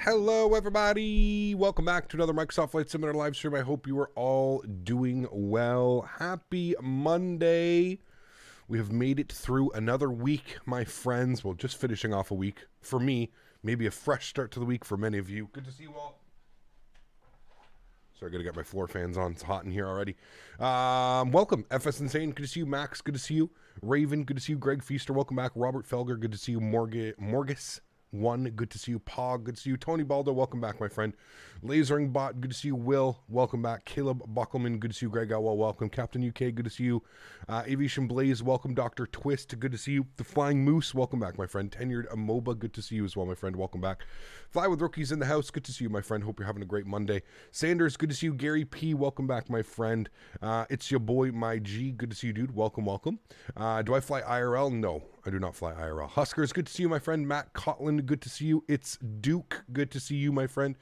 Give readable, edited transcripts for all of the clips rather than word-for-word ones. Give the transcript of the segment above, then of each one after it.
Hello, everybody. Welcome back to another Microsoft Flight Simulator live stream. I hope you are all doing well. Happy Monday. We have made it through another week, my friends. Well, just finishing off a week. For me, maybe a fresh start to the week for many of you. Good to see you all. Sorry, I got to get my floor fans on. It's hot in here already. Welcome, FS Insane. Good to see you, Max. Good to see you. Raven. Good to see you. Greg Feaster. Welcome back. Robert Felger. Good to see you. Morgus. Good to see you. Pog, good to see you. Tony Baldo, welcome back, my friend. Lasering Bot, good to see you. Will, welcome back. Caleb Buckelman, good to see you. Greg Elwell, welcome. Captain UK, good to see you. Aviation Blaze, welcome. Dr. Twist, good to see you. The Flying Moose, welcome back, my friend. Tenured Amoba, good to see you as well, my friend. Welcome back. Fly with Rookies in the house, good to see you, my friend. Hope you're having a great Monday. Sanders, good to see you. Gary P, welcome back, my friend. It's your boy, my G, good to see you, dude. Welcome, welcome. Do I fly IRL? No, I do not fly IRL. Huskers, good to see you, my friend. Matt Cotland, good to see you. It's Duke, good to see you, my friend.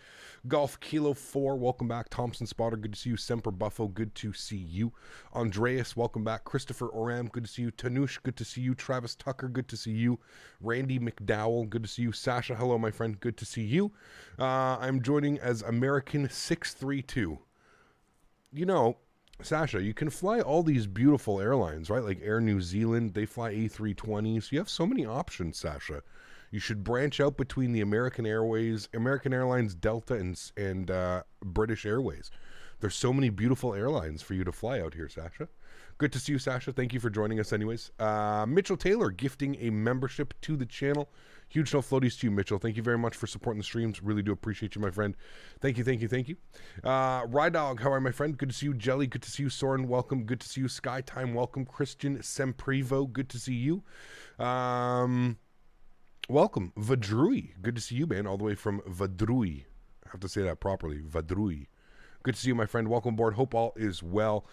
Golf Kilo 4, welcome back. Thompson Spotter, good to see you. Semper Buffo, good to see you. Andreas, welcome back. Christopher Oram, good to see you. Tanush, good to see you. Travis Tucker, good to see you. Randy McDowell, good to see you. Sasha, hello, my friend, good to see you. I'm joining as American 632. You know, Sasha, you can fly all these beautiful airlines, right? Like Air New Zealand, they fly A320s. You have so many options, Sasha. You should branch out between the American Airways, American Airlines, Delta, and British Airways. There's so many beautiful airlines for you to fly out here, Sasha. Good to see you, Sasha. Thank you for joining us anyways. Mitchell Taylor gifting a membership to the channel. Huge no floaties to you, Mitchell. Thank you very much for supporting the streams. Really do appreciate you, my friend. Thank you, thank you, thank you. Rydog, how are you, my friend? Good to see you. Jelly, good to see you. Soren, welcome. Good to see you. Skytime, welcome. Christian Semprivo, good to see you. Welcome. Vadrui, good to see you, man. All the way from Vadrui. I have to say that properly. Vadrui. Good to see you, my friend. Welcome aboard. Hope all is well.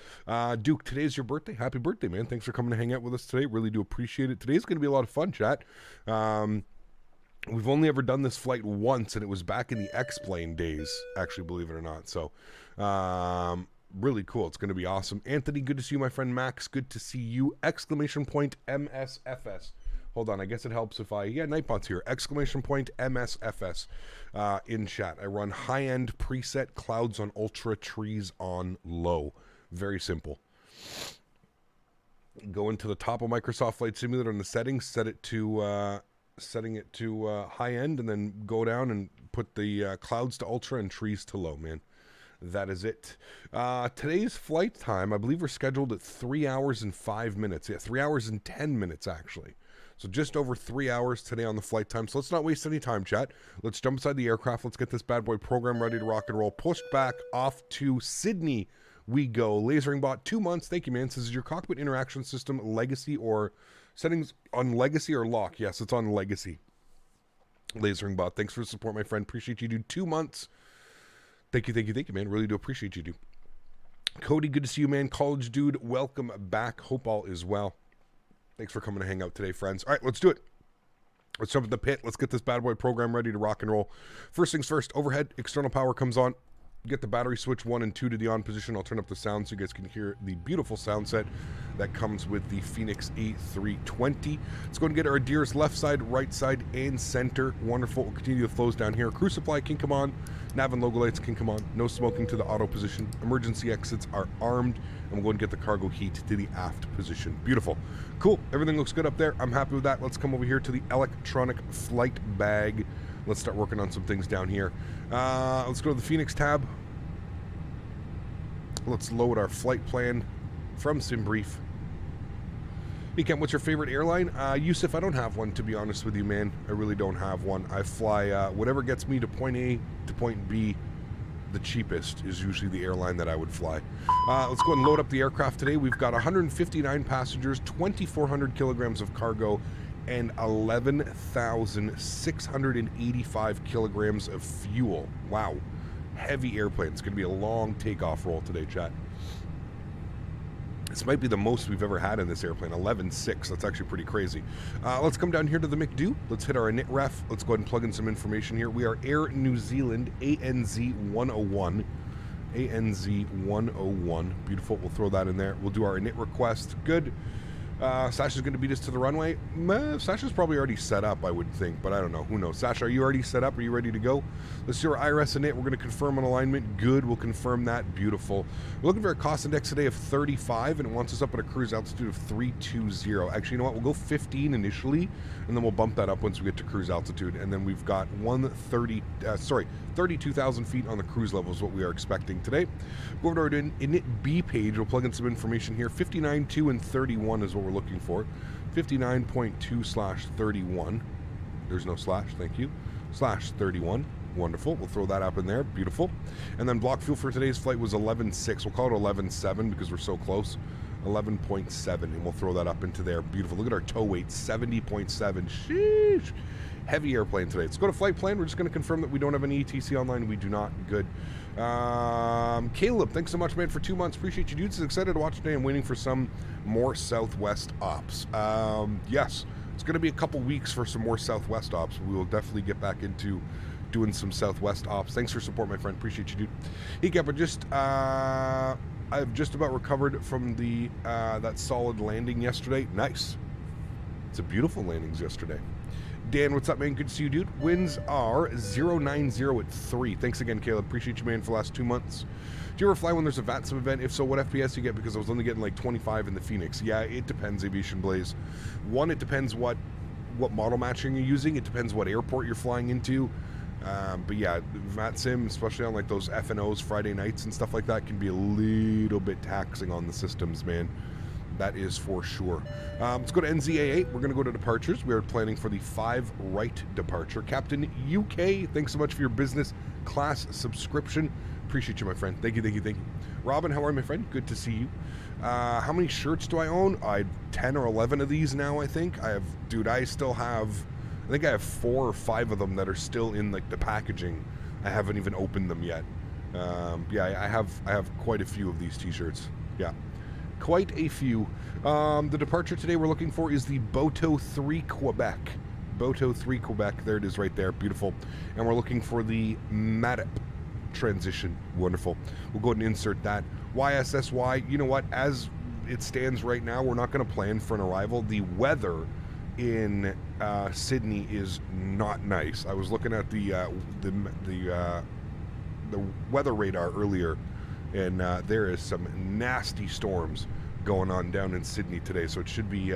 Duke, today's your birthday. Happy birthday, man. Thanks for coming to hang out with us today. Really do appreciate it. Today's going to be a lot of fun, chat. We've only ever done this flight once, and it was back in the X-Plane days, actually, believe it or not. So, really cool. It's going to be awesome. Anthony, good to see you, my friend. Max, good to see you. Exclamation point MSFS. Hold on, I guess it helps if I... Yeah, Nightbot's here. Exclamation point MSFS in chat. I run high-end preset, clouds on ultra, trees on low. Very simple. Go into the top of Microsoft Flight Simulator in the settings, set it to... setting it to high-end, and then go down and put the clouds to ultra and trees to low, man. That is it. Today's flight time, I believe we're scheduled at 3 hours and 5 minutes. Yeah, 3 hours and 10 minutes, actually. So just over 3 hours today on the flight time. So let's not waste any time, chat. Let's jump inside the aircraft. Let's get this bad boy program ready to rock and roll. Pushed back off to Sydney we go. Lasering Bot, 2 months. Thank you, man. This is your cockpit interaction system, legacy or settings on legacy or lock. Yes, it's on legacy. Lasering Bot, thanks for the support, my friend. Appreciate you, dude. 2 months. Thank you, man. Really do appreciate you, dude. Cody, good to see you, man. College dude, welcome back. Hope all is well. Thanks for coming to hang out today, friends. All right, let's do it. Let's jump in the pit. Let's get this bad boy program ready to rock and roll. First things first, overhead external power comes on. Get the battery switch 1 and 2 to the on position. I'll turn up the sound so you guys can hear the beautiful sound set that comes with the Phoenix A320. Let's go and get our Deers left side, right side, and center. Wonderful. We'll continue the flows down here. Crew supply can come on. Nav and logo lights can come on. No smoking to the auto position. Emergency exits are armed. And we'll go and get the cargo heat to the aft position. Beautiful. Cool. Everything looks good up there. I'm happy with that. Let's come over here to the electronic flight bag. Let's start working on some things down here. Let's go to the Phoenix tab. Let's load our flight plan from SimBrief. Hey, Kent, what's your favorite airline? Yusuf, I don't have one, to be honest with you, man. I really don't have one. I fly whatever gets me to point A to point B. The cheapest is usually the airline that I would fly. Let's go and load up the aircraft today. We've got 159 passengers, 2,400 kilograms of cargo, and 11,685 kilograms of fuel. Wow. Heavy airplane. It's going to be a long takeoff roll today, chat. This might be the most we've ever had in this airplane. 11.6. That's actually pretty crazy. Let's come down here to the McDo. Let's hit our init ref. Let's go ahead and plug in some information here. We are Air New Zealand ANZ 101. ANZ 101. Beautiful. We'll throw that in there. We'll do our init request. Good. Sasha's going to beat us to the runway. Sasha's probably already set up, I would think, but I don't know. Who knows? Sasha, are you already set up? Are you ready to go? Let's see our IRS and it. We're going to confirm an alignment. Good. We'll confirm that. Beautiful. We're looking for a cost index today of 35, and it wants us up at a cruise altitude of 320. Actually, you know what? We'll go 15 initially, and then we'll bump that up once we get to cruise altitude. And then we've got 32,000 feet on the cruise level is what we are expecting today. Go over to our init B page. We'll plug in some information here. 59.2 and 31 is what we're looking for. 59.2/31. There's no slash, thank you. /31. Wonderful. We'll throw that up in there. Beautiful. And then block fuel for today's flight was 11.6. We'll call it 11.7 because we're so close. 11.7, and we'll throw that up into there. Beautiful. Look at our tow weight, 70.7. Sheesh. Heavy airplane today. Let's go to flight plan. We're just going to confirm that we don't have any ETC online. We do not. Good. Caleb, thanks so much, man, for 2 months. Appreciate you, dudes. Excited to watch today. I'm waiting for some more Southwest ops. Yes, it's going to be a couple weeks for some more Southwest ops. We will definitely get back into doing some Southwest ops. Thanks for support, my friend. Appreciate you, dude. Hey, Gabba, I've just about recovered from the that solid landing yesterday. Nice. It's a beautiful landings yesterday. Dan, what's up, man? Good to see you, dude. Winds are 090 at 3. Thanks again, Caleb. Appreciate you, man, for the last 2 months. Do you ever fly when there's a VATSIM event? If so, what FPS you get? Because I was only getting like 25 in the Phoenix. Yeah, it depends, Aviation Blaze. One, it depends what model matching you're using. It depends what airport you're flying into. But yeah, VATSIM, especially on like those FNOs Friday nights and stuff like that, can be a little bit taxing on the systems, man. That is for sure. Let's go to NZA8. We're going to go to departures. We are planning for the 5 right departure. Captain UK, thanks so much for your business class subscription. Appreciate you, my friend. Thank you, thank you, thank you. Robin, how are you, my friend? Good to see you. How many shirts do I own? I have 10 or 11 of these now, I think. I think I have 4 or 5 of them that are still in like the packaging. I haven't even opened them yet. Yeah, I have quite a few of these t-shirts. Yeah. Quite a few. The departure today we're looking for is the Boto 3 Quebec. Boto 3 Quebec. There it is right there. Beautiful. And we're looking for the MADIP transition. Wonderful. We'll go ahead and insert that. YSSY. You know what? As it stands right now, we're not going to plan for an arrival. The weather in Sydney is not nice. I was looking at the weather radar earlier, and there is some nasty storms going on down in Sydney today, so it should be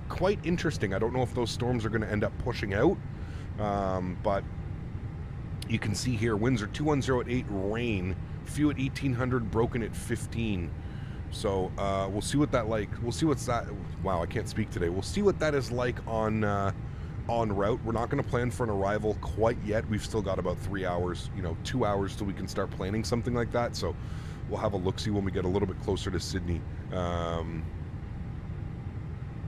quite interesting. I don't know if those storms are going to end up pushing out, but you can see here winds are 210 at 8, rain, few at 1800, broken at 15. So we'll see what that like. We'll see what's that. Wow, I can't speak today. We'll see what that is like on route. We're not going to plan for an arrival quite yet. We've still got about 3 hours, 2 hours till we can start planning something like that. So we'll have a look-see when we get a little bit closer to Sydney. And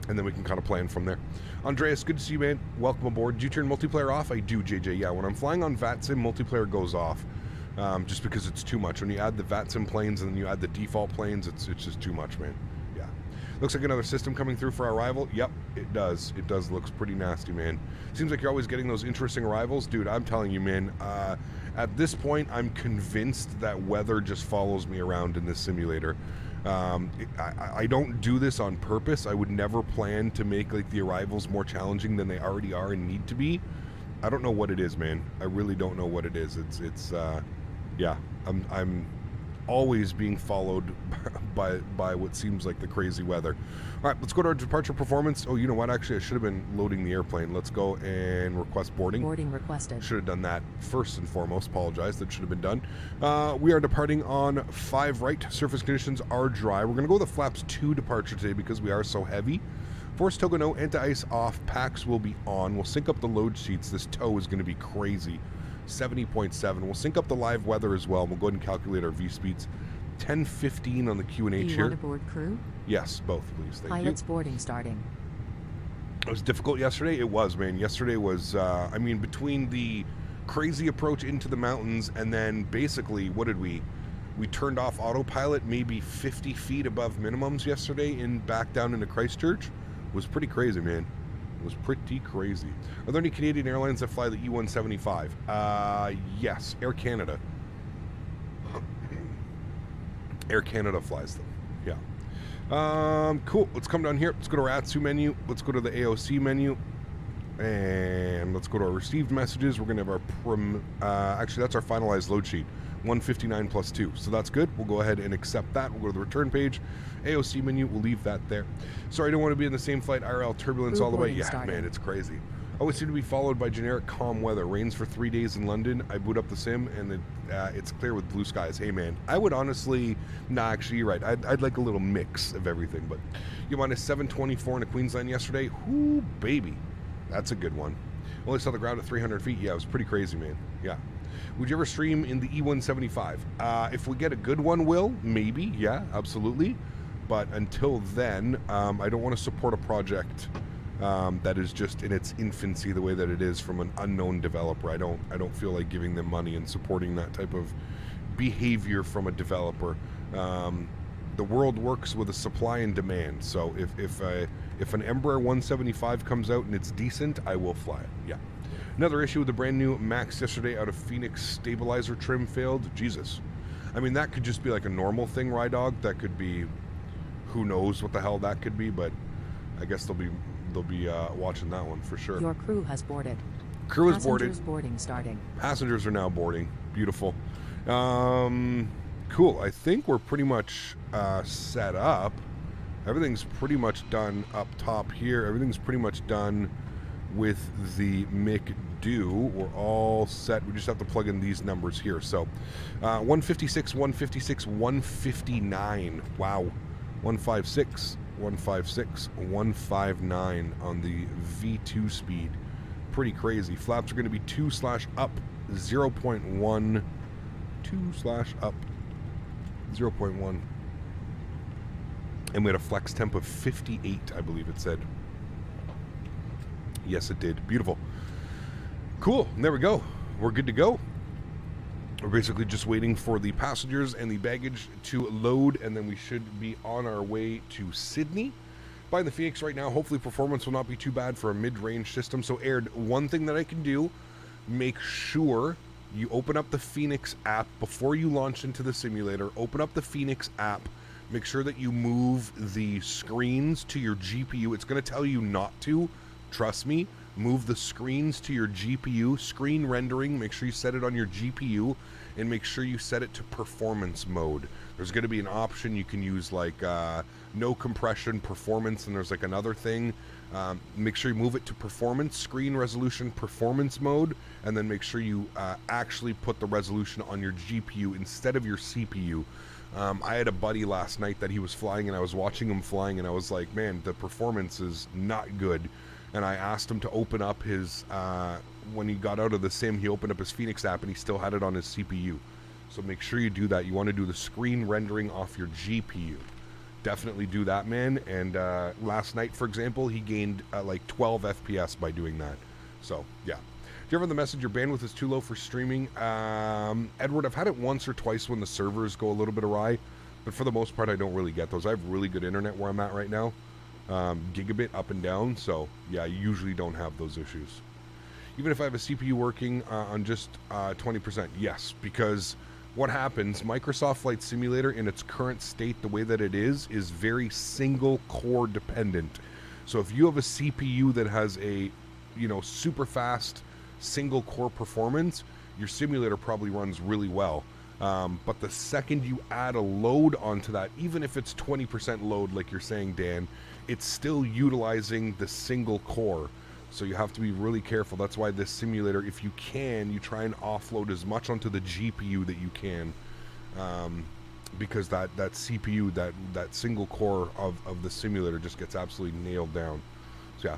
then we can kind of plan from there. Andreas, good to see you, man. Welcome aboard. Do you turn multiplayer off? I do, JJ. Yeah, when I'm flying on VATSIM, multiplayer goes off. Just because it's too much. When you add the VATSIM planes and then you add the default planes, it's just too much, man. Yeah. Looks like another system coming through for our arrival. Yep, it does. It does. Looks pretty nasty, man. Seems like you're always getting those interesting arrivals. Dude, I'm telling you, man, at this point, I'm convinced that weather just follows me around in this simulator. I don't do this on purpose. I would never plan to make like the arrivals more challenging than they already are and need to be. I don't know what it is, man. I really don't know what it is. Yeah, I'm always being followed by what seems like the crazy weather. All right, let's go to our departure performance. Oh, you know what? Actually, I should have been loading the airplane. Let's go and request boarding. Boarding requested. Should have done that first and foremost. Apologize. That should have been done. We are departing on 5 right. Surface conditions are dry. We're going to go with a flaps 2 departure today because we are so heavy. Force tow no, anti-ice off. Packs will be on. We'll sync up the load sheets. This tow is going to be crazy. 70.7. We'll sync up the live weather as well. We'll go ahead and calculate our V-speeds. 10:15 on the Q&H here. You want to board crew? Yes, both, please. Thank Pilot's you. boarding starting. It was difficult yesterday. It was, man. Yesterday was, I mean, between the crazy approach into the mountains and then basically, what did we turned off autopilot maybe 50 feet above minimums yesterday and back down into Christchurch. It was pretty crazy, man. It was pretty crazy. Are there any Canadian airlines that fly the E175? Yes, Air Canada. Air Canada flies them, yeah. Cool. Let's come down here. Let's go to our AtSiu menu. Let's go to the AOC menu. And let's go to our received messages. We're going to have our actually, that's our finalized load sheet. 159 plus 2. So that's good. We'll go ahead and accept that. We'll go to the return page. AOC menu. We'll leave that there. Sorry, I don't want to be in the same flight. IRL turbulence all the way. Yeah, started. Man, it's crazy. Always seem to be followed by generic calm weather. Rains for 3 days in London. I boot up the sim and it's clear with blue skies. Hey man, I would honestly, nah, actually you're right. I'd like a little mix of everything. But you minus 724 into Queensland yesterday. Whoo, baby, that's a good one. Only saw the ground at 300 feet. Yeah, it was pretty crazy, man. Yeah. Would you ever stream in the E175? If we get a good one, Will, maybe. Yeah, absolutely. But until then, I don't want to support a project that is just in its infancy the way that it is from an unknown developer. I don't feel like giving them money and supporting that type of behavior from a developer. The world works with a supply and demand. So if an Embraer 175 comes out and it's decent, I will fly it. Yeah. Another issue with the brand new Max yesterday out of Phoenix stabilizer trim failed. Jesus. I mean, that could just be like a normal thing, Rydog. That could be, who knows what the hell that could be, but I guess they'll be watching that one for sure. Your crew has boarded. Crew is boarded. Passengers boarding starting. Passengers are now boarding. Beautiful. Cool. I think we're pretty much set up. Everything's pretty much done up top here. Everything's pretty much done with the McDo. We're all set. We just have to plug in these numbers here. So 156, 156, 159. Wow. 156. 156, 159 on the V2 speed. Pretty crazy. Flaps are going to be 2/up 0.1. 2/up 0.1. And we had a flex temp of 58, I believe it said. Yes, it did. Beautiful. Cool. And there we go. We're good to go. We're basically just waiting for the passengers and the baggage to load, and then we should be on our way to Sydney. Buying the Phoenix right now. Hopefully performance will not be too bad for a mid-range system. So, Aaron, one thing that I can do, make sure you open up the Phoenix app before you launch into the simulator. Open up the Phoenix app. Make sure that you move the screens to your GPU. It's going to tell you not to. Trust me. Move the screens to your GPU. Screen rendering, make sure you set it on your GPU, and make sure you set it to performance mode. There's going to be an option you can use, like no compression performance, and there's like another thing. Make sure you move it to performance, screen resolution performance mode, and then make sure you actually put the resolution on your GPU instead of your CPU. I had a buddy last night that he was flying, and I was watching him flying, and I was like, man, the performance is not good. And I asked him to open up his, when he got out of the sim, he opened up his Phoenix app and he still had it on his CPU. So make sure you do that. You want to do the screen rendering off your GPU. Definitely do that, man. And last night, for example, he gained like 12 FPS by doing that. So, yeah. Do you ever have the message your bandwidth is too low for streaming? Edward, I've had it once or twice when the servers go a little bit awry. But for the most part, I don't really get those. I have really good internet where I'm at right now. Gigabit up and down, so yeah, I usually don't have those issues. Even if I have a CPU working on just 20%, yes, because what happens, Microsoft Flight Simulator in its current state, the way that it is very single core dependent. So if you have a CPU that has a, you know, super fast single core performance, your simulator probably runs really well. But the second you add a load onto that, even if it's 20% load like you're saying, Dan, it's still utilizing the single core. So you have to be really careful. That's why this simulator, if you can, you try and offload as much onto the GPU that you can. Because that CPU, that single core of the simulator just gets absolutely nailed down. So yeah.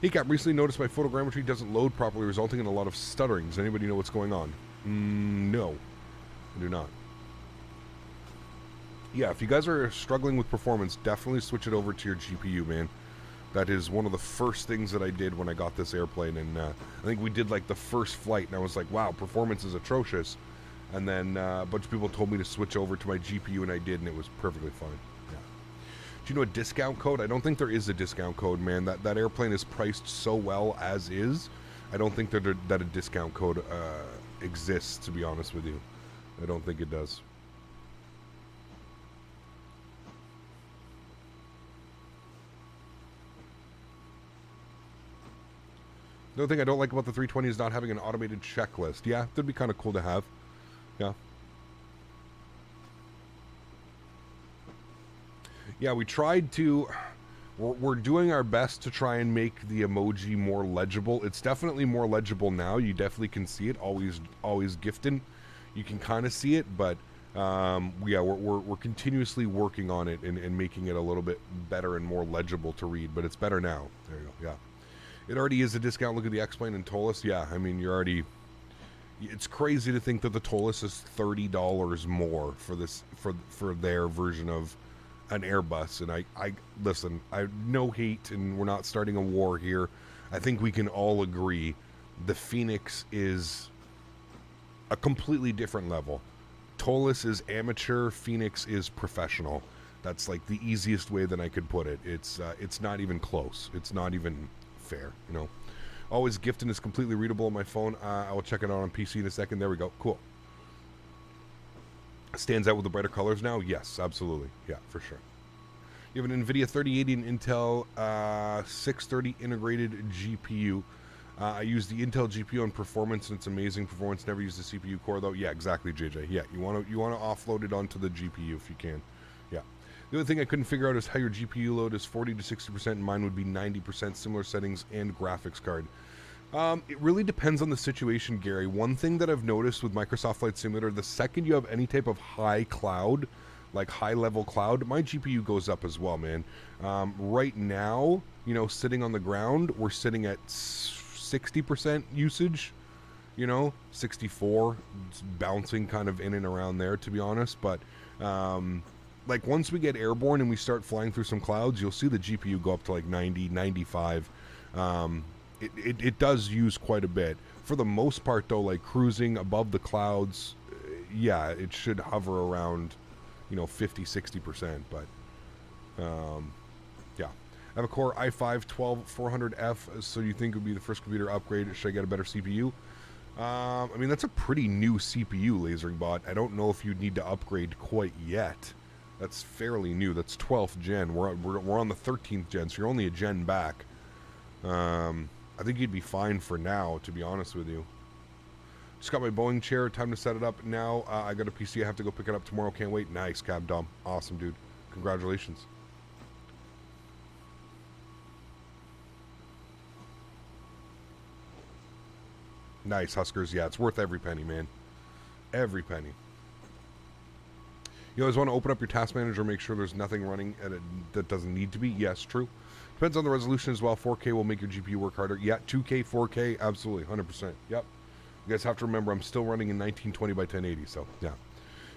Hey Cap, recently noticed my photogrammetry doesn't load properly, resulting in a lot of stuttering. Does anybody know what's going on? No. I do not. Yeah, if you guys are struggling with performance, definitely switch it over to your GPU, man. That is one of the first things that I did when I got this airplane, and I think we did like the first flight, and I was like, wow, performance is atrocious. And then a bunch of people told me to switch over to my GPU, and I did, and it was perfectly fine. Yeah. Do you know a discount code? I don't think there is a discount code, man. That airplane is priced so well as is. I don't think that a discount code exists, to be honest with you. I don't think it does. The other thing I don't like about the 320 is not having an automated checklist. Yeah, that'd be kind of cool to have. Yeah. Yeah, we tried to... We're doing our best to try and make the emoji more legible. It's definitely more legible now. You definitely can see it. Always gifting. You can kind of see it, but yeah, we're continuously working on it and making it a little bit better and more legible to read. But it's better now. There you go. Yeah. It already is a discount. Look at the X-Plane and Tolus. Yeah, I mean, you're already... It's crazy to think that the Tolus is $30 more for this for their version of an Airbus. And I listen, I no hate, and we're not starting a war here. I think we can all agree the Phoenix is a completely different level. Tolus is amateur, Phoenix is professional. That's like the easiest way that I could put it. It's not even close. It's not even fair, you know. Always gifting is completely readable on my phone. I will check it out on PC in a second. There we go. Cool. Stands out with the brighter colors now? Yes, absolutely. Yeah, for sure. You have an NVIDIA 3080 and Intel 630 integrated GPU. I use the Intel GPU on performance, and it's amazing performance. Never use the CPU core though. Yeah, exactly, JJ. Yeah, you want to offload it onto the GPU if you can. Yeah. The other thing I couldn't figure out is how your GPU load is 40 to 60%, and mine would be 90%, similar settings and graphics card. It really depends on the situation, Gary. One thing that I've noticed with Microsoft Flight Simulator, the second you have any type of high cloud, like high-level cloud, my GPU goes up as well, man. Right now, you know, sitting on the ground, we're sitting at 60% usage, you know, 64, it's bouncing kind of in and around there, to be honest. But like once we get airborne and we start flying through some clouds, you'll see the GPU go up to like 90, 95. It does use quite a bit. For the most part, though, like cruising above the clouds, yeah, it should hover around, you know, 50, 60%. But, yeah. I have a Core i5-12400F, so you think it would be the first computer upgrade? Should I get a better CPU? I mean, that's a pretty new CPU, Lasering Bot. I don't know if you'd need to upgrade quite yet. That's fairly new. That's 12th gen. We're on the 13th gen, so you're only a gen back. I think you'd be fine for now, to be honest with you. Just got my Boeing chair. Time to set it up now. I got a PC. I have to go pick it up tomorrow. Can't wait. Nice, Cab Dom. Awesome, dude. Congratulations. Nice, Huskers. Yeah, it's worth every penny, man. Every penny. You always want to open up your task manager, make sure there's nothing running that doesn't need to be. Yes, true. Depends on the resolution as well. 4K will make your GPU work harder. Yeah, 2K, 4K, absolutely, 100%. Yep. You guys have to remember, I'm still running in 1920 by 1080, so yeah.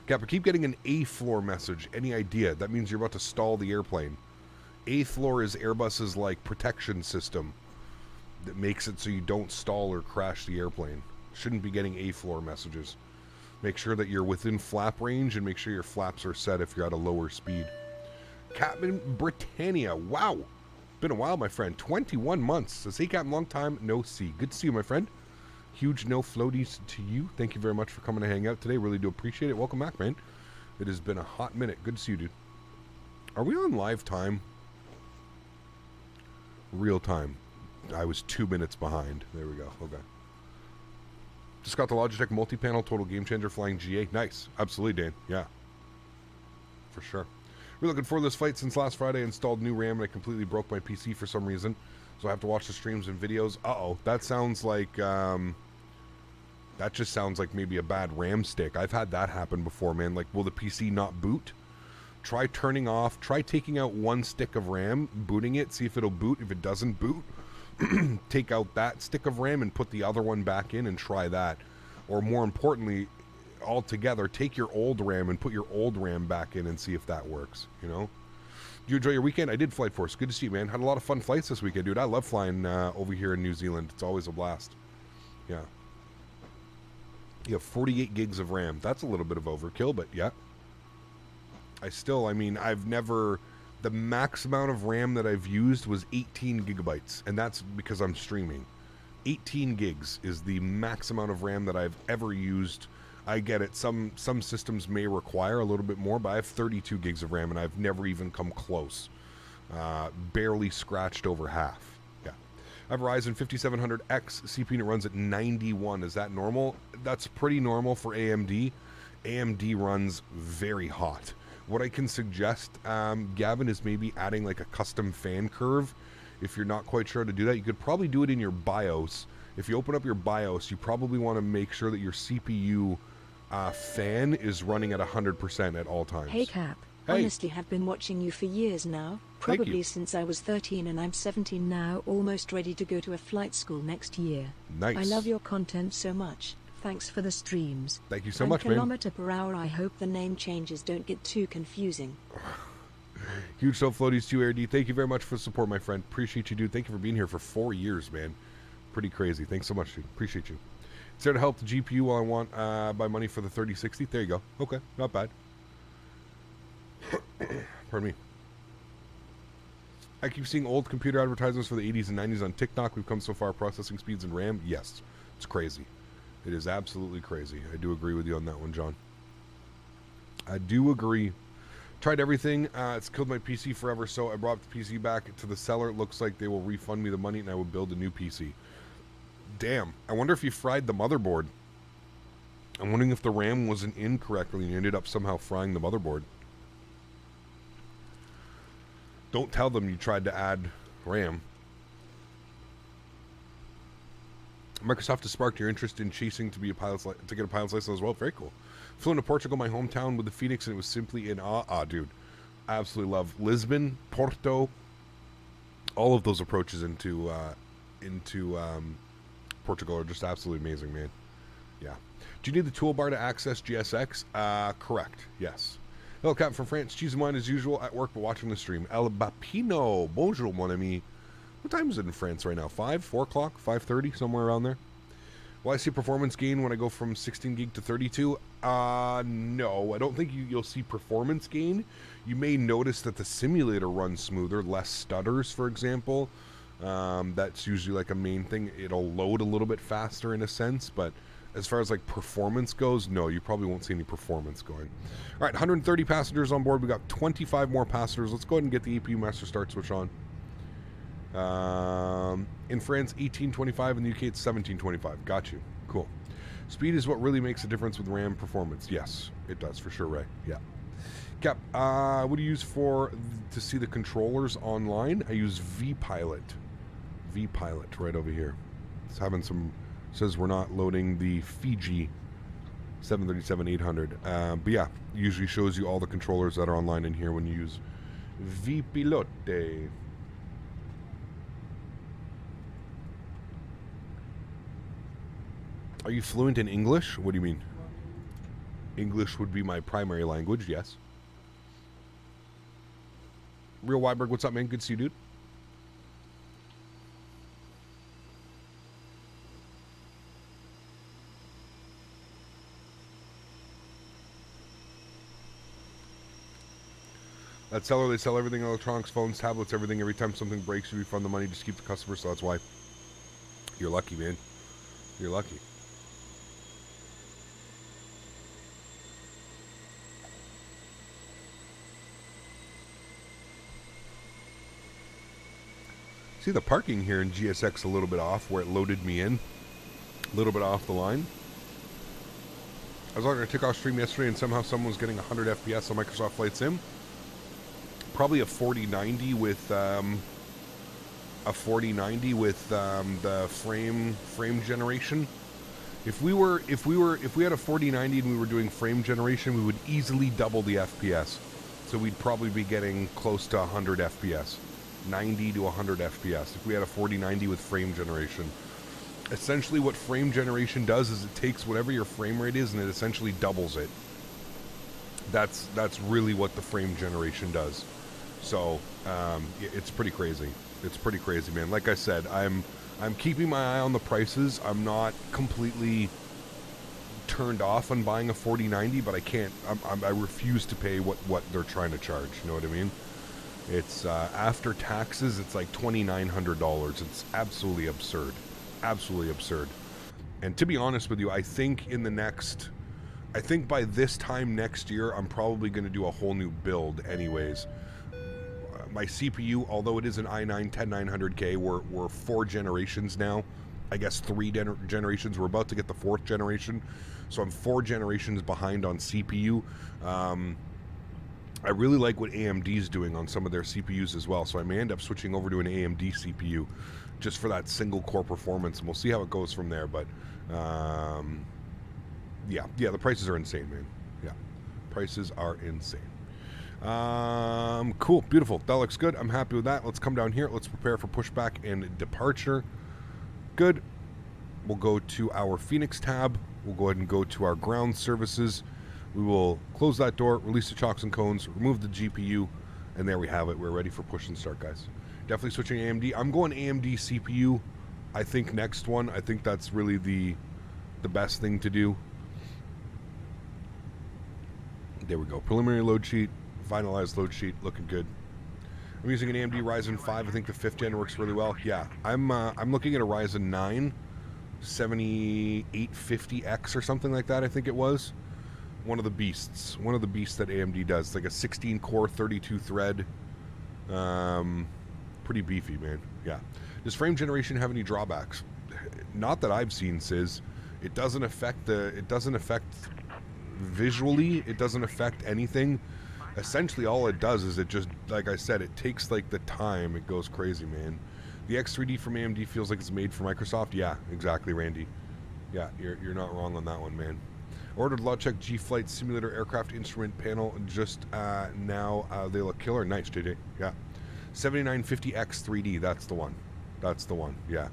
Cap, I keep getting an A-floor message. Any idea? That means you're about to stall the airplane. A-floor is Airbus's, like, protection system that makes it so you don't stall or crash the airplane. Shouldn't be getting A-floor messages. Make sure that you're within flap range and make sure your flaps are set if you're at a lower speed. Captain Britannia. Wow. Been a while, my friend. 21 months. Says, hey, Captain, long time no see. Good to see you, my friend. Huge no floaties to you. Thank you very much for coming to hang out today. Really do appreciate it. Welcome back, man. It has been a hot minute. Good to see you, dude. Are we on live time? Real time. I was 2 minutes behind. There we go. Okay. Just got the Logitech multi-panel total game changer flying GA. Nice. Absolutely, Dan. Yeah. For sure. We're looking for this flight since last Friday. I installed new RAM and I completely broke my PC for some reason. So I have to watch the streams and videos. Uh-oh. That sounds like, that just sounds like maybe a bad RAM stick. I've had that happen before, man. Like, will the PC not boot? Try turning off. Try taking out one stick of RAM, booting it, see if it'll boot. If it doesn't boot, take out that stick of RAM and put the other one back in and try that. Or more importantly, altogether, take your old RAM and put your old RAM back in and see if that works, you know? Did you enjoy your weekend? I did, Flight Force. Good to see you, man. Had a lot of fun flights this weekend, dude. I love flying over here in New Zealand. It's always a blast. Yeah. You have 48 gigs of RAM. That's a little bit of overkill, but yeah. I mean, I've never... The max amount of RAM that I've used was 18 gigabytes, and that's because I'm streaming. 18 gigs is the max amount of RAM that I've ever used. I get it. Some systems may require a little bit more, but I have 32 gigs of RAM, and I've never even come close. Barely scratched over half. Yeah. I have a Ryzen 5700X CPU and it runs at 91. Is that normal? That's pretty normal for AMD. AMD runs very hot. What I can suggest, Gavin, is maybe adding like a custom fan curve. If you're not quite sure how to do that, you could probably do it in your BIOS. If you open up your BIOS, you probably want to make sure that your CPU fan is running at 100% at all times. Hey Cap, hey. Honestly have been watching you for years now, probably since I was 13 and I'm 17 now, almost ready to go to a flight school next year. Nice. I love your content so much. Thanks for the streams. Thank you so much, man. Kilometer per hour. I hope the name changes don't get too confusing. Huge soap floaties to AirD. Thank you very much for the support, my friend. Appreciate you, dude. Thank you for being here for 4 years, man. Pretty crazy. Thanks so much, dude. Appreciate you. It's there to help the GPU while I want buy money for the 3060. There you go. Okay, not bad. Pardon me. I keep seeing old computer advertisements for the 80s and 90s on TikTok. We've come so far. Processing speeds and RAM. Yes, it's crazy. It is absolutely crazy. I do agree with you on that one, John. I do agree. Tried everything. It's killed my PC forever, so I brought the PC back to the seller. It looks like they will refund me the money and I will build a new PC. Damn. I wonder if you fried the motherboard. I'm wondering if the RAM wasn't in correctly and you ended up somehow frying the motherboard. Don't tell them you tried to add RAM. Microsoft has sparked your interest in chasing to be a pilot's to get a pilot's license as well. Very cool. Flew into Portugal, my hometown, with the Phoenix, and it was simply in awe. Dude, I absolutely love Lisbon, Porto, all of those approaches into Portugal are just absolutely amazing, man. Yeah. Do you need the toolbar to access GSX? Correct. Yes. Hello, Captain from France. Cheese and wine as usual at work, but watching the stream. El Bapino. Bonjour, mon ami. What time is it in France right now? 5, 4 o'clock, 5:30, somewhere around there. Will I see performance gain when I go from 16 gig to 32? No, I don't think you'll see performance gain. You may notice that the simulator runs smoother, less stutters, for example. That's usually like a main thing. It'll load a little bit faster in a sense, but as far as like performance goes, no, you probably won't see any performance going. All right, 130 passengers on board. We got 25 more passengers. Let's go ahead and get the APU master start switch on. In France, 1825. In the UK, it's 1725. Got you. Cool. Speed is what really makes a difference with RAM performance. Yes, it does for sure, Ray. Yeah. Cap, what do you use to see the controllers online? I use vPilot. vPilot right over here. It's having some, says we're not loading the Fiji 737-800. But yeah, usually shows you all the controllers that are online in here when you use vPilote. Are you fluent in English? What do you mean? English would be my primary language, yes. Real Weiberg, what's up, man? Good to see you, dude. That seller, they sell everything, electronics, phones, tablets, everything. Every time something breaks, you refund the money, just keep the customer, so that's why. You're lucky, man. You're lucky. See the parking here in GSX a little bit off where it loaded me in. A little bit off the line. I was on a Takeoff stream yesterday and somehow someone was getting 100 FPS on Microsoft Flight Sim. Probably a 4090 with the frame generation. If we had a 4090 and we were doing frame generation, we would easily double the FPS. So we'd probably be getting close to 100 FPS. 90 to 100 FPS if we had a 4090 with frame generation. Essentially what frame generation does is it takes whatever your frame rate is and it essentially doubles it. That's really what the frame generation does. So it's pretty crazy. It's pretty crazy, man. Like I said, I'm keeping my eye on the prices. I'm not completely turned off on buying a 4090, but I can't. I refuse to pay what they're trying to charge. You know what I mean? It's after taxes, it's like $2,900. It's absolutely absurd. Absolutely absurd. And to be honest with you, I think by this time next year, I'm probably going to do a whole new build anyways. my CPU, although it is an i9 10900K, we're 4 generations now. I guess 3 generations. We're about to get the 4th generation, so I'm 4 generations behind on CPU. I really like what AMD's doing on some of their CPUs as well, so I may end up switching over to an AMD CPU just for that single core performance, and we'll see how it goes from there. But yeah, the prices are insane, man. Yeah, prices are insane. Cool, beautiful. That looks good. I'm happy with that. Let's come down here. Let's prepare for pushback and departure. Good. We'll go to our Phoenix tab. We'll go ahead and go to our ground services. We will close that door, release the chocks and cones, remove the GPU, and there we have it. We're ready for push and start, guys. Definitely switching AMD. I'm going AMD CPU. I think next one. I think that's really the best thing to do. There we go. Preliminary load sheet, finalized load sheet, looking good. I'm using an AMD Ryzen 5. I think the 5th gen works really well. Yeah, I'm looking at a Ryzen 9 7850X or something like that. I think it was one of the beasts that AMD does. It's like a 16 core, 32 thread. Pretty beefy, man. Yeah. Does frame generation have any drawbacks? Not that I've seen, Sis. It doesn't affect visually. It doesn't affect anything. Essentially all it does is it just, like I said, it takes like the time. It goes crazy, man. The X3D from AMD feels like it's made for Microsoft. Yeah, exactly, Randy. Yeah, you're not wrong on that one, man. Ordered Logitech G Flight Simulator Aircraft Instrument Panel just now. They look killer. Nice, JJ. Yeah. 7950X 3D. That's the one. That's the one. Yeah.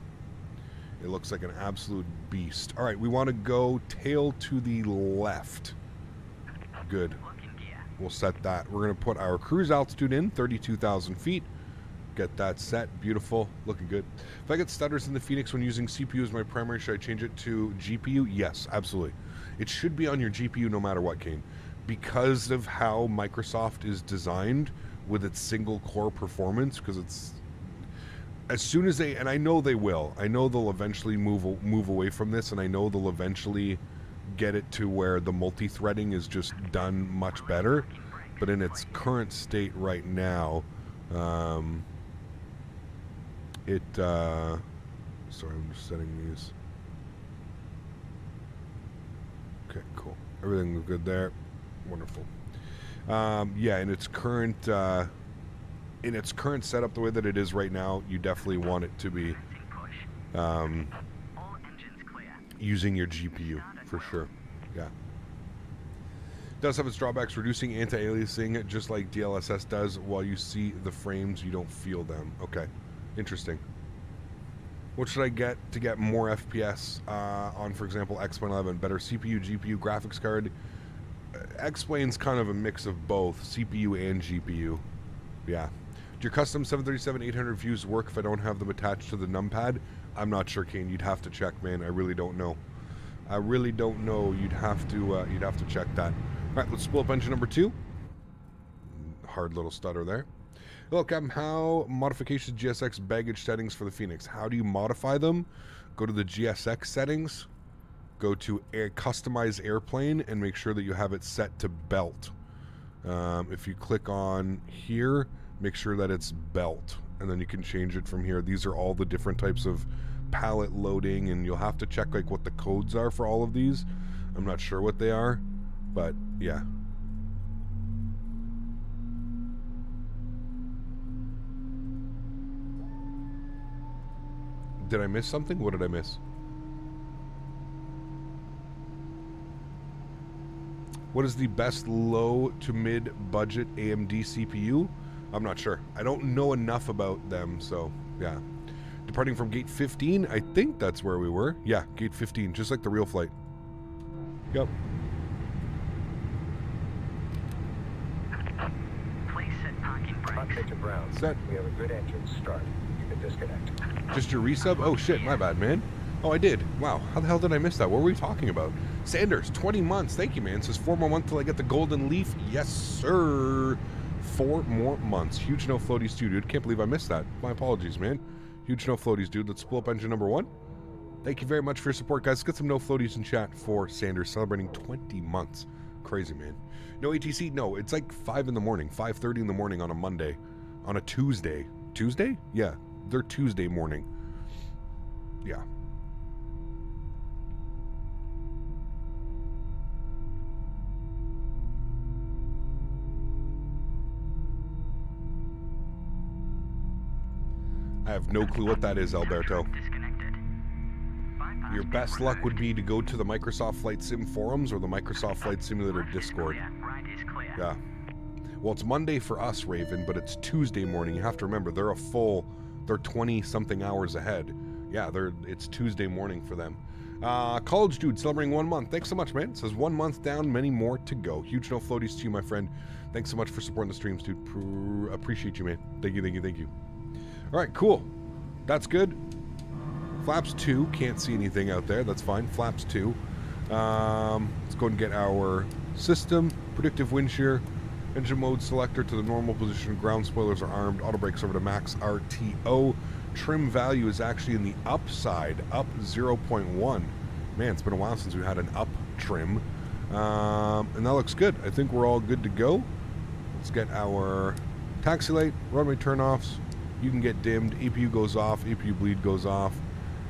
It looks like an absolute beast. All right, we want to go tail to the left. Good. We'll set that. We're going to put our cruise altitude in, 32,000 feet. Get that set. Beautiful. Looking good. If I get stutters in the Phoenix when using CPU as my primary, should I change it to GPU? Yes, absolutely. It should be on your GPU no matter what, Kane. Because of how Microsoft is designed with its single core performance, because it's... As soon as they... And I know they will. I know they'll eventually move away from this, and I know they'll eventually get it to where the multi-threading is just done much better. But in its current state right now... sorry, I'm just setting these. Okay, cool. Everything was good there. Wonderful. Yeah, in its current setup, the way that it is right now, you definitely want it to be using your GPU for sure. Yeah. Does have its drawbacks, reducing anti-aliasing just like DLSS does. While you see the frames, you don't feel them. Okay, interesting. What should I get to get more FPS on, for example, X-Plane 11? Better CPU, GPU, graphics card? X-Plane's kind of a mix of both, CPU and GPU. Yeah. Do your custom 737-800 views work if I don't have them attached to the numpad? I'm not sure, Kane. You'd have to check, man. I really don't know. I really don't know. You'd have to check that. All right, let's spool up engine number 2. Hard little stutter there. Hello, Captain. How modifications GSX baggage settings for the Phoenix? How do you modify them? Go to the GSX settings. Go to customize airplane and make sure that you have it set to belt. If you click on here, make sure that it's belt, and then you can change it from here. These are all the different types of pallet loading, and you'll have to check like what the codes are for all of these. I'm not sure what they are, but yeah. Did I miss something? What did I miss? What is the best low to mid budget AMD CPU? I'm not sure. I don't know enough about them, so yeah. Departing from gate 15, I think that's where we were. Yeah, gate 15, just like the real flight. Yep. Please set parking brakes. To Brown. Set. We have a good engine start. You can disconnect. Just your resub? Oh shit, my bad, man. Oh, I did. Wow, how the hell did I miss that? What were we talking about? Sanders, 20 months. Thank you, man. It says 4 more months till I get the golden leaf. Yes, sir. 4 more months. Huge no floaties too, dude. Can't believe I missed that. My apologies, man. Huge no floaties, dude. Let's pull up engine number 1. Thank you very much for your support, guys. Let's get some no floaties in chat for Sanders celebrating 20 months. Crazy, man. No ATC? No, it's like 5 in the morning, 5:30 in the morning on a Monday. on a Tuesday. Tuesday? Yeah, they're Tuesday morning. Yeah. I have no clue what that is, Alberto. Your best luck would be to go to the Microsoft Flight Sim forums or the Microsoft Flight Simulator Discord. Yeah. Well, it's Monday for us, Raven, but it's Tuesday morning. You have to remember, they're 20-something hours ahead. Yeah, it's Tuesday morning for them. College Dude, celebrating 1 month. Thanks so much, man. It says 1 month down, many more to go. Huge no floaties to you, my friend. Thanks so much for supporting the streams, dude. Appreciate you, man. Thank you, thank you, thank you. All right, cool. That's good. Flaps 2. Can't see anything out there. That's fine. Flaps 2. Let's go and get our system. Predictive wind shear. Engine mode selector to the normal position. Ground spoilers are armed. Auto brakes over to max RTO. Trim value is actually in the upside. Up 0.1. Man, it's been a while since we had an up trim. And that looks good. I think we're all good to go. Let's get our taxi light. Runway turnoffs. You can get dimmed. APU goes off. APU bleed goes off.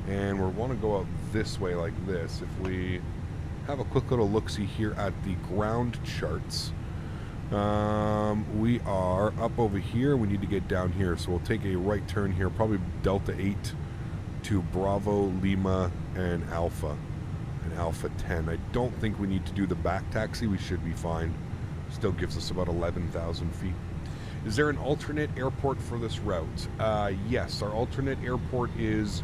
And we want to go out this way like this. If we have a quick little look-see here at the ground charts, we are up over here. We need to get down here. So we'll take a right turn here, probably Delta 8 to Bravo, Lima, and Alpha. And Alpha 10. I don't think we need to do the back taxi. We should be fine. Still gives us about 11,000 feet. Is there an alternate airport for this route? Yes, our alternate airport is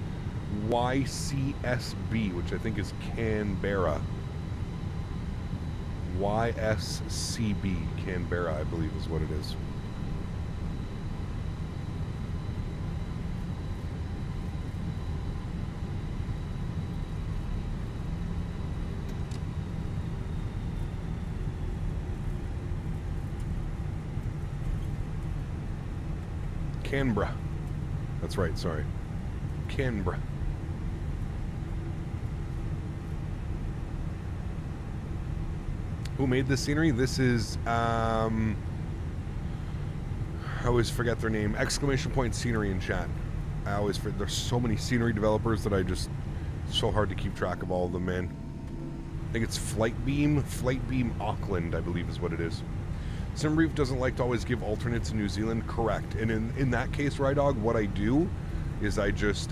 YCSB, which I think is Canberra. YSCB, Canberra, I believe is what it is. Canberra. That's right, sorry. Canberra. Who made this scenery? This is, I always forget their name. Exclamation point scenery in chat. I always forget. There's so many scenery developers that it's so hard to keep track of all of them, man. I think it's Flightbeam Auckland, I believe is what it is. SimBrief doesn't like to always give alternates in New Zealand. Correct. And in that case, Rydog, what I do is I just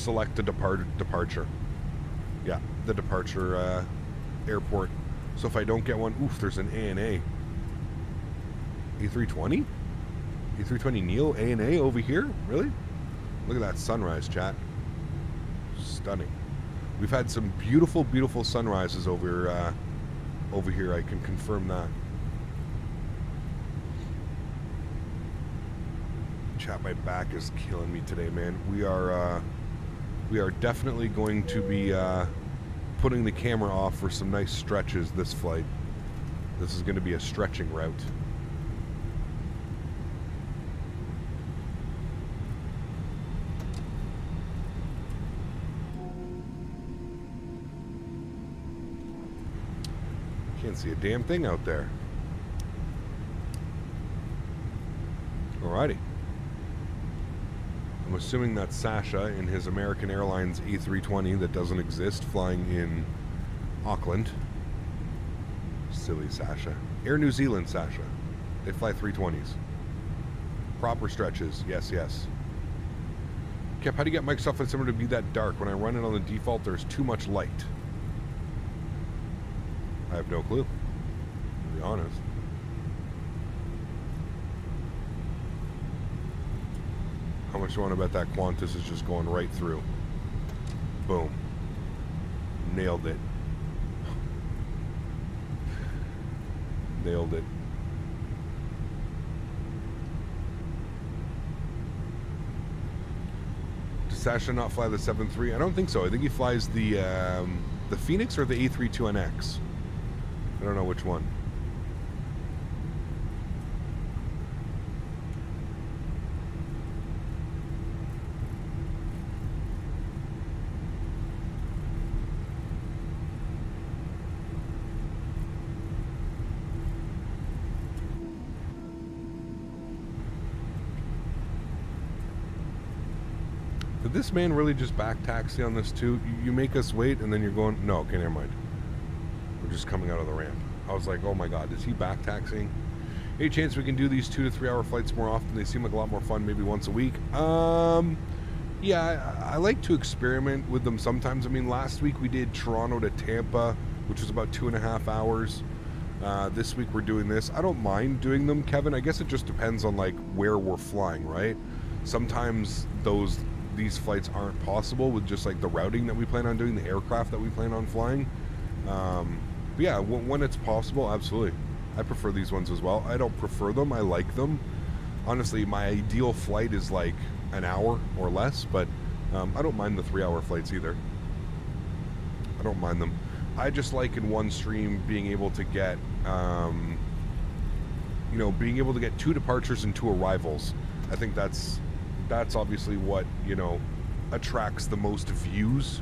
select the departure. Yeah, the departure airport. So if I don't get one, oof, there's an ANA. A320? A320 Neo ANA over here? Really? Look at that sunrise, chat. Stunning. We've had some beautiful, beautiful sunrises over here. I can confirm that. Chat, my back is killing me today, man. We are definitely going to be putting the camera off for some nice stretches this flight. This is going to be a stretching route. Can't see a damn thing out there. Alrighty. I'm assuming that's Sasha in his American Airlines A320 that doesn't exist, flying in Auckland. Silly Sasha. Air New Zealand Sasha. They fly 320s. Proper stretches. Yes, yes. Cap, how do you get Microsoft Flight Simulator to be that dark? When I run it on the default, there's too much light. I have no clue, to be honest. How much do you want to bet that Qantas is just going right through? Boom. Nailed it. Nailed it. Does Sasha not fly the 7-3? I don't think so. I think he flies the Phoenix or the A32NX. I don't know which one. did this man really just back taxi on this too? You make us wait and then you're going, no, okay, never mind. We're just coming out of the ramp. I was like, oh my God, is he back taxiing? Any chance we can do these 2 to 3 hour flights more often? They seem like a lot more fun, maybe once a week. Yeah, I like to experiment with them sometimes. I mean, last week we did Toronto to Tampa, which was about 2.5 hours. This week we're doing this. I don't mind doing them, Kevin. I guess it just depends on like where we're flying, right? Sometimes these flights aren't possible with just like the routing that we plan on doing, the aircraft that we plan on flying. But yeah, when it's possible, absolutely. I prefer these ones as well. I don't prefer them. I like them. Honestly, my ideal flight is like an hour or less, but I don't mind the 3 hour flights either. I don't mind them. I just like in one stream being able to get, being able to get 2 departures and 2 arrivals. I think that's obviously what, attracts the most views,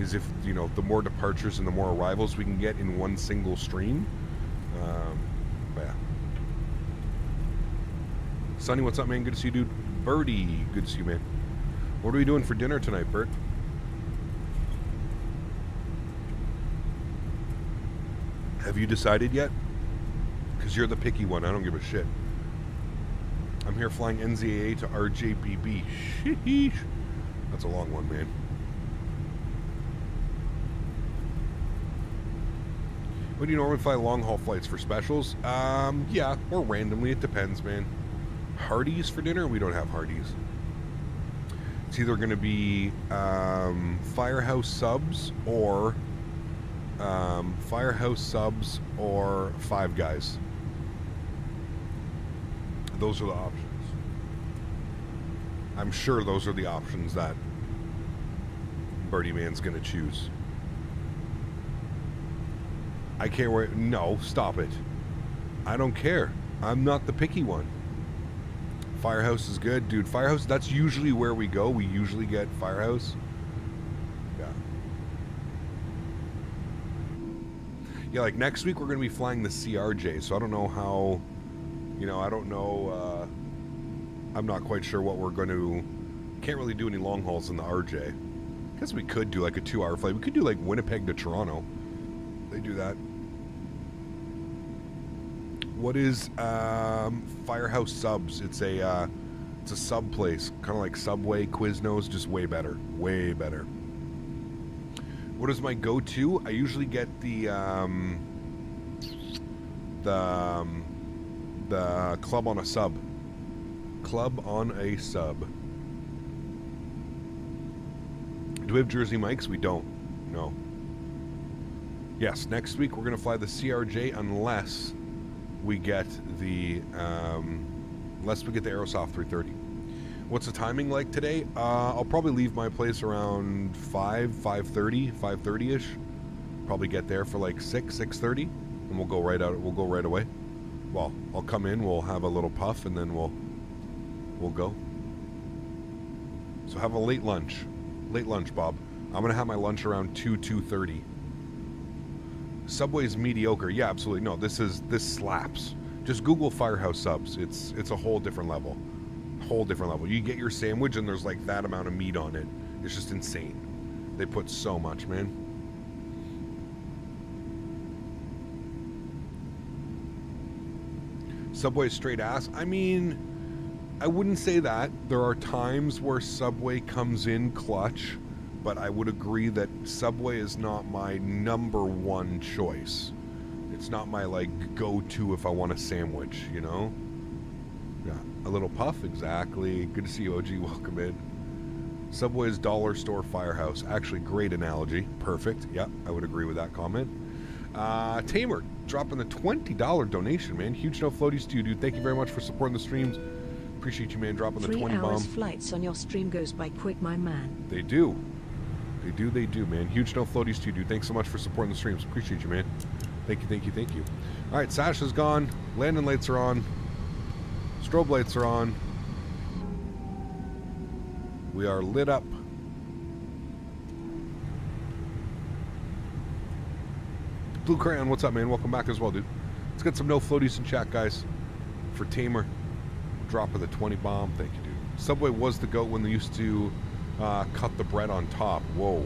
is if, the more departures and the more arrivals we can get in one single stream. But yeah. Sonny, what's up, man? Good to see you, dude. Birdie, good to see you, man. What are we doing for dinner tonight, Bert? Have you decided yet? Because you're the picky one. I don't give a shit. I'm here flying NZAA to RJBB. Sheesh. That's a long one, man. When do you normally fly long-haul flights for specials? Yeah, or randomly. It depends, man. Hardee's for dinner? We don't have Hardee's. It's either going to be Firehouse subs or Five Guys. Those are the options. I'm sure those are the options that Birdie Man's going to choose. I can't wait. No, stop it. I don't care. I'm not the picky one. Firehouse is good. Dude, Firehouse, that's usually where we go. We usually get Firehouse. Yeah. Yeah, like next week we're going to be flying the CRJ, so I don't know how, I don't know, I'm not quite sure what we're going to, can't really do any long hauls in the RJ. I guess we could do like a 2 hour flight. We could do like Winnipeg to Toronto. They do that. What is Firehouse Subs? It's a sub place, kind of like Subway, Quiznos, just way better, way better. What is my go-to? I usually get the club on a sub. Club on a sub. Do we have Jersey mics? We don't. No. Yes, next week we're going to fly the CRJ unless we get the Aerosoft 330. What's the timing like today? I'll probably leave my place around 5:30-ish. Probably get there for like 6:30, and we'll go right out. We'll go right away. Well, I'll come in, we'll have a little puff, and then we'll go. So have a late lunch. Late lunch, Bob. I'm gonna have my lunch around 2:30. Subway's mediocre. Yeah, absolutely. No, this slaps. Just Google Firehouse subs. It's a whole different level. Whole different level. You get your sandwich and there's like that amount of meat on it. It's just insane. They put so much, man. Subway straight ass. I mean, I wouldn't say that. There are times where Subway comes in clutch, but I would agree that Subway is not my number one choice. It's not my like go-to if I want a sandwich, Yeah, a little puff, exactly. Good to see you, OG. Welcome in. Subway's dollar store Firehouse. Actually, great analogy. Perfect. Yeah, I would agree with that comment. Tamer dropping the $20 donation, man. Huge no floaties to you, dude. Thank you very much for supporting the streams. Appreciate you, man, dropping the 20 bomb. 3 hours flights on your stream goes by quick, my man. They do. They do, man. Huge no floaties to you, dude. Thanks so much for supporting the streams. Appreciate you, man. Thank you. All right, Sasha's gone. Landing lights are on. Strobe lights are on. We are lit up. Blue Crayon, what's up, man? Welcome back as well, dude. Let's get some no floaties in chat, guys. For Tamer, drop of the 20 bomb. Thank you, dude. Subway was the GOAT when they used to cut the bread on top. Whoa.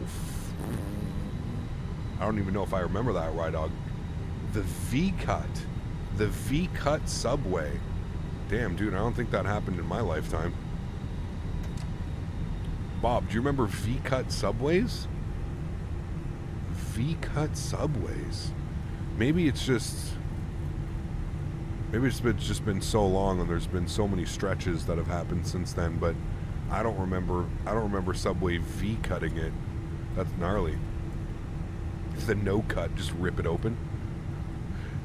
I don't even know if I remember that, right, dog? The V-cut. The V-cut subway. Damn, dude, I don't think that happened in my lifetime. Bob, do you remember V-cut subways? V-cut subways. Maybe it's just been so long and there's been so many stretches that have happened since then, but I don't remember Subway V-cutting it. That's gnarly. The no cut, just rip it open.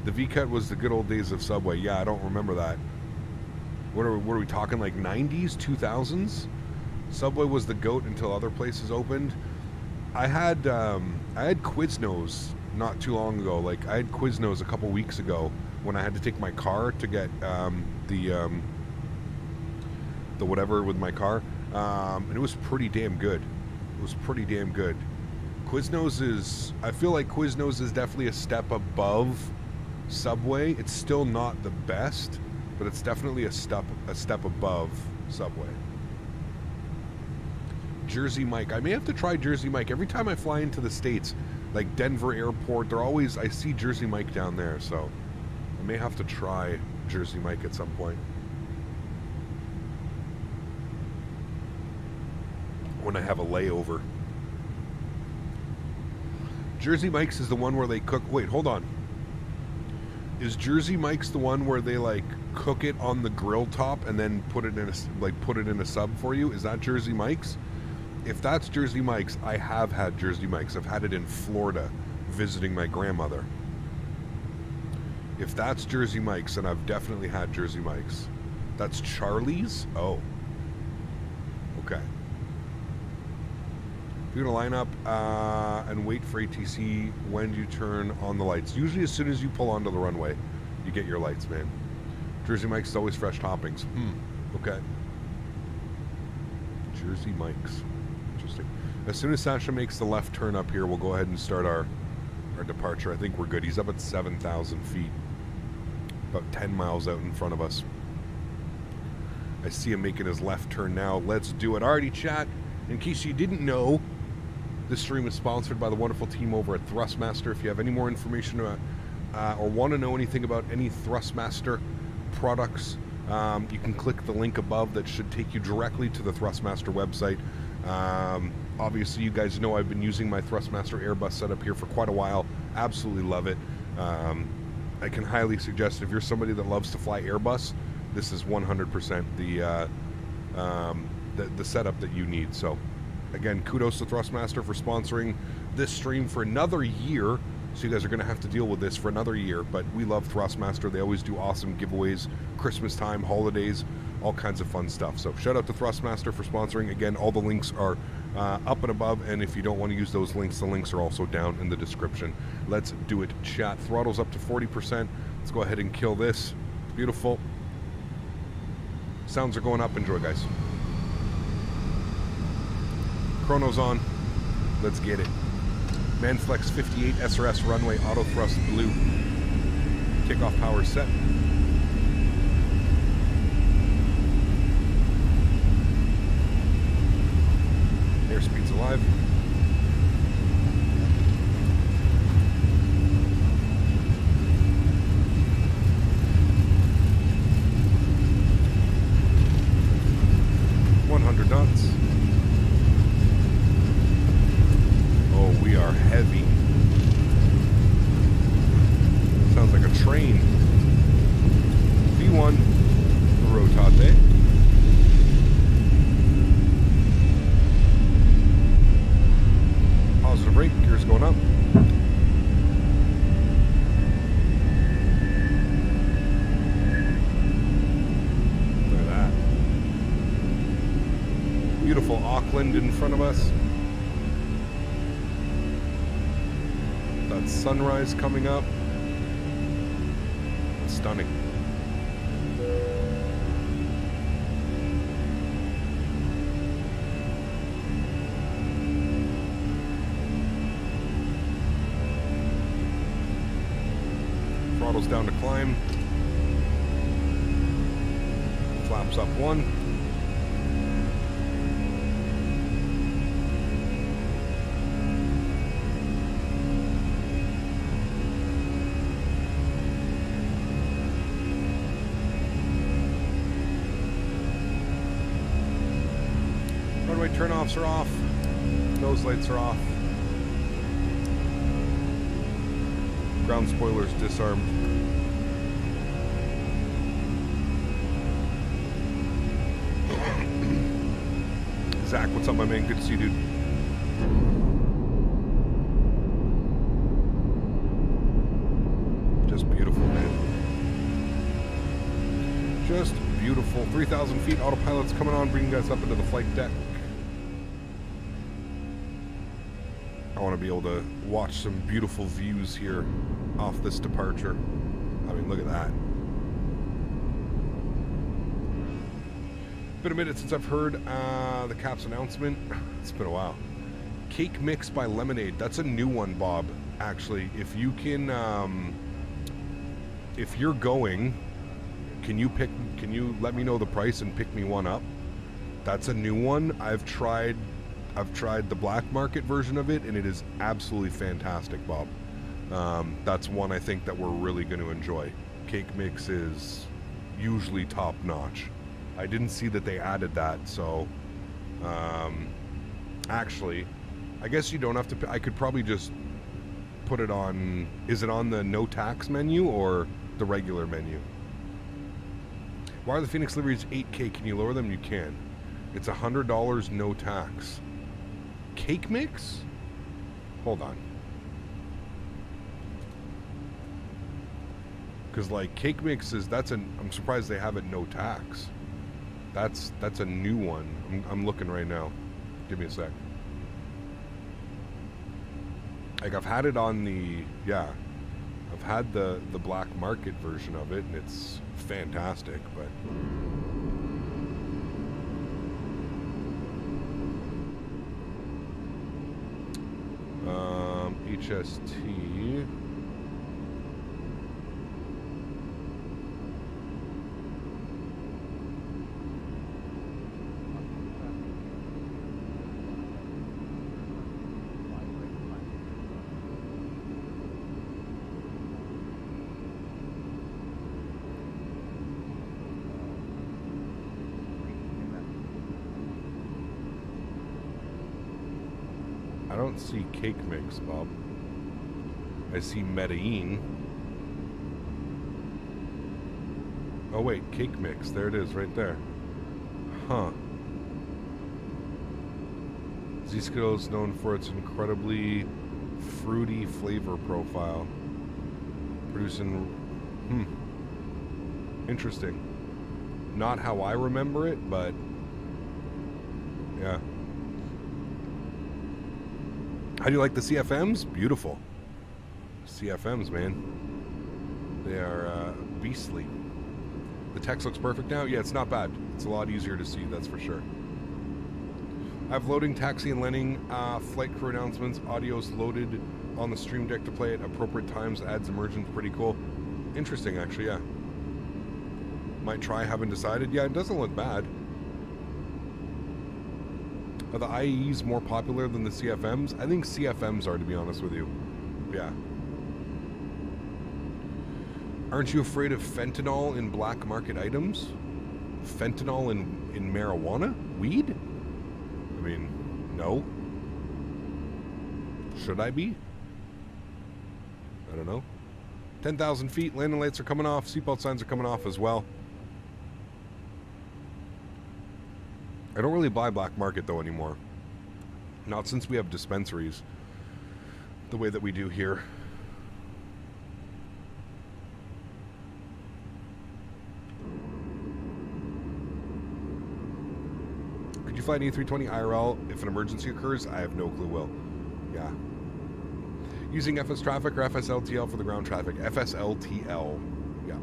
The V-cut was the good old days of Subway. Yeah, I don't remember that. What are we talking, like 90s, 2000s? Subway was the goat until other places opened. I had Quiznos not too long ago. Like, I had Quiznos a couple weeks ago when I had to take my car to get the whatever with my car, and it was pretty damn good. It was pretty damn good. Quiznos is, I feel like Quiznos is definitely a step above Subway. It's still not the best, but it's definitely a step above Subway. Jersey Mike. I may have to try Jersey Mike. Every time I fly into the States, like Denver Airport, I see Jersey Mike down there, so I may have to try Jersey Mike at some point. When I have a layover. Jersey Mike's is the one where they cook... Wait, hold on. Is Jersey Mike's the one where they, like, cook it on the grill top and then put it in a sub for you? Is that Jersey Mike's? If that's Jersey Mike's, I have had Jersey Mike's. I've had it in Florida, visiting my grandmother. If that's Jersey Mike's, then I've definitely had Jersey Mike's. That's Charlie's? Oh. Okay. You're gonna line up and wait for ATC. When do you turn on the lights? Usually as soon as you pull onto the runway, you get your lights, man. Jersey Mike's is always fresh toppings. Okay. Jersey Mike's. Interesting. As soon as Sasha makes the left turn up here, we'll go ahead and start our departure. I think we're good. He's up at 7,000 feet. About 10 miles out in front of us. I see him making his left turn now. Let's do it. Alrighty, chat. In case you didn't know, this stream is sponsored by the wonderful team over at Thrustmaster. If you have any more information about or want to know anything about any Thrustmaster products, you can click the link above. That should take you directly to the Thrustmaster website. Obviously, you guys know I've been using my Thrustmaster Airbus setup here for quite a while. Absolutely love it. I can highly suggest, if you're somebody that loves to fly Airbus, this is 100% the setup that you need. So again, kudos to Thrustmaster for sponsoring this stream for another year. So you guys are going to have to deal with this for another year, but we love Thrustmaster. They always do awesome giveaways, Christmas time, holidays, all kinds of fun stuff. So shout out to Thrustmaster for sponsoring. Again, all the links are up and above, and if you don't want to use those links, the links are also down in the description. Let's do it, chat. Throttle's up to 40%. Let's go ahead and kill this. Beautiful. Sounds are going up. Enjoy, guys. Chrono's on. Let's get it. Manflex 58 SRS runway auto thrust blue. Takeoff power set. Airspeed's alive. Knots. Oh, we are heavy. Sounds like a train. V1 rotate. Positive rate, gears going up. Beautiful Auckland in front of us. That sunrise coming up. Stunning. Throttle's down to climb. Flaps up one. Takeoffs are off. Nose lights are off. Ground spoilers disarmed. Zach, what's up, my man? Good to see you, dude. Just beautiful, man. Just beautiful. 3,000 feet. Autopilot's coming on, bringing you guys up into the flight deck. I want to be able to watch some beautiful views here off this departure. I mean, look at that. Been a minute since I've heard the Caps announcement. It's been a while. Cake Mix by Lemonade. That's a new one, Bob. Actually, if you can, if you're going, can you let me know the price and pick me one up? That's a new one. I've tried the black market version of it, and it is absolutely fantastic, Bob. That's one I think that we're really going to enjoy. Cake Mix is usually top notch. I didn't see that they added that, so actually, I guess you don't have to. I could probably just put it on. Is it on the no tax menu or the regular menu? Why are the Phoenix liveries 8K? Can you lower them? You can. It's $100 no tax. Cake Mix? Hold on. Because like Cake Mix is I'm surprised they have it no tax. That's a new one. I'm looking right now. Give me a sec. Like I've had it on I've had the black market version of it, and it's fantastic, but HST. I don't see Cake Mix, Bob. I see Medellin. Oh wait, Cake Mix. There it is, right there. Huh. Z-Skill is known for its incredibly fruity flavor profile. Producing... Interesting. Not how I remember it, but... yeah. How do you like the CFMs? Beautiful. CFMs, man. They are beastly. The text looks perfect now. Yeah, it's not bad. It's a lot easier to see, that's for sure. I have loading, taxi, and landing flight crew announcements. Audio's loaded on the stream deck to play at appropriate times. Adds emergence. Pretty cool. Interesting, actually, yeah. Might try, haven't decided. Yeah, it doesn't look bad. Are the IEs more popular than the CFMs? I think CFMs are, to be honest with you. Yeah. Aren't you afraid of fentanyl in black market items? Fentanyl in marijuana? Weed? I mean, no. Should I be? I don't know. 10,000 feet, landing lights are coming off, seatbelt signs are coming off as well. I don't really buy black market though anymore. Not since we have dispensaries the way that we do here. Could you fly an A320 IRL if an emergency occurs? I have no clue, Will. Yeah. Using FS traffic or FSLTL for the ground traffic? FSLTL. Yeah.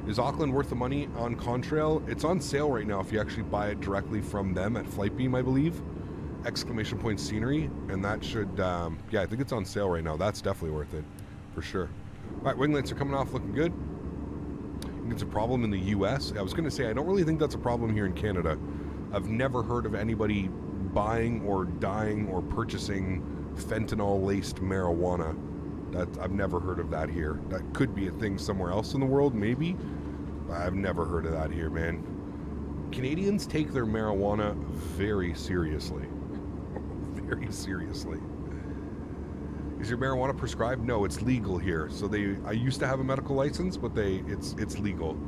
Is Auckland worth the money on Contrail? It's on sale right now if you actually buy it directly from them at Flightbeam, I believe. Exclamation point scenery. And that should, yeah, I think it's on sale right now. That's definitely worth it, for sure. All right, wing lights are coming off looking good. I think it's a problem in the US. I was going to say, I don't really think that's a problem here in Canada. I've never heard of anybody buying or dying or purchasing fentanyl-laced marijuana. I've never heard of that here. That could be a thing somewhere else in the world, maybe. I've never heard of that here, man. Canadians take their marijuana very seriously. very seriously. Is your marijuana prescribed? No, it's legal here. So I used to have a medical license, but it's legal.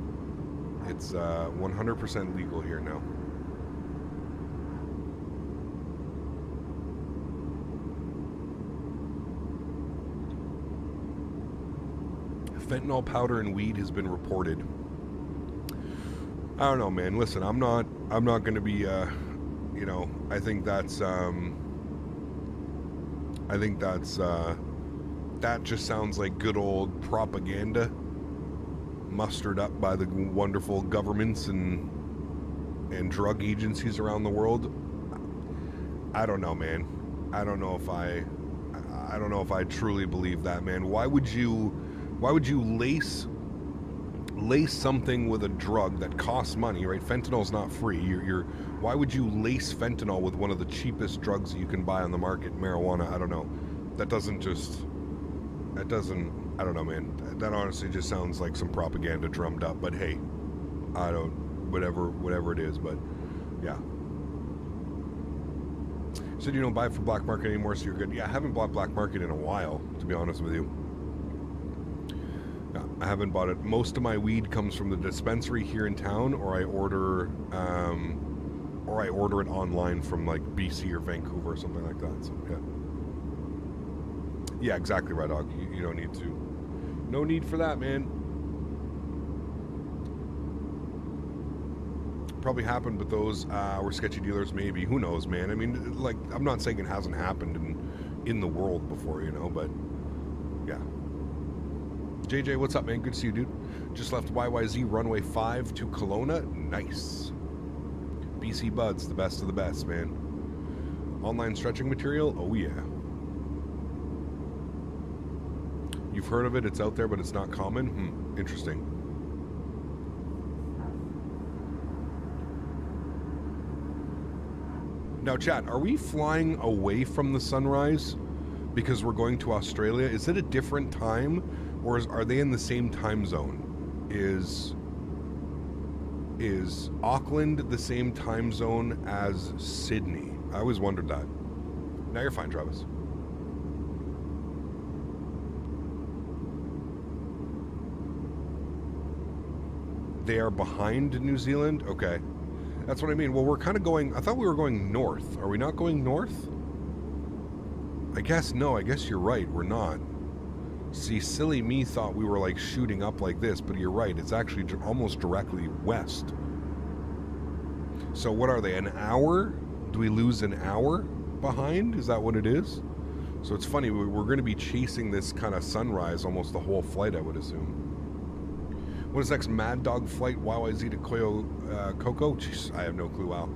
It's 100% legal here now. Fentanyl powder and weed has been reported. I don't know, man. Listen, I'm not going to be, you know, I think that's that just sounds like good old propaganda mustered up by the wonderful governments and drug agencies around the world. I don't know, man. I don't know if I truly believe that, man. Why would you lace something with a drug that costs money, right? Fentanyl's not free. Why would you lace fentanyl with one of the cheapest drugs that you can buy on the market, marijuana? I don't know. I don't know, man. That honestly just sounds like some propaganda drummed up, but hey, whatever it is, but yeah. Said you don't buy it for black market anymore, so you're good. Yeah, I haven't bought black market in a while, to be honest with you. I haven't bought it. Most of my weed comes from the dispensary here in town, or I order it online from like BC or Vancouver or something like that. So yeah, exactly right, Dog. You don't need to. No need for that, man. Probably happened, but those were sketchy dealers, maybe. Who knows, man? I mean, like, I'm not saying it hasn't happened in the world before, you know, but yeah. JJ, what's up, man? Good to see you, dude. Just left YYZ runway 5 to Kelowna. Nice. BC Buds, the best of the best, man. Online stretching material? Oh, yeah. You've heard of it, it's out there, but it's not common? Interesting. Now, chat, are we flying away from the sunrise because we're going to Australia? Is it a different time, or are they in the same time zone? Is Auckland the same time zone as Sydney? I always wondered that. Now you're fine, Travis. They are behind New Zealand? Okay. That's what I mean. Well, we're kind of going... I thought we were going north. Are we not going north? I guess no. I guess you're right. We're not. See, silly me thought we were like shooting up like this, but you're right. It's actually almost directly west. So what are they? An hour? Do we lose an hour behind? Is that what it is? So it's funny. We're going to be chasing this kind of sunrise almost the whole flight, I would assume. What is next? Mad Dog flight YYZ to Coco? Jeez, I have no clue. Wow.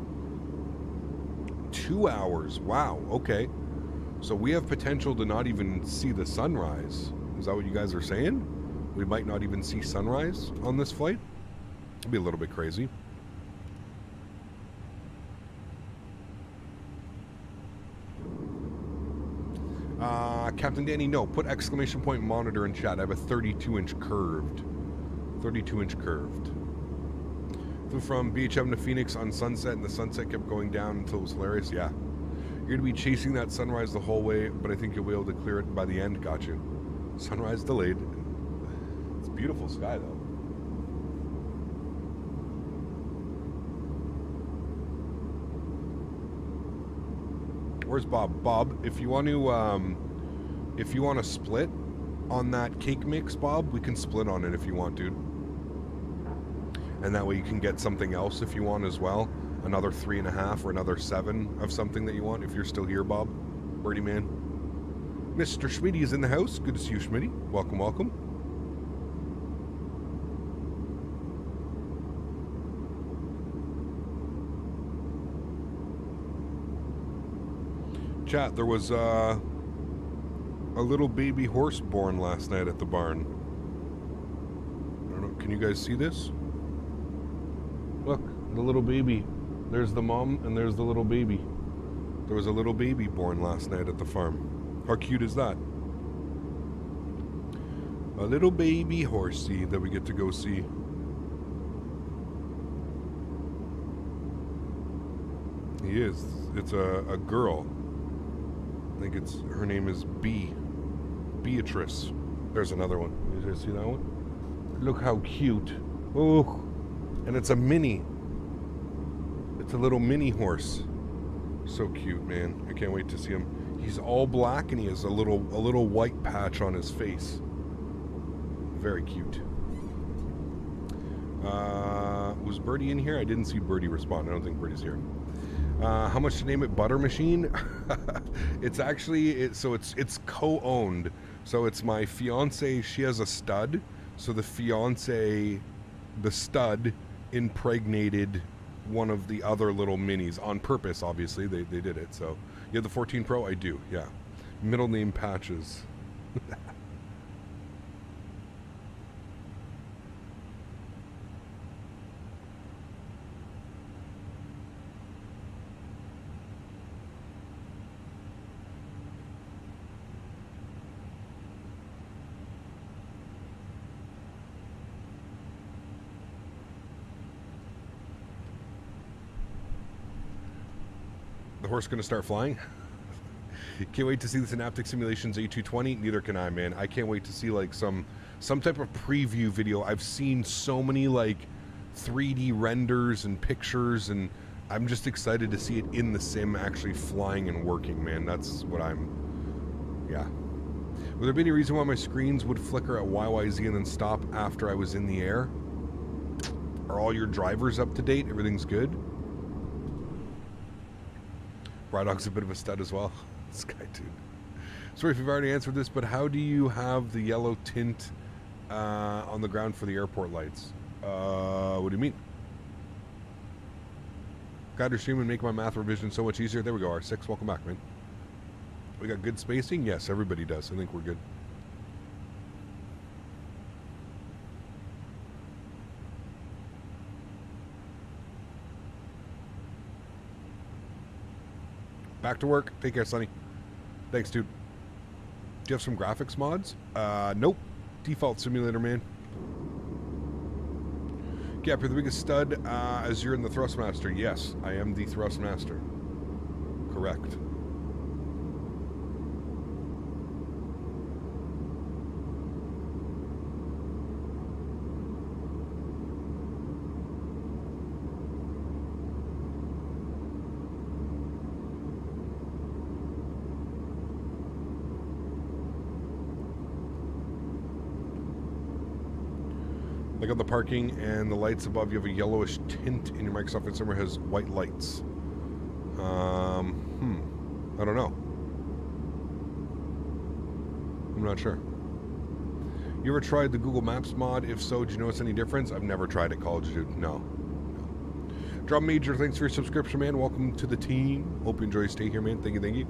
2 hours. Wow. Okay. So we have potential to not even see the sunrise. Is that what you guys are saying? We might not even see sunrise on this flight? It'd be a little bit crazy. Captain Danny, no. Put exclamation point monitor in chat. I have a 32-inch curved. 32-inch curved. Flew from BHM to Phoenix on sunset, and the sunset kept going down until it was hilarious. Yeah. You're going to be chasing that sunrise the whole way, but I think you'll be able to clear it by the end. Got you. Sunrise delayed. It's a beautiful sky, though. Where's Bob? Bob, if you want to split on that cake mix, Bob, we can split on it if you want, dude. And that way you can get something else if you want as well. Another 3.5 or another 7 of something that you want if you're still here, Bob. Birdie man. Mr. Smitty is in the house. Good to see you, Smitty. Welcome, welcome. Chat, there was a little baby horse born last night at the barn. I don't know, can you guys see this? Look, the little baby. There's the mom and there's the little baby. There was a little baby born last night at the farm. How cute is that? A little baby horsey that we get to go see. He is. It's a girl. think it's, her name is Beatrice. There's another one. You see that one? Look how cute. Oh, and it's a mini. It's a little mini horse. So cute, man. I can't wait to see him. He's all black and he has a little white patch on his face. Very cute. Was Birdie in here? I didn't see Birdie respond. I don't think Birdie's here. How much to name it? Butter Machine? It's actually, it's co-owned. So it's my fiance, she has a stud. So the fiance, the stud, impregnated one of the other little minis on purpose, obviously. They did it. So you have the 14 Pro? I do, yeah. Middle name Patches. The horse gonna start flying? Can't wait to see the Synaptic Simulations A220. Neither can I, man. I can't wait to see like some type of preview video. I've seen so many like 3D renders and pictures, and I'm just excited to see it in the sim actually flying and working, man. That's what yeah. Would there be any reason why my screens would flicker at YYZ and then stop after I was in the air? Are all your drivers up to date? Everything's good? Brydog's a bit of a stud as well. This guy, dude. Sorry if you've already answered this, but how do you have the yellow tint on the ground for the airport lights? What do you mean? Got your stream and make my math revision so much easier. There we go, R6. Welcome back, man. We got good spacing? Yes, everybody does. I think we're good. Back to work. Take care, Sonny. Thanks, dude. Do you have some graphics mods? Nope. Default simulator, man. Gap, you're the biggest stud as you're in the Thrustmaster. Yes, I am the Thrustmaster. Correct. Like on the parking and the lights above, you have a yellowish tint in your Microsoft Flight Simulator has white lights. I don't know. I'm not sure. You ever tried the Google Maps mod? If so, do you notice any difference? I've never tried it, College Dude. No. Drum Major, thanks for your subscription, man. Welcome to the team. Hope you enjoy your stay here, man. Thank you, thank you.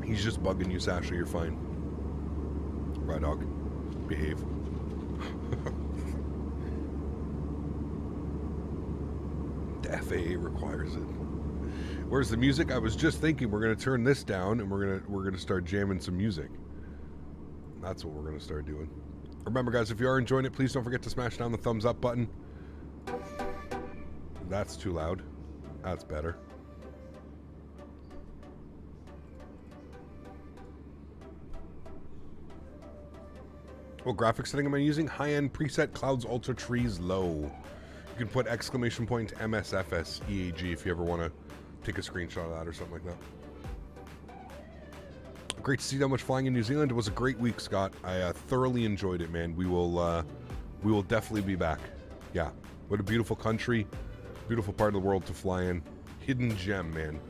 He's just bugging you, Sasha. You're fine. Right, dog. Behave. The FAA requires it. Where's the music? I was just thinking we're gonna turn this down and we're gonna start jamming some music. That's what we're gonna start doing. Remember, guys, if you are enjoying it, please don't forget to smash down the thumbs up button. That's too loud. That's better. What graphics setting am I using? High-end preset Clouds Ultra Trees Low. You can put exclamation point MSFS EAG if you ever want to take a screenshot of that or something like that. Great to see that much flying in New Zealand. It was a great week, Scott. I thoroughly enjoyed it, man. We will definitely be back. Yeah, what a beautiful country, beautiful part of the world to fly in. Hidden gem, man.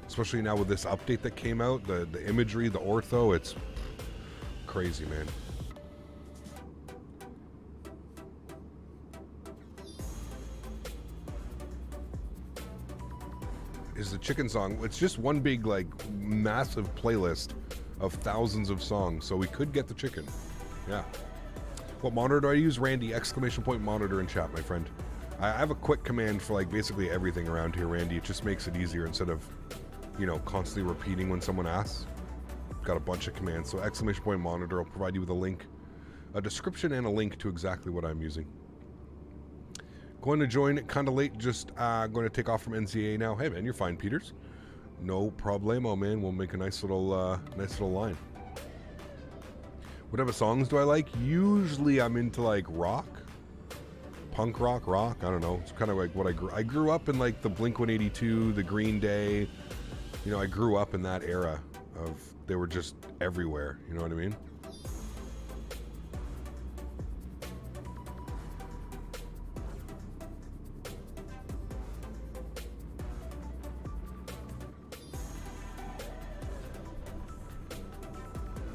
Especially now with this update that came out, the imagery, the ortho, it's crazy, man. Is the chicken song. It's just one big, like, massive playlist of thousands of songs, so we could get the chicken. Yeah. What monitor do I use? Randy, exclamation point monitor in chat, my friend. I have a quick command for, like, basically everything around here, Randy. It just makes it easier instead of, you know, constantly repeating when someone asks. Got a bunch of commands. So exclamation point monitor, I'll provide you with a link, a description and a link to exactly what I'm using. Going to join kind of late, just going to take off from NCA now. Hey man, you're fine, Peters. No problemo, man. We'll make a nice little line. What type of songs do I like? Usually I'm into like rock, punk rock. I don't know. It's kind of like what I grew up in, like the Blink-182, the Green Day. You know, I grew up in that era of, they were just everywhere. You know what I mean?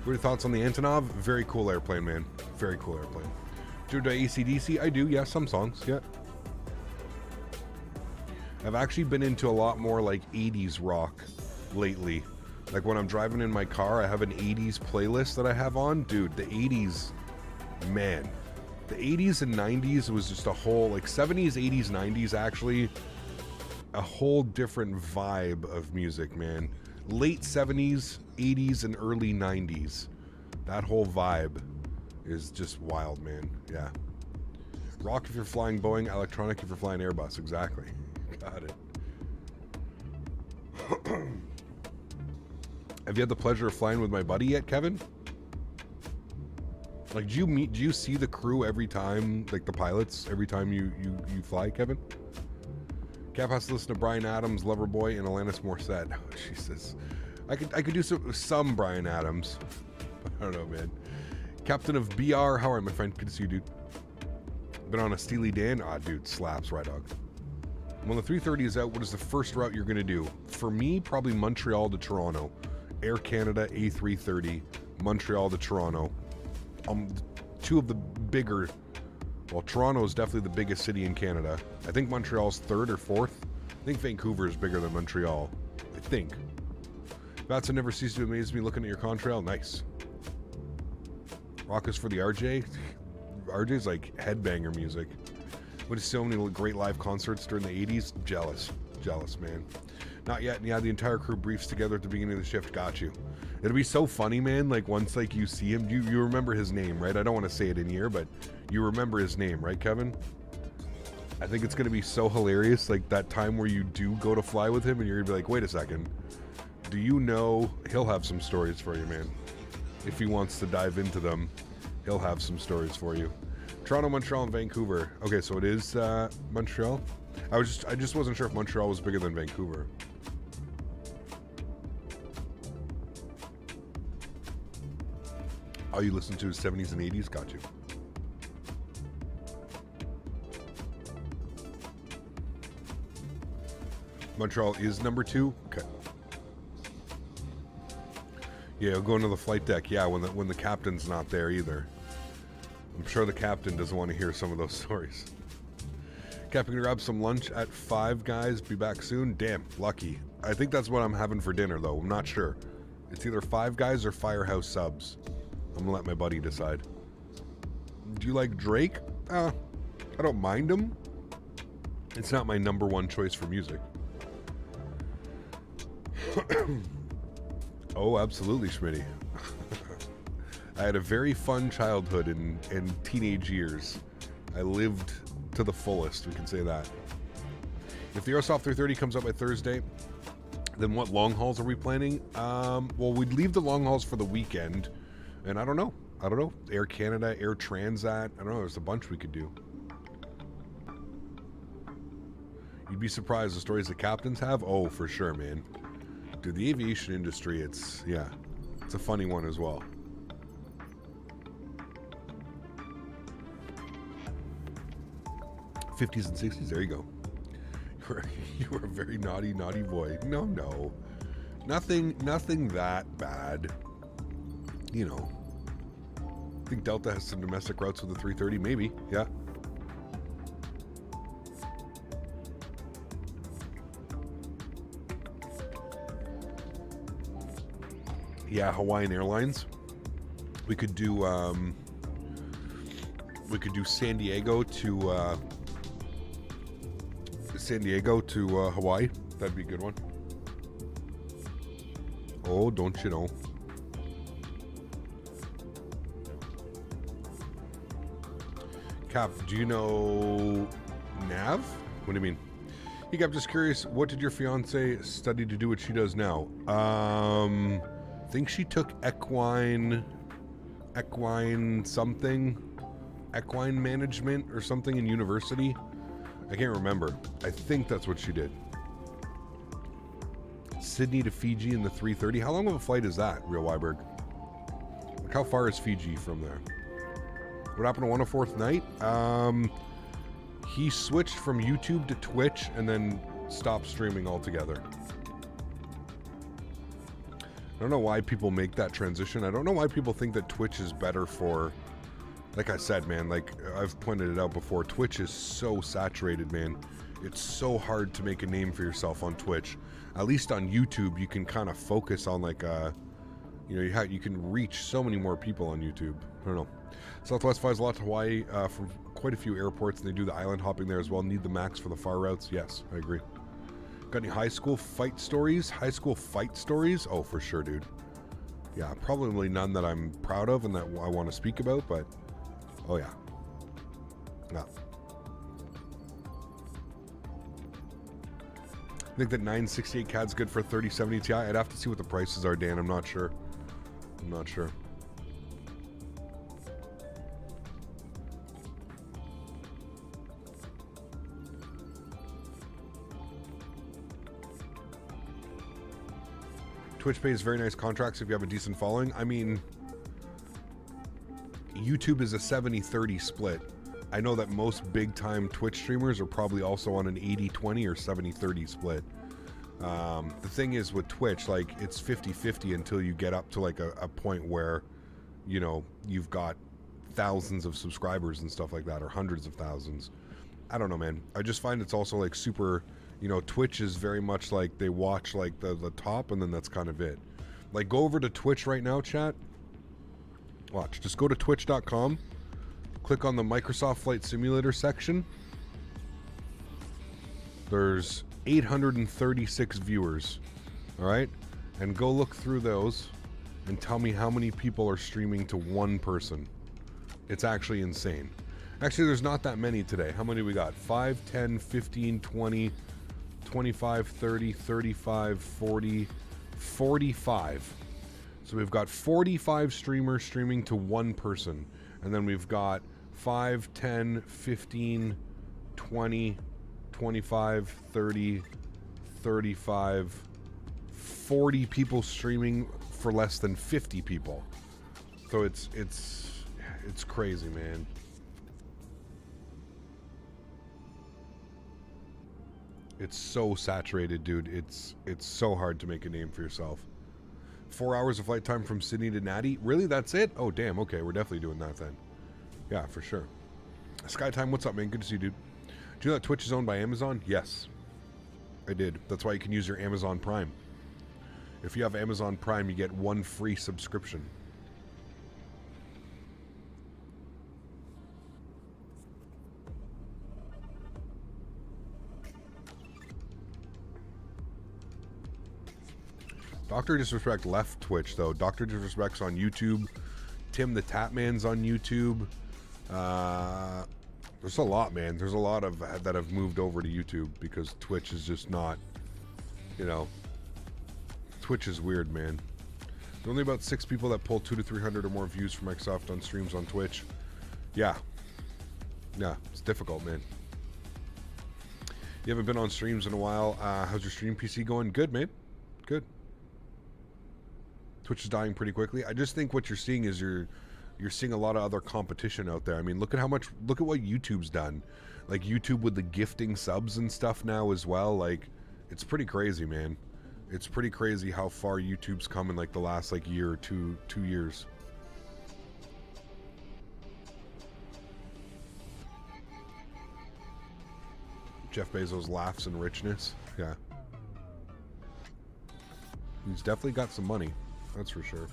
What are your thoughts on the Antonov? Very cool airplane, man. Very cool airplane. Do AC/DC? I do, yeah, some songs, yeah. I've actually been into a lot more like 80s rock lately. Like when I'm driving in my car, I have an 80s playlist that I have on. Dude, the 80s, man. The 80s and 90s was just a whole, like 70s, 80s, 90s actually, a whole different vibe of music, man. Late 70s, 80s, and early 90s. That whole vibe is just wild, man. Yeah. Rock if you're flying Boeing, electronic if you're flying Airbus. Exactly. Got it. Have you had the pleasure of flying with my buddy yet, Kevin? Like, do you see the crew every time, like the pilots, every time you fly, Kevin? Cap has to listen to Bryan Adams, Loverboy, and Alanis Morissette. Oh, Jesus. I could do some Bryan Adams. I don't know, man. Captain of BR, how are you, my friend? Good to see you, dude. Been on a Steely Dan? Ah, dude, slaps, right, dog. When the 330 is out, what is the first route you're going to do? For me, probably Montreal to Toronto. Air Canada A330, Montreal to Toronto. Two of the bigger... Well, Toronto is definitely the biggest city in Canada. I think Montreal's third or fourth. I think Vancouver is bigger than Montreal. I think. Faten never ceases to amaze me looking at your contrail. Nice. Rock is for the RJ. RJ's like headbanger music. What is so many great live concerts during the 80s? Jealous, man. Not yet. Yeah, the entire crew briefs together at the beginning of the shift. Got you. It'll be so funny, man. Like once like you see him, you remember his name, right? I don't want to say it in here, but you remember his name, right, Kevin? I think it's gonna be so hilarious, like that time where you do go to fly with him, and you're gonna be like, wait a second, do you know? He'll have some stories for you, man. If he wants to dive into them, he'll have some stories for you. Toronto, Montreal, and Vancouver. Okay, so it is Montreal. I just wasn't sure if Montreal was bigger than Vancouver. Oh, you listen to his 70s and 80s? Got you. Montreal is number 2? Okay. Yeah, going to the flight deck. Yeah, when the captain's not there either. I'm sure the captain doesn't want to hear some of those stories. Captain, gonna grab some lunch at Five Guys. Be back soon. Damn, lucky. I think that's what I'm having for dinner, though. I'm not sure. It's either Five Guys or Firehouse Subs. I'm gonna let my buddy decide. Do you like Drake? I don't mind him. It's not my number one choice for music. Oh, absolutely, Smitty. I had a very fun childhood and teenage years. I lived to the fullest, we can say that. If the Airsoft 330 comes up by Thursday, then what long hauls are we planning? Well, we'd leave the long hauls for the weekend, and I don't know. Air Canada, Air Transat, I don't know, there's a bunch we could do. You'd be surprised the stories the captains have? Oh, for sure, man. Dude, the aviation industry, it's a funny one as well. '50s and '60s, there you go. You were a very naughty boy. No. Nothing that bad. You know. I think Delta has some domestic routes with the 330, maybe, yeah. Yeah, Hawaiian Airlines. We could do San Diego to Hawaii. That'd be a good one. Oh, don't you know? Cap, do you know Nav? What do you mean? I'm just curious, what did your fiance study to do what she does now? I think she took equine management or something in university. I can't remember. I think that's what she did. Sydney to Fiji in the 3:30. How long of a flight is that, Real Weiberg? Like, how far is Fiji from there? What happened to 104th Night? He switched from YouTube to Twitch and then stopped streaming altogether. I don't know why people make that transition. I don't know why people think that Twitch is better for... Like I said, man, like I've pointed it out before, Twitch is so saturated, man. It's so hard to make a name for yourself on Twitch. At least on YouTube, you can kind of focus on like, you know, you can reach so many more people on YouTube. I don't know. Southwest flies a lot to Hawaii from quite a few airports, and they do the island hopping there as well. Need the max for the far routes. Yes, I agree. Got any high school fight stories? High school fight stories? Oh, for sure, dude. Yeah, probably none that I'm proud of and that I want to speak about, but oh yeah. No. I think that 968 CAD's good for 3070 Ti. I'd have to see what the prices are, Dan. I'm not sure. Twitch pays very nice contracts if you have a decent following. I mean, YouTube is a 70-30 split. I know that most big-time Twitch streamers are probably also on an 80-20 or 70-30 split. The thing is with Twitch, like, it's 50-50 until you get up to, like, a point where, you know, you've got thousands of subscribers and stuff like that, or hundreds of thousands. I don't know, man. I just find it's also, like, super... You know, Twitch is very much like they watch, like, the top, and then that's kind of it. Like, go over to Twitch right now, chat. Watch. Just go to twitch.com. Click on the Microsoft Flight Simulator section. There's 836 viewers. All right? And go look through those and tell me how many people are streaming to one person. It's actually insane. Actually, there's not that many today. How many we got? 5, 10, 15, 20, 25, 30, 35, 40, 45. So we've got 45 streamers streaming to one person. And then we've got 5, 10, 15, 20, 25, 30, 35, 40 people streaming for less than 50 people. So it's crazy, man. It's so saturated, dude. It's so hard to make a name for yourself. 4 hours of flight time from Sydney to Natty? Really? That's it? Oh, damn. Okay, we're definitely doing that then. Yeah, for sure. Skytime, what's up, man? Good to see you, dude. Do you know that Twitch is owned by Amazon? Yes. I did. That's why you can use your Amazon Prime. If you have Amazon Prime, you get one free subscription. Dr. Disrespect left Twitch, though. Dr. Disrespect's on YouTube. Tim the Tapman's on YouTube. There's a lot, man. There's a lot of that have moved over to YouTube because Twitch is just not, you know, Twitch is weird, man. There's only about 6 people that pull 200 to 300 or more views for Microsoft on streams on Twitch. Yeah. Yeah, it's difficult, man. You haven't been on streams in a while. How's your stream PC going? Good, man. Good. Twitch is dying pretty quickly. I just think what you're seeing is you're seeing a lot of other competition out there. I mean, look at what YouTube's done. Like YouTube with the gifting subs and stuff now as well. Like, it's pretty crazy, man. It's pretty crazy how far YouTube's come in like the last like year or 2 years. Jeff Bezos laughs in richness. Yeah. He's definitely got some money. That's for sure.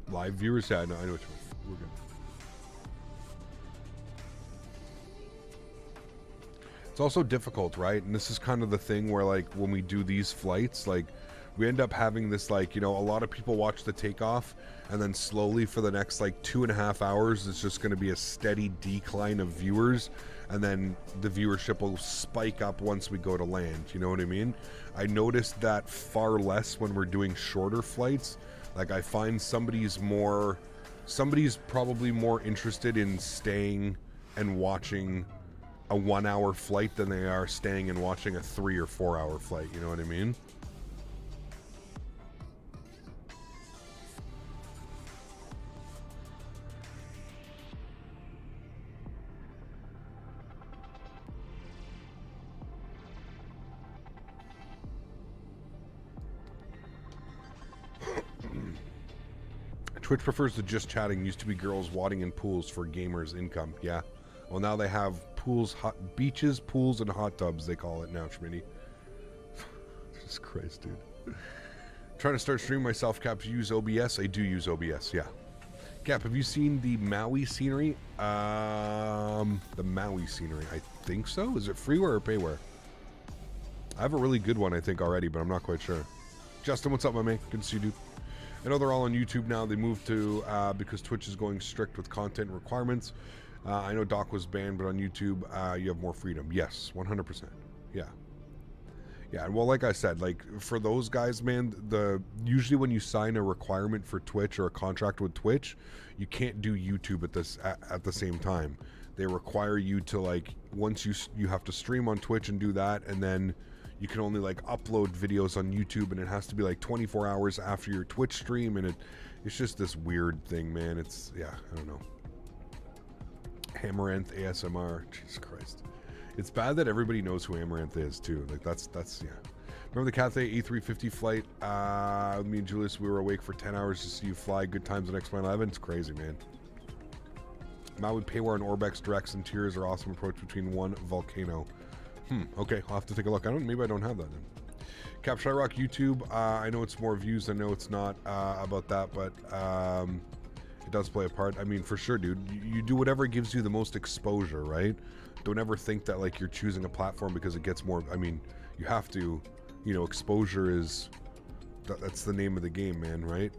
Live viewers? Yeah, I know what you mean. We're good. It's also difficult, right? And this is kind of the thing where, like, when we do these flights, like, we end up having this, like, you know, a lot of people watch the takeoff, and then slowly for the next like 2.5 hours, it's just going to be a steady decline of viewers, and then the viewership will spike up once we go to land. You know what I mean? I noticed that far less when we're doing shorter flights. Like, I find somebody's probably more interested in staying and watching a 1 hour flight than they are staying and watching a 3 or 4 hour flight. You know what I mean? Twitch prefers the just chatting. Used to be girls wadding in pools for gamers' income. Yeah. Well, now they have pools, beaches, pools, and hot tubs, they call it now, Smitty. Jesus Christ, dude. Trying to start streaming myself, Cap. Use OBS? I do use OBS, yeah. Cap, have you seen the Maui scenery? The Maui scenery. I think so. Is it freeware or payware? I have a really good one, I think, already, but I'm not quite sure. Justin, what's up, my man? Good to see you, dude. I know they're all on YouTube now. They moved to, because Twitch is going strict with content requirements. I know Doc was banned, but on YouTube, you have more freedom. Yes, 100%. Yeah. Yeah, well, like I said, like, for those guys, man, usually when you sign a requirement for Twitch or a contract with Twitch, you can't do YouTube at the same time. They require you to, like, once you have to stream on Twitch and do that, and then you can only, like, upload videos on YouTube, and it has to be like 24 hours after your Twitch stream, and it's just this weird thing, man. It's, yeah, I don't know. Amaranth ASMR, Jesus Christ. It's bad that everybody knows who Amaranth is, too. Like, that's yeah. Remember the Cathay A350 flight? Me and Julius, we were awake for 10 hours to see you fly. Good times on X-11. It's crazy, man. Maui Payware and Orbex Directs and Tiers are awesome approach between one volcano. Okay, I'll have to take a look. Maybe I don't have that then. Cap Shyrock YouTube, I know it's more views, I know it's not about that, but it does play a part. I mean, for sure, dude. You do whatever gives you the most exposure, right? Don't ever think that, like, you're choosing a platform because it gets more. I mean, you have to, you know, exposure is, that's the name of the game, man, right?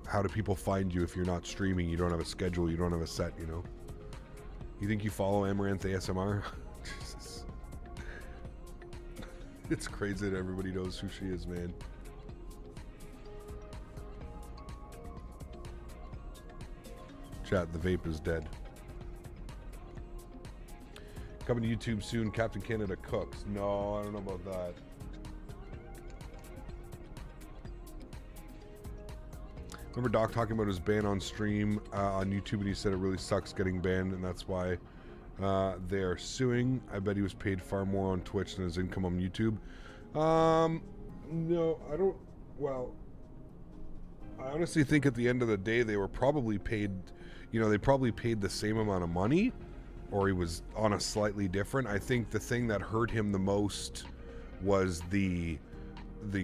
How do people find you if you're not streaming? You don't have a schedule, you don't have a set, you know? You think you follow Amaranth ASMR? Jesus. It's crazy that everybody knows who she is, man. Chat, the vape is dead. Coming to YouTube soon, Captain Canada cooks. No, I don't know about that. Remember Doc talking about his ban on stream on YouTube, and he said it really sucks getting banned, and that's why they are suing. I bet he was paid far more on Twitch than his income on YouTube. No, I don't. Well, I honestly think at the end of the day, they were probably paid, you know, they probably paid the same amount of money, or he was on a slightly different. I think the thing that hurt him the most was the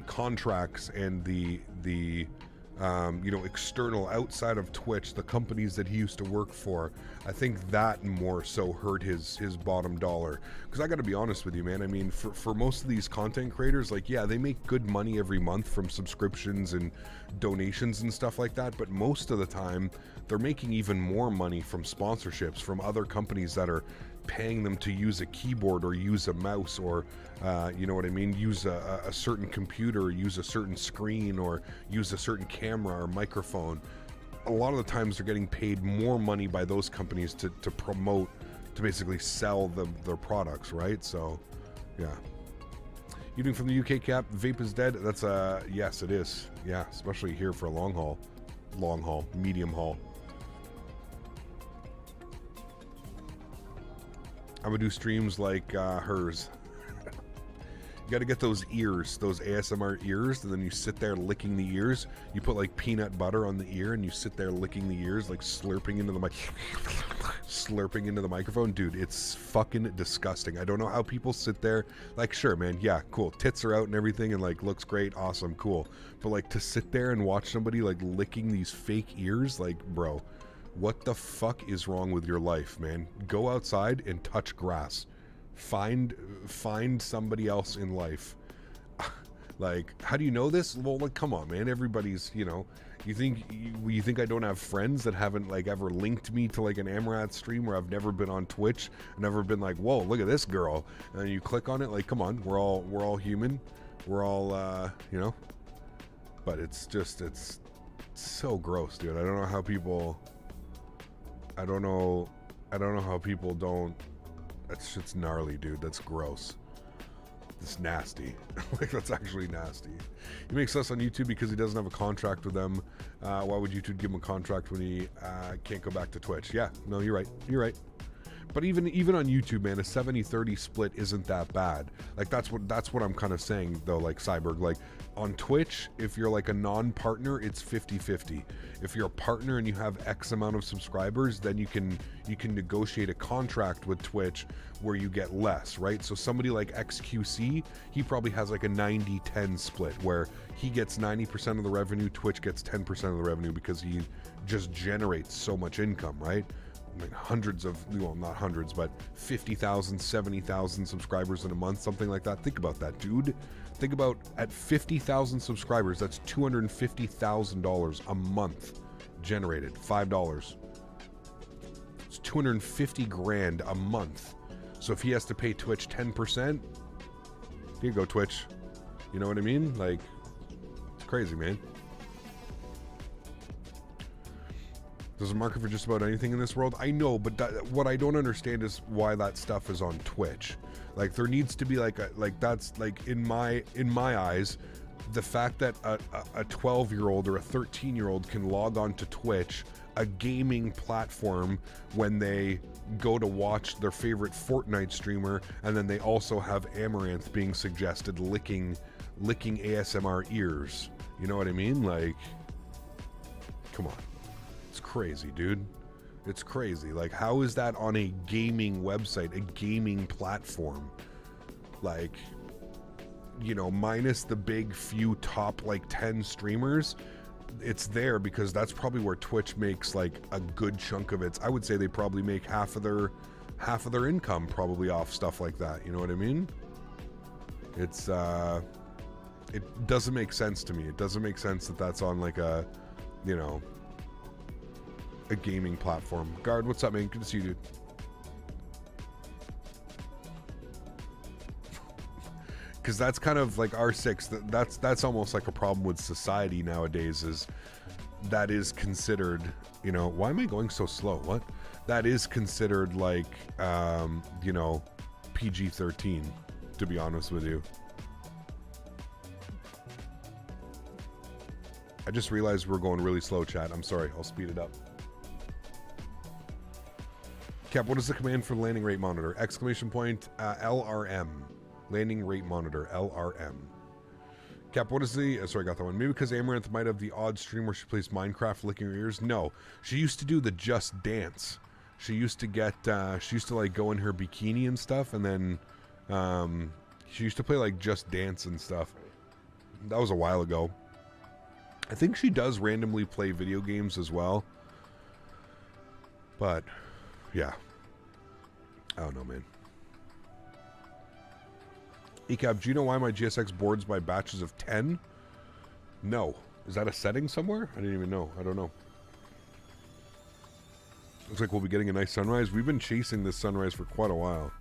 contracts and the you know, external, outside of Twitch, the companies that he used to work for. I think that more so hurt his bottom dollar. Because I got to be honest with you, man. I mean, for most of these content creators, like, yeah, they make good money every month from subscriptions and donations and stuff like that. But most of the time, they're making even more money from sponsorships from other companies that are paying them to use a keyboard or use a mouse or you know what I mean, use a certain computer, or use a certain screen, or use a certain camera or microphone. A lot of the times they're getting paid more money by those companies to promote, to basically sell their products, right? So yeah. Evening from the UK, Cap. Vape is dead. That's yes, it is. Yeah, especially here for a long haul, medium haul. I'm gonna do streams like hers. You gotta get those ears, those ASMR ears, and then you sit there licking the ears. You put like peanut butter on the ear, and you sit there licking the ears, like slurping into the microphone. Dude, it's fucking disgusting. I don't know how people sit there. Like, sure, man, yeah, cool. Tits are out and everything, and like looks great, awesome, cool. But like to sit there and watch somebody like licking these fake ears, like, bro, what the fuck is wrong with your life, man? Go outside and touch grass. Find somebody else in life. Like, how do you know this? Well, like, come on, man. Everybody's, you know, you think I don't have friends that haven't like ever linked me to like an Amrath stream where I've never been on Twitch, never been like, whoa, look at this girl, and you click on it. Like, come on, we're all human, we're all you know. But it's just it's so gross, dude. I don't know how people. I don't know how people don't. That shit's gnarly, dude. That's gross. It's nasty. Like, that's actually nasty. He makes less on YouTube because he doesn't have a contract with them. Why would YouTube give him a contract when he can't go back to Twitch? Yeah, no, you're right. You're right. But even on YouTube, man, a 70-30 split isn't that bad. Like, that's what I'm kind of saying, though, like, Cyborg. Like, on Twitch, if you're, like, a non-partner, it's 50-50. If you're a partner and you have X amount of subscribers, then you can negotiate a contract with Twitch where you get less, right? So somebody like XQC, he probably has, like, a 90-10 split where he gets 90% of the revenue, Twitch gets 10% of the revenue because he just generates so much income, right? I mean, hundreds of, well, not hundreds, but 50,000, 70,000 subscribers in a month, something like that. Think about that, dude. Think about at 50,000 subscribers, that's $250,000 a month generated. $5. It's 250 grand a month. So if he has to pay Twitch 10%, here you go, Twitch. You know what I mean? Like, it's crazy, man. There's a market for just about anything in this world. I know, but what I don't understand is why that stuff is on Twitch. Like, there needs to be that's like in my eyes, the fact that a 12-year-old or a 13-year-old can log on to Twitch, a gaming platform, when they go to watch their favorite Fortnite streamer, and then they also have Amaranth being suggested licking ASMR ears. You know what I mean? Like, come on. It's crazy, dude. It's crazy. Like, how is that on a gaming website, a gaming platform? Like, you know, minus the big few top, like, 10 streamers, it's there because that's probably where Twitch makes, like, a good chunk of it. I would say they probably make half of their income probably off stuff like that. You know what I mean? It's, it doesn't make sense to me. It doesn't make sense that that's on, like, a, you know, a gaming platform. Guard, what's up, man? Good to see you, dude. Because that's kind of like R6. That's almost like a problem with society nowadays. Is that is considered? You know, why am I going so slow? What? That is considered like, you know, PG-13. To be honest with you. I just realized we're going really slow, chat. I'm sorry. I'll speed it up. Cap, what is the command for the landing rate monitor? Exclamation point, LRM. Landing rate monitor, LRM. Cap, what is the... sorry, I got that one. Maybe because Amaranth might have the odd stream where she plays Minecraft licking her ears? No. She used to do the Just Dance. She used to get... she used to, like, go in her bikini and stuff, and then... she used to play, like, Just Dance and stuff. That was a while ago. I think she does randomly play video games as well. But... yeah. I don't know, man. ECAP, do you know why my GSX boards by batches of 10? No. Is that a setting somewhere? I didn't even know. I don't know. Looks like we'll be getting a nice sunrise. We've been chasing this sunrise for quite a while.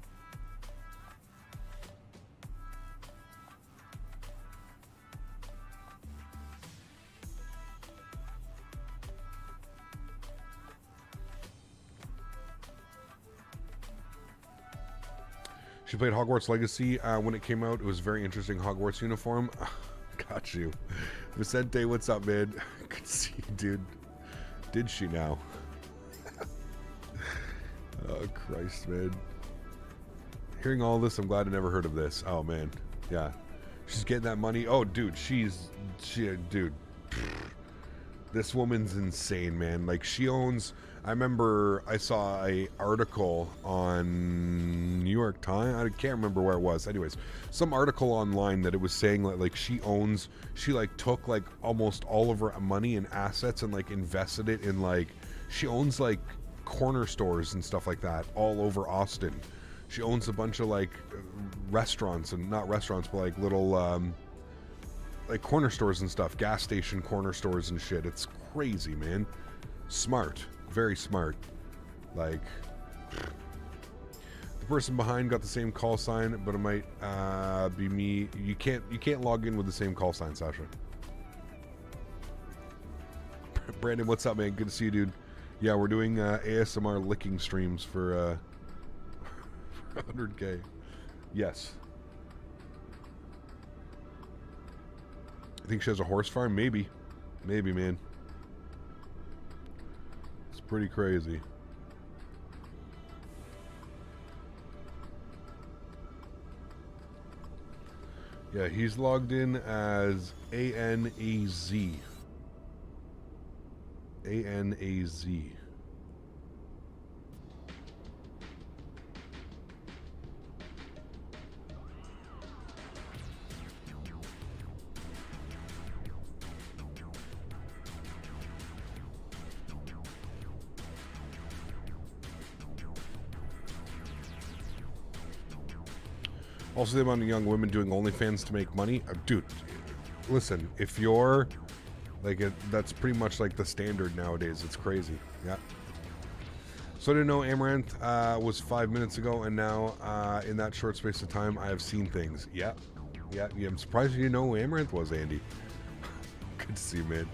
She played Hogwarts Legacy when it came out. It was a very interesting Hogwarts uniform. Got you. Vicente, what's up, man? Good to see you, dude. Did she now? Oh, Christ, man. Hearing all this, I'm glad I never heard of this. Oh, man. Yeah. She's getting that money. Oh, dude, dude. This woman's insane, man. Like, she owns... I remember I saw a article on New York Times. I can't remember where it was. Anyways, some article online that it was saying that, like, she like took like almost all of her money and assets and like invested it in, like, she owns like corner stores and stuff like that all over Austin. She owns a bunch of like restaurants, and not restaurants, but like little like corner stores and stuff, gas station corner stores and shit. It's crazy, man. Smart, very smart. Like, the person behind got the same call sign, but it might be me. You can't log in with the same call sign, Sasha. Brandon, what's up, man? Good to see you, dude. Yeah, we're doing ASMR licking streams for 100K. Yes. I think she has a horse farm. Maybe, man. It's pretty crazy. Yeah, he's logged in as ANAZ. ANAZ. Also, the amount of young women doing OnlyFans to make money. Dude, listen, if you're like that's pretty much like the standard nowadays. It's crazy. Yeah. So I didn't know Amaranth was 5 minutes ago, and now in that short space of time, I have seen things. Yeah. I'm surprised you didn't know who Amaranth was, Andy. Good to see you, man.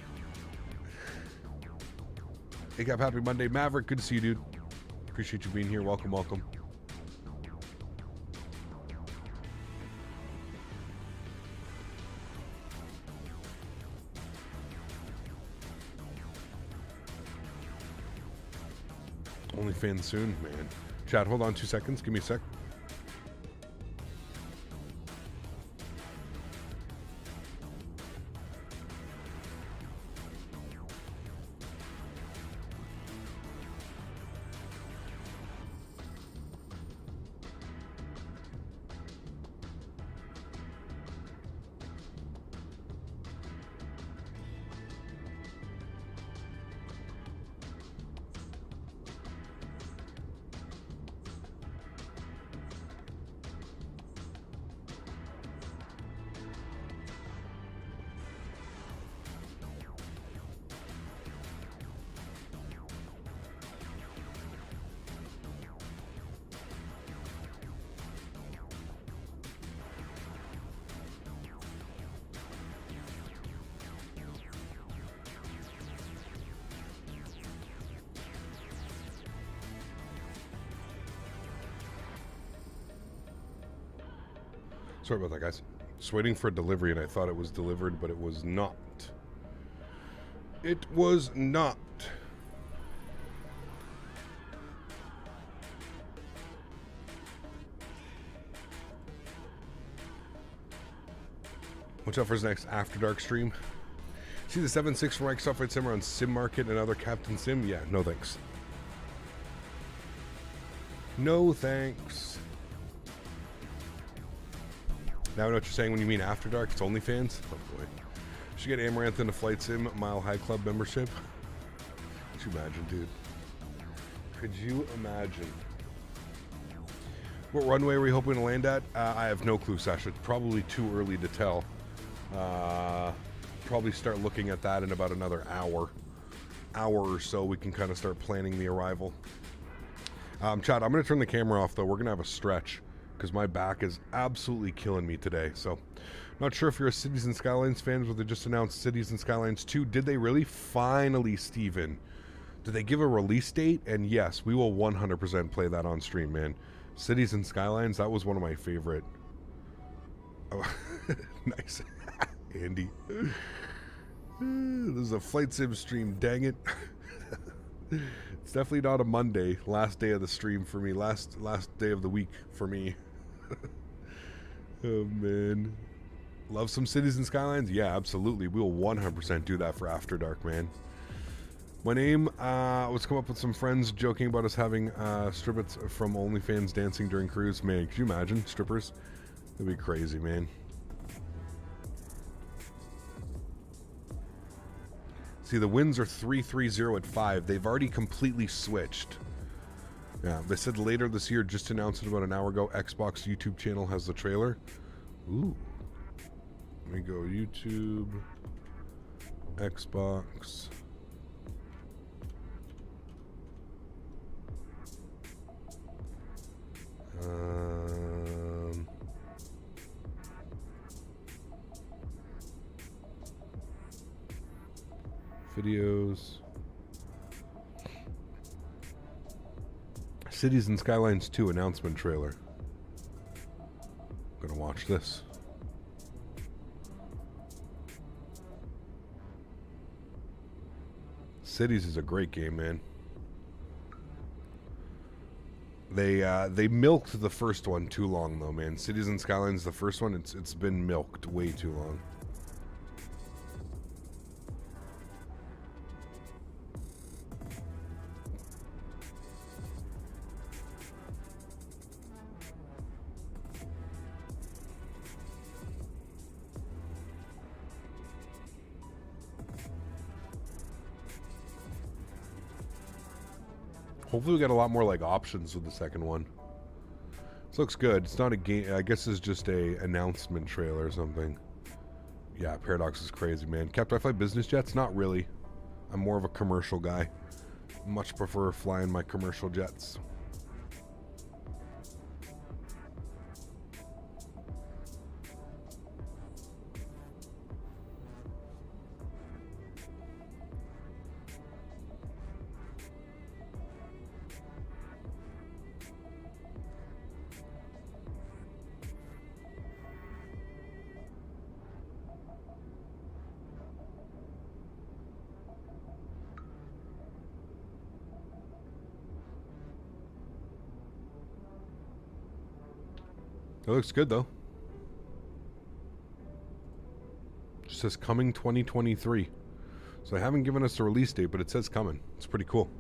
Hey, Cap, happy Monday. Maverick, good to see you, dude. Appreciate you being here. Welcome. OnlyFans soon, man. Chat, hold on 2 seconds. Give me a sec. Sorry about that, guys. Just waiting for a delivery, and I thought it was delivered, but it was not. It was not. Watch out for his next After Dark stream. See the 7.6 from Microsoft Flight Simmer on Sim Market and other Captain Sim? Yeah, no thanks. No thanks. Now I know what you're saying when you mean After Dark. It's OnlyFans. Oh boy. Should get Amaranth in a Flight Sim Mile High Club membership. Could you imagine, dude? Could you imagine? What runway are we hoping to land at? I have no clue, Sasha. It's probably too early to tell. Probably start looking at that in about another hour or so. We can kind of start planning the arrival. Chad, I'm going to turn the camera off, though. We're going to have a stretch because my back is absolutely killing me today. So, not sure if you're a Cities and Skylines fan, but they just announced Cities and Skylines 2. Did they really? Finally, Steven. Did they give a release date? And yes, we will 100% play that on stream, man. Cities and Skylines, that was one of my favorite. Oh, nice. Andy. This is a Flight Sim stream, dang it. It's definitely not a Monday. Last day of the stream for me. Last day of the week for me. Oh, man. Love some Cities and Skylines? Yeah, absolutely. We'll 100% do that for After Dark, man. My name was come up with some friends joking about us having strippers from OnlyFans dancing during cruise. Man, could you imagine? Strippers? That'd be crazy, man. See, the wins are 330 at 5. They've already completely switched. Yeah, they said later this year, just announced it about an hour ago, Xbox YouTube channel has the trailer. Ooh. Let me go YouTube, Xbox. Videos. Cities and Skylines 2 announcement trailer. I'm gonna watch this. Cities is a great game, man. They milked the first one too long though, man. Cities and Skylines, the first one, it's been milked way too long. Hopefully we get a lot more like options with the second one. This looks good. It's not a game. I guess it's just a announcement trailer or something. Yeah, Paradox is crazy, man. I fly business jets? Not really. I'm more of a commercial guy. Much prefer flying my commercial jets. It looks good though. It says coming 2023. So they haven't given us a release date, but it says coming. It's pretty cool.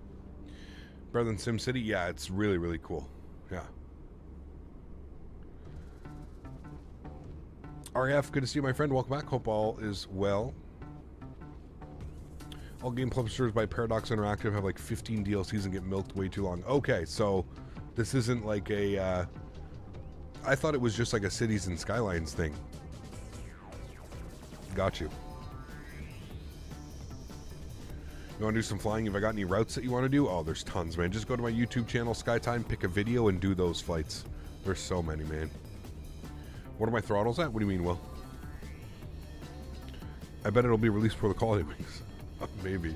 Better than SimCity? Yeah, it's really, really cool. Yeah. RF, good to see you, my friend. Welcome back. Hope all is well. All game publishers by Paradox Interactive have like 15 DLCs and get milked way too long. Okay, so this isn't like a... I thought it was just like a Cities and Skylines thing. Got you. You want to do some flying? Have I got any routes that you want to do? Oh, there's tons, man. Just go to my YouTube channel, Skytime, pick a video, and do those flights. There's so many, man. What are my throttles at? What do you mean, Will? I bet it'll be released before the holiday weeks. Maybe.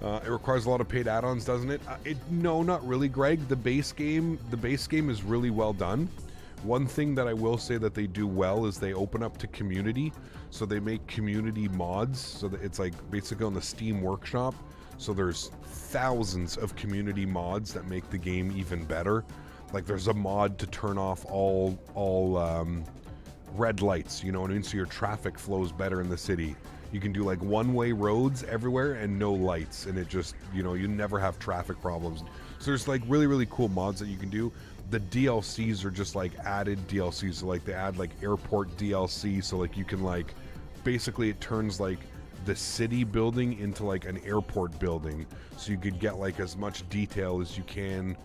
It requires a lot of paid add-ons, doesn't it? No, not really, Greg. The base game is really well done. One thing that I will say that they do well is they open up to community. So they make community mods. So that it's like basically on the Steam Workshop. So there's thousands of community mods that make the game even better. Like there's a mod to turn off all red lights, you know what I mean? So your traffic flows better in the city. You can do like one-way roads everywhere and no lights, and it just, you know, you never have traffic problems. So there's like really, really cool mods that you can do. The DLCs are just like added DLCs. So like they add like airport DLC. So like you can like, basically it turns like the city building into like an airport building. So you could get like as much detail as you can.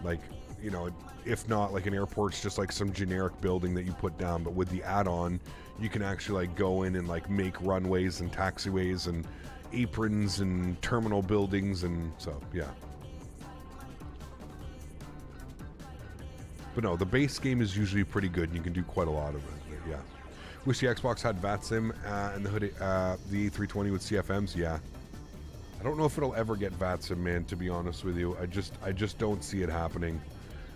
Like, you know, if not like an airport's just like some generic building that you put down. But with the add-on, you can actually like go in and like make runways and taxiways and aprons and terminal buildings. And so, yeah. But no, the base game is usually pretty good, and you can do quite a lot of it. Yeah. Wish the Xbox had VATSIM and the A320 with CFMs. Yeah. I don't know if it'll ever get VATSIM, man, to be honest with you. I just don't see it happening.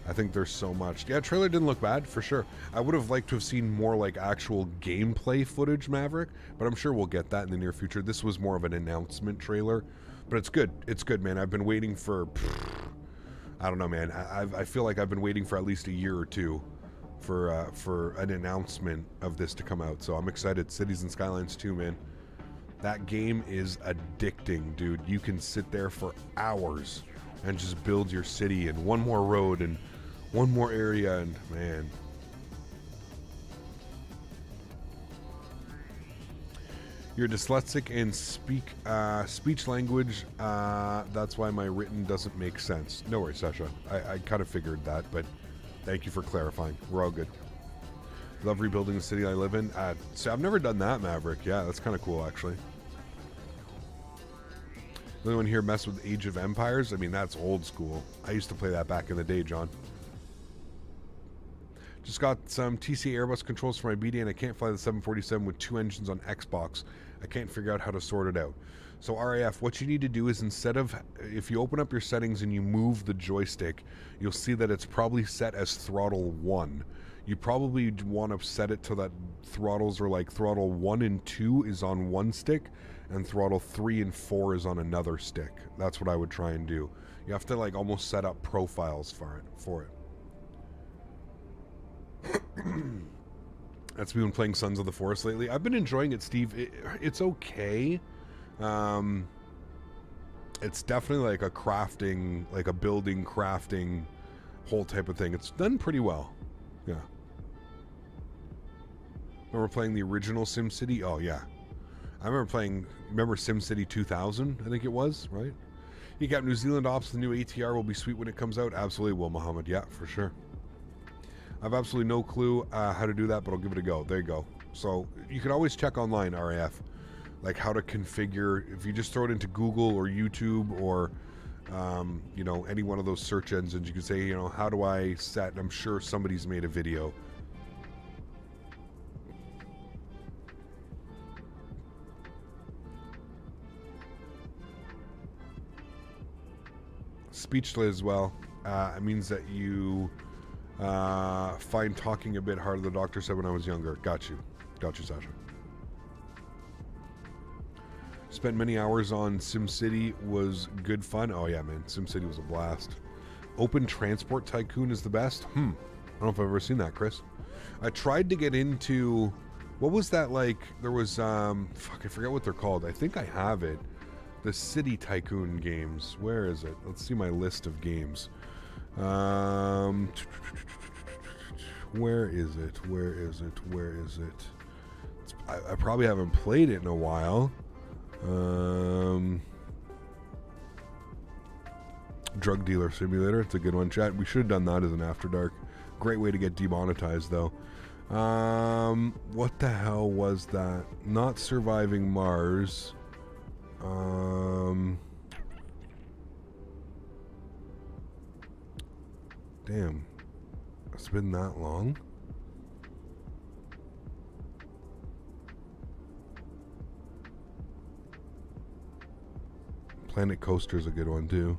I think there's so much. Yeah, trailer didn't look bad, for sure. I would have liked to have seen more like actual gameplay footage, Maverick, but I'm sure we'll get that in the near future. This was more of an announcement trailer, but it's good. It's good, man. I've been waiting for... I don't know, man. I feel like I've been waiting for at least a year or two for an announcement of this to come out. So I'm excited. Cities and Skylines 2, man. That game is addicting, dude. You can sit there for hours and just build your city and one more road and one more area, and man. You're dyslexic and speech language. That's why my written doesn't make sense. No worries, Sasha. I kind of figured that, but thank you for clarifying. We're all good. Love rebuilding the city I live in. So I've never done that, Maverick. Yeah, that's kind of cool, actually. Anyone here mess with Age of Empires? I mean, that's old school. I used to play that back in the day, John. Just got some TCA Airbus controls for my BD, and I can't fly the 747 with 2 engines on Xbox. I can't figure out how to sort it out. So RAF, what you need to do is, instead of, if you open up your settings and you move the joystick, you'll see that it's probably set as throttle 1. You probably want to set it to that throttles are like throttle 1 and 2 is on one stick, and throttle 3 and 4 is on another stick. That's what I would try and do. You have to like almost set up profiles for it. That's me been playing Sons of the Forest lately. I've been enjoying it, Steve. It's okay. It's definitely like a crafting, like a building crafting whole type of thing. It's done pretty well. Yeah. Remember playing the original SimCity? Oh yeah. I remember playing, remember SimCity 2000, I think it was, right? You got New Zealand Ops, the new ATR will be sweet when it comes out. Absolutely will, Muhammad. Yeah, for sure. I have absolutely no clue how to do that, but I'll give it a go. There you go. So you can always check online, RAF, like how to configure. If you just throw it into Google or YouTube or, you know, any one of those search engines, you can say, you know, how do I set? And I'm sure somebody's made a video. Speechless as well. It means that you find talking a bit harder. The doctor said when I was younger. Got you, Sasha. Spent many hours on SimCity. Was good fun. Oh yeah, man, SimCity was a blast. Open Transport Tycoon is the best. I don't know if I've ever seen that, Chris. I tried to get into, what was that like? There was fuck, I forget what they're called. I think I have it. The City Tycoon games. Where is it? Let's see my list of games. Where is it? Where is it? Where is it? I probably haven't played it in a while. Drug Dealer Simulator. It's a good one, chat. We should have done that as an After Dark. Great way to get demonetized, though. What the hell was that? Not Surviving Mars. Damn. It's been that long? Planet Coaster's a good one, too.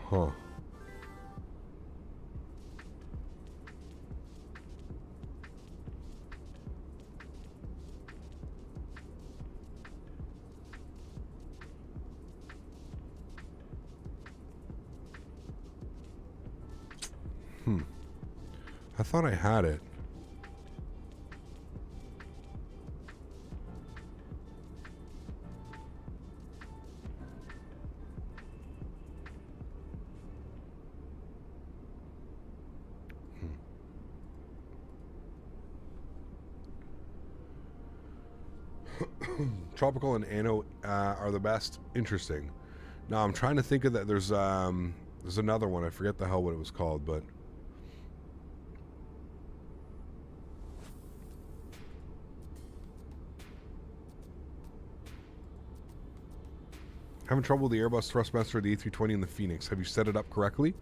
Huh. I thought I had it. Tropical and Anno are the best. Interesting. Now I'm trying to think of that. There's another one. I forget the hell what it was called, but having trouble with the Airbus Thrustmaster, the A320, and the Phoenix. Have you set it up correctly?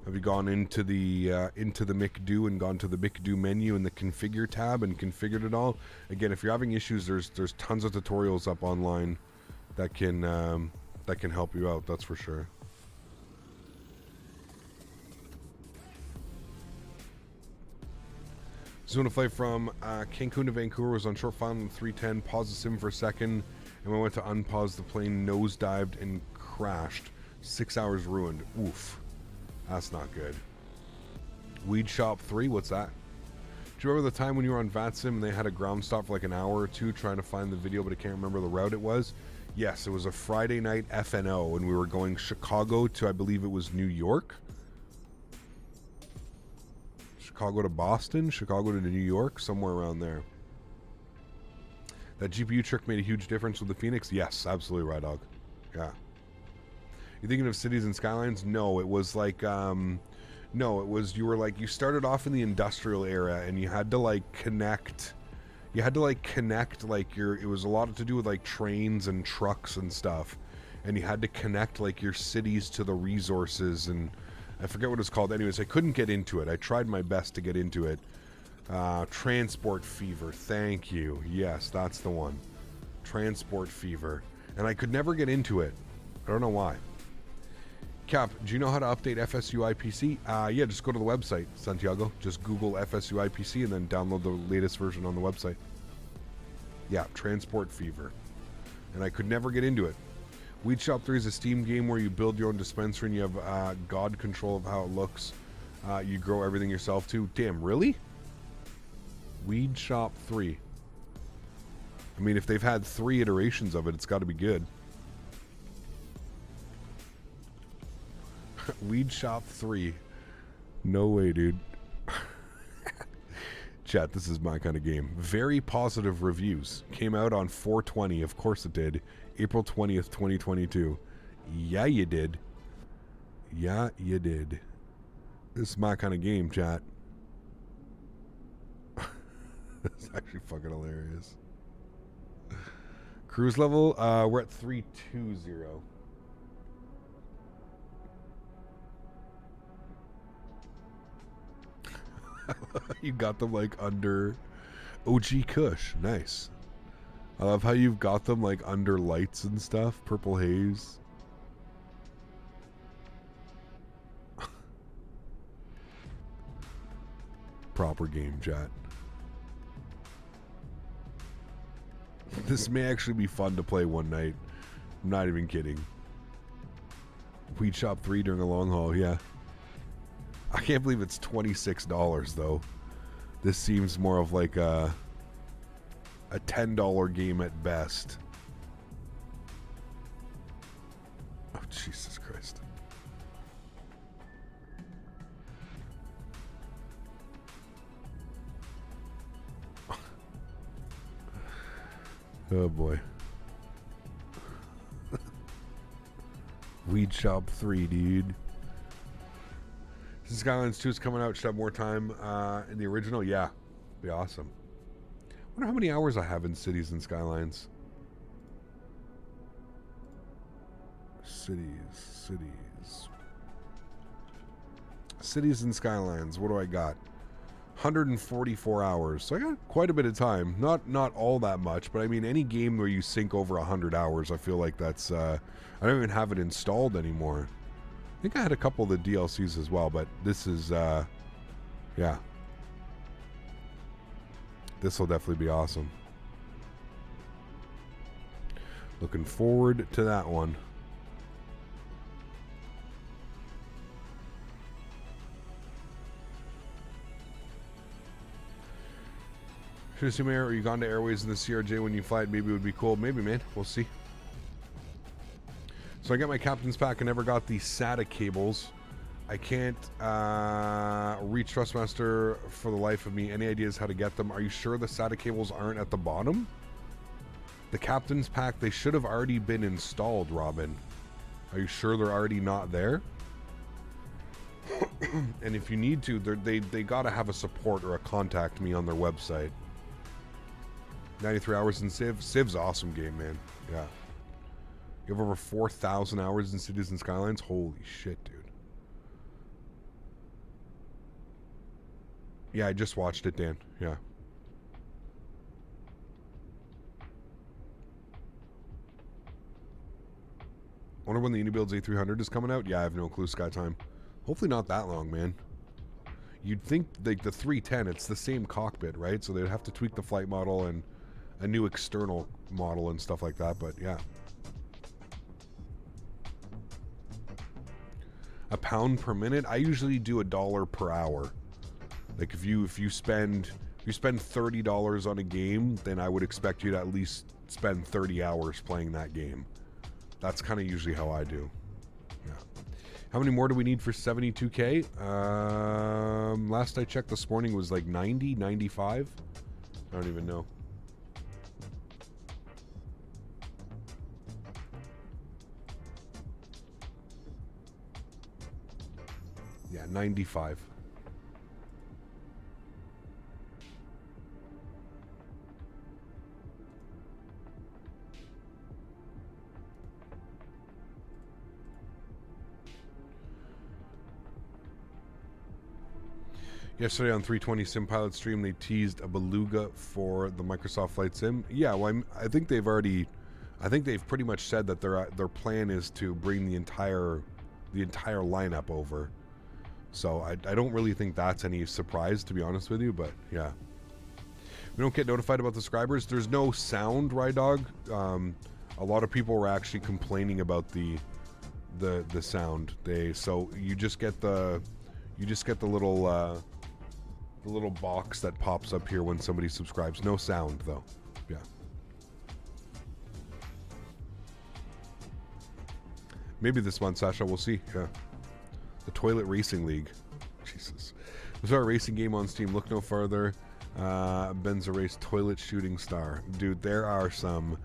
Have you gone into the McDo and gone to the McDo menu in the configure tab and configured it all? Again, if you're having issues, there's tons of tutorials up online that can help you out. That's for sure. Zone of flight from Cancun to Vancouver was on short file on 310. Paused the sim for a second, and when I went to unpause, the plane nosedived and crashed. 6 hours ruined. Oof. That's not good. Weed Shop 3, what's that? Do you remember the time when you were on VATSIM and they had a ground stop for like an hour or two trying to find the video, but I can't remember the route it was? Yes, it was a Friday night FNO, and we were going Chicago to, I believe it was New York. Chicago to Boston, Chicago to New York, somewhere around there. That GPU trick made a huge difference with the Phoenix? Yes, absolutely, right, dog. Yeah. You thinking of Cities and Skylines? No, it was like, no, it was, you were like, you started off in the industrial era and you had to like connect, like it was a lot to do with like trains and trucks and stuff. And you had to connect like your cities to the resources, and I forget what it's called. Anyways, I couldn't get into it. I tried my best to get into it. Transport Fever, thank you. Yes, that's the one. Transport Fever. And I could never get into it. I don't know why. Cap, do you know how to update FSU IPC? Yeah, just go to the website, Santiago. Just Google FSU IPC and then download the latest version on the website. Yeah, Transport Fever. And I could never get into it. Weed Shop 3 is a Steam game where you build your own dispensary and you have god control of how it looks. You grow everything yourself too. Damn, really? Weed Shop 3. I mean, if they've had 3 iterations of it, it's got to be good. Weed Shop 3. No way, dude. Chat, this is my kind of game. Very positive reviews. Came out on 4/20. Of course it did. April 20th, 2022. Yeah, you did. Yeah, you did. This is my kind of game, chat. It's actually fucking hilarious. Cruise level, we're at 320. You got them like under OG Kush. Nice. I love how you've got them like under lights and stuff. Purple haze. Proper game, chat. This may actually be fun to play one night. I'm not even kidding. Weed Shop 3 during a long haul, yeah. I can't believe it's $26 though. This seems more of like a $10 game at best. Oh, Jesus Christ. Oh boy. Weed Shop 3, dude. Skylines 2 is coming out. Should have more time in the original. Yeah, be awesome. Wonder how many hours I have in Cities and Skylines. Cities and Skylines. What do I got? 144 hours. So I got quite a bit of time. Not all that much, but I mean, any game where you sink over 100 hours, I feel like that's. I don't even have it installed anymore. I think I had a couple of the DLCs as well, but this is, yeah. This will definitely be awesome. Looking forward to that one. Should have seen Are you gone to Airways in the CRJ when you fly it? Maybe it would be cool. Maybe, man. We'll see. So I got my captain's pack. I never got the SATA cables. I can't reach Thrustmaster for the life of me. Any ideas how to get them? Are you sure the SATA cables aren't at the bottom? The captain's pack, they should have already been installed, Robin. Are you sure they're already not there? And if you need to, they got to have a support or a contact me on their website. 93 hours in Civ. Civ's awesome game, man. Yeah. You have over 4,000 hours in Cities and Skylines? Holy shit, dude. Yeah, I just watched it, Dan. Yeah. Wonder when the Unibuilds A300 is coming out? Yeah, I have no clue, Skytime. Hopefully not that long, man. You'd think like the 310, it's the same cockpit, right? So they'd have to tweak the flight model and a new external model and stuff like that, but yeah. £1 per minute? I usually do $1 per hour. Like if you spend $30 on a game, then I would expect you to at least spend 30 hours playing that game. That's kind of usually how I do. Yeah. How many more do we need for 72K? Last I checked this morning was like 90, 95. I don't even know. 95. Yesterday on 320 Sim Pilot stream, they teased a beluga for the Microsoft Flight Sim. Yeah, well, I think they've pretty much said that their plan is to bring the entire lineup over. So I don't really think that's any surprise, to be honest with you. But yeah, we don't get notified about the subscribers. There's no sound, right, dog? A lot of people were actually complaining about the sound. So you just get the little box that pops up here when somebody subscribes. No sound though. Yeah. Maybe this month, Sasha. We'll see. Yeah. The Toilet Racing League. Jesus. There's our racing game on Steam. Look no further. Ben's a Race Toilet Shooting Star. Dude, there are some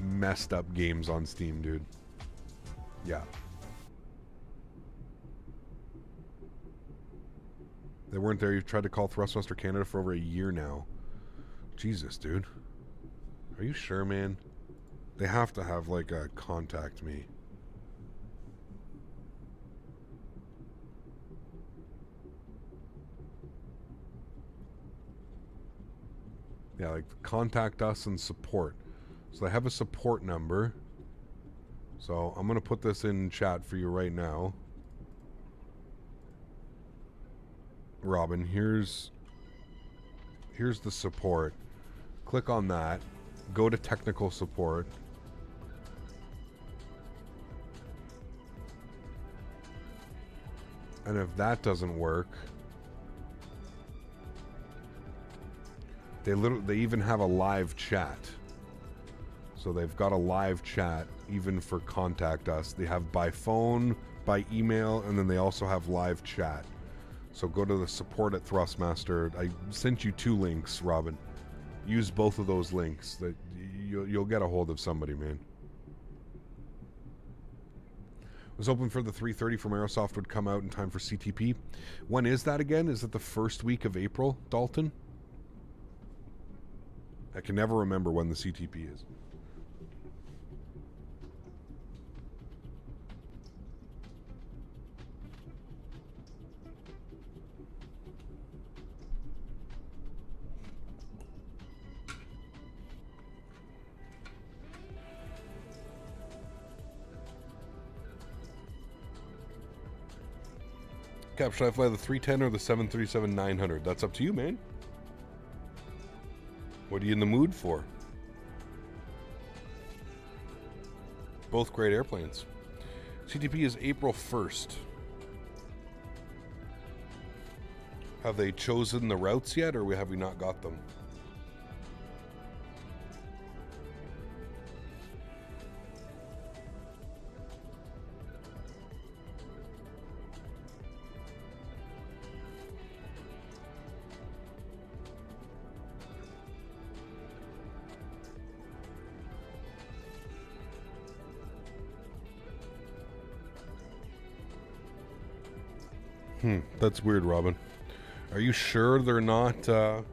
messed up games on Steam, dude. Yeah. They weren't there. You've tried to call Thrustmaster Canada for over a year now. Jesus, dude. Are you sure, man? They have to have, like, a contact me. Yeah, like, contact us and support. So they have a support number. So I'm going to put this in chat for you right now. Robin, here's the support. Click on that. Go to technical support. And if that doesn't work, they even have a live chat. So they've got a live chat even for contact us. They have by phone, by email, and then they also have live chat. So go to the support at Thrustmaster. I sent you 2 links, Robin. Use both of those links. That you'll get a hold of somebody, man. Was hoping for the 330 from Aerosoft would come out in time for CTP. When is that again? Is it the first week of April, Dalton? I can never remember when the CTP is. Cap, should I fly the 310 or the 737-900? That's up to you, man. What are you in the mood for? Both great airplanes. CTP is April 1st. Have they chosen the routes yet, or have we not got them? That's weird, Robin. Are you sure they're not, and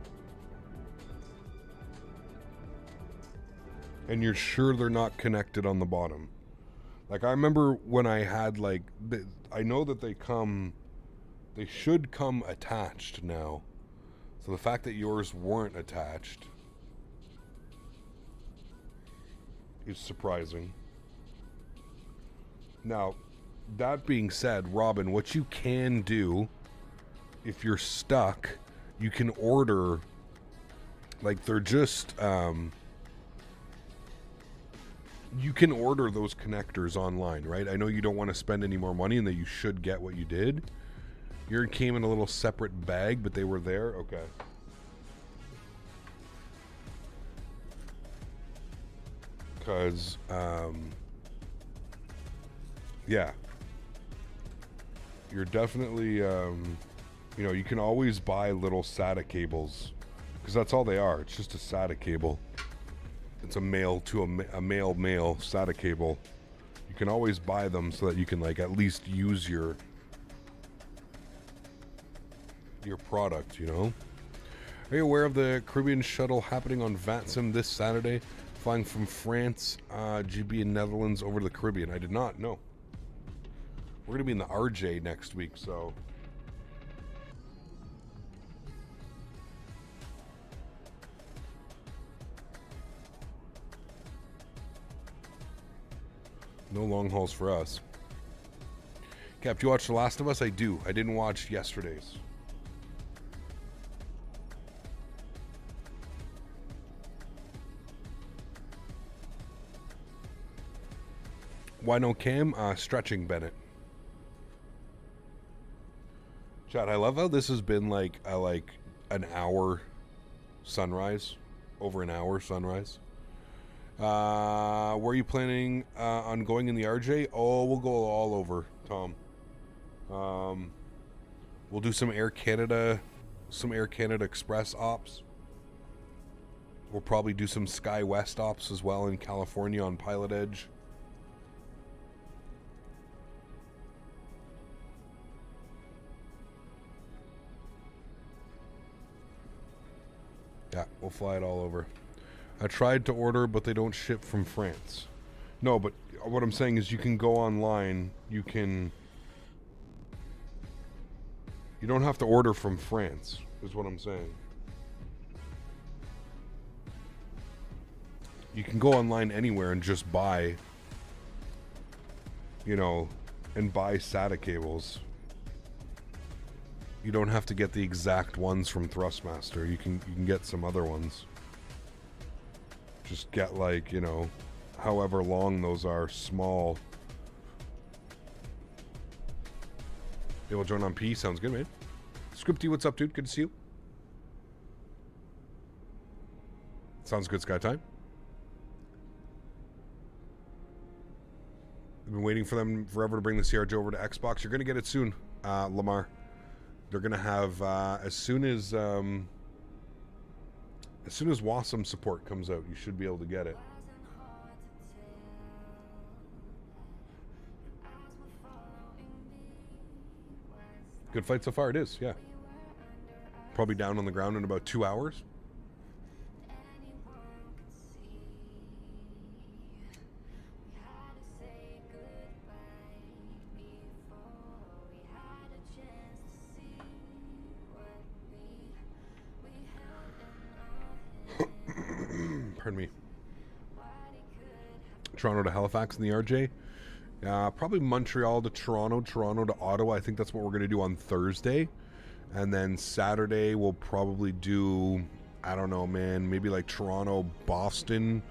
you're sure they're not connected on the bottom? Like, I remember when I had, like, I know that they should come attached now. So the fact that yours weren't attached is surprising. Now, that being said, Robin, what you can do, if you're stuck, you can order, like, they're just, you can order those connectors online, right? I know you don't want to spend any more money and that you should get what you did. Yours came in a little separate bag, but they were there? Okay. Because, yeah. You're definitely, you know, you can always buy little SATA cables, because that's all they are. It's just a SATA cable. It's a male to a male SATA cable. You can always buy them so that you can, like, at least use your your product, you know? Are you aware of the Caribbean shuttle happening on VATSIM this Saturday? Flying from France, GB and Netherlands over to the Caribbean. I did not, no. We're going to be in the RJ next week, so... No long hauls for us. Cap, do you watch The Last of Us? I do. I didn't watch yesterday's. Why no cam? Stretching Bennett. Chat, I love how this has been like an hour sunrise. Over an hour sunrise. Where are you planning on going in the RJ? Oh, we'll go all over, Tom. We'll do some Air Canada Express ops. We'll probably do some Sky West ops as well in California on Pilot Edge. Yeah, we'll fly it all over. I tried to order, but they don't ship from France. No, but what I'm saying is you can go online. You don't have to order from France, is what I'm saying. You can go online anywhere and just buy, you know, and buy SATA cables. You don't have to get the exact ones from Thrustmaster. You can get some other ones. Just get, like, you know, however long those are, small. They will join on P. Sounds good, man. Scripty, what's up, dude? Good to see you. Sounds good, Sky Time. I've been waiting for them forever to bring the CRJ over to Xbox. You're going to get it soon, Lamar. They're going to have, as soon as Wasm support comes out, you should be able to get it. Good fight so far, it is, yeah. Probably down on the ground in about 2 hours. Pardon me. Toronto to Halifax in the RJ. Probably Montreal to Toronto, Toronto to Ottawa. I think that's what we're going to do on Thursday. And then Saturday we'll probably do, I don't know, man, maybe like Toronto, Boston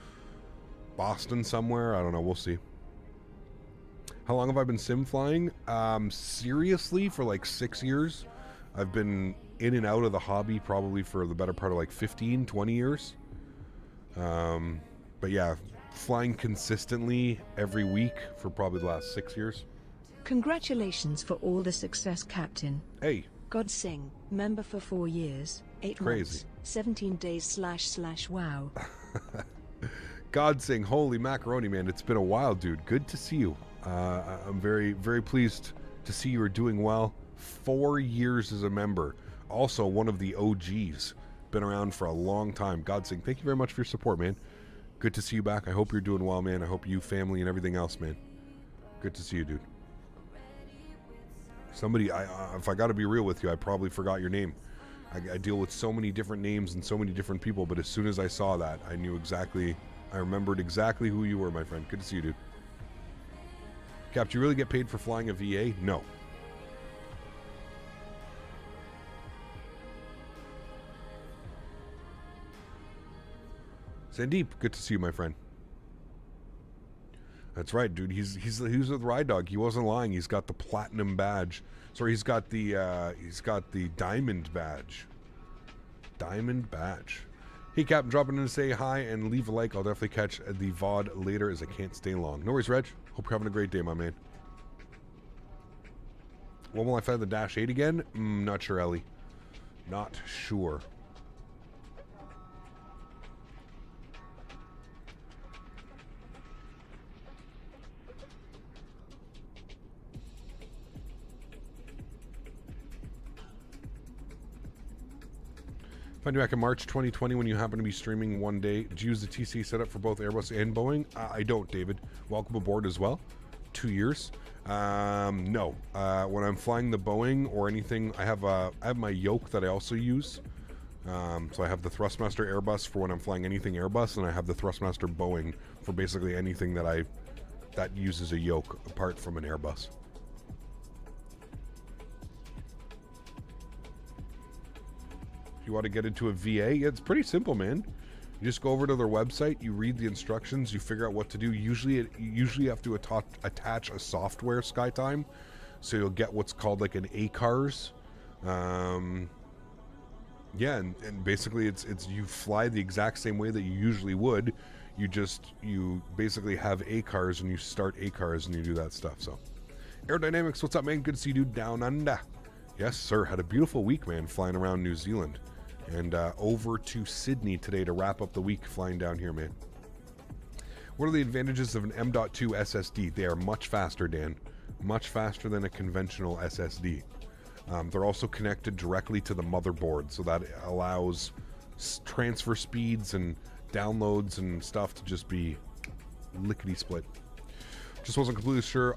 somewhere. I don't know. We'll see. How long have I been sim flying? Seriously, for like 6 years. I've been in and out of the hobby probably for the better part of like 15, 20 years. But yeah, flying consistently every week for probably the last 6 years. Congratulations for all the success, Captain. Hey. God Sing, member for 4 years, 8 months, 17 days / wow. God Sing, holy macaroni, man. It's been a while, dude. Good to see you. I'm very, very pleased to see you are doing well. 4 years as a member. Also one of the OGs. Been around for a long time. God Sing, thank you very much for your support, man. Good to see you back. I hope you're doing well, man. I hope you, family, and everything else, man. Good to see you, dude. Somebody, if I got to be real with you, I probably forgot your name. I deal with so many different names and so many different people, but as soon as I saw that, I knew exactly, I remembered exactly who you were, my friend. Good to see you, dude. Cap, do you really get paid for flying a VA? No. Sandeep, good to see you, my friend. That's right, dude. He was with RideDog. He wasn't lying. He's got the platinum badge. Sorry, he's got the diamond badge. Diamond badge. Hey, Captain, dropping in to say hi and leave a like. I'll definitely catch the VOD later as I can't stay long. No worries, Reg. Hope you're having a great day, my man. When will I fly the Dash 8 again? Not sure, Ellie. Not sure. Find you back in March 2020 when you happen to be streaming one day. Do you use the TCA setup for both Airbus and Boeing? I don't, David. Welcome aboard as well. 2 years. No. When I'm flying the Boeing or anything, I have my yoke that I also use. So I have the Thrustmaster Airbus for when I'm flying anything Airbus, and I have the Thrustmaster Boeing for basically anything that uses a yoke apart from an Airbus. If you want to get into a VA, it's pretty simple, man. You just go over to their website, you read the instructions, you figure out what to do. Usually you have to attach a software SkyTime, so you'll get what's called like an ACARS. Yeah, and basically it's you fly the exact same way that you usually would. You basically have ACARS and you start ACARS and you do that stuff. So, Aerodynamics, what's up, man? Good to see you, dude, down under. Yes, sir. Had a beautiful week, man, flying around New Zealand. And over to Sydney today to wrap up the week flying down here, man. What are the advantages of an M.2 SSD? They are much faster, Dan. Much faster than a conventional SSD. They're also connected directly to the motherboard, so that allows transfer speeds and downloads and stuff to just be lickety-split. Just wasn't completely sure.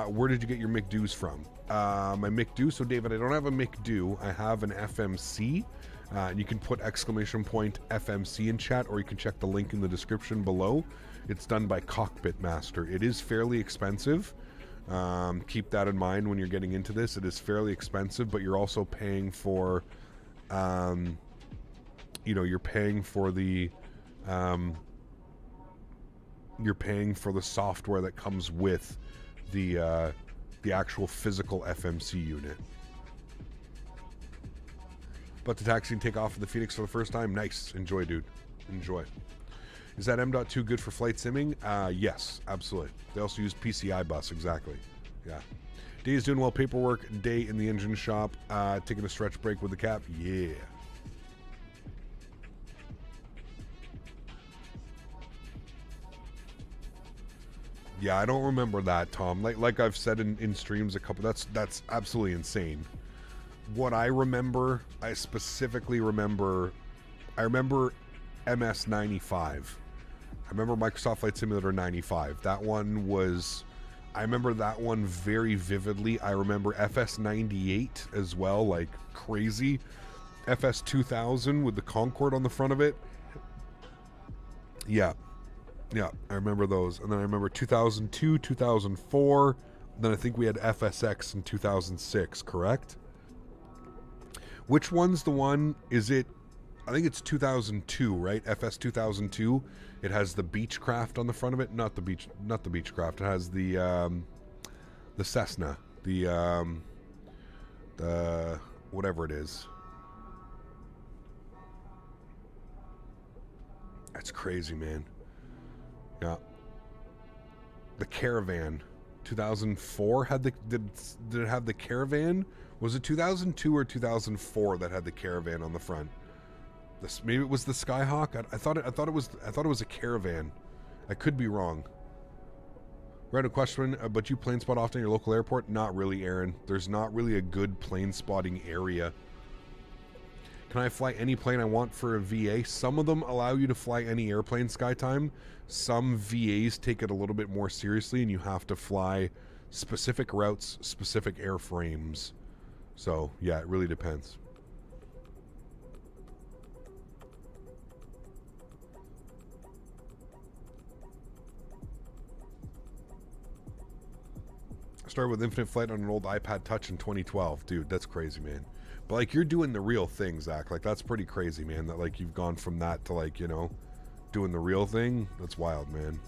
Where did you get your McDo's from? My McDo, so David, I don't have a McDo. I have an FMC. And you can put !FMC in chat, or you can check the link in the description below. It's done by Cockpit Master. It is fairly expensive. Keep that in mind when you're getting into this. It is fairly expensive, but you're also paying for, you're paying for the software that comes with the actual physical FMC unit. But the taxi and take off for the Phoenix for the first time. Nice. Enjoy, dude. Enjoy. Is that M.2 good for flight simming? Yes, absolutely. They also use PCI bus, exactly. Yeah. Day is doing well. Paperwork. Day in the engine shop. Taking a stretch break with the cap. Yeah. Yeah, I don't remember that, Tom. Like I've said in streams a couple. That's absolutely insane. What I remember, I specifically remember, MS-95. I remember Microsoft Flight Simulator 95. That one was, I remember that one very vividly. I remember FS-98 as well, like crazy. FS-2000 with the Concorde on the front of it. Yeah, I remember those. And then I remember 2002, 2004. Then I think we had FSX in 2006, correct? Which one's the one? Is it? I think it's 2002, right? FS 2002. It has the Beechcraft on the front of it. Not the Beechcraft. It has the Cessna. The whatever it is. That's crazy, man. Yeah. The Caravan. 2004 had the did it have the Caravan? Was it 2002 or 2004 that had the Caravan on the front? Maybe it was the Skyhawk. I thought it was a Caravan. I could be wrong. Random question, but you plane spot often at your local airport? Not really, Erin. There's not really a good plane spotting area. Can I fly any plane I want for a VA? Some of them allow you to fly any airplane SkyTime. Some VAs take it a little bit more seriously, and you have to fly specific routes, specific airframes. So, yeah, it really depends. I started with Infinite Flight on an old iPad Touch in 2012. Dude, that's crazy, man. But, like, you're doing the real thing, Zach. Like, that's pretty crazy, man. That, like, you've gone from that to, like, you know, doing the real thing. That's wild, man.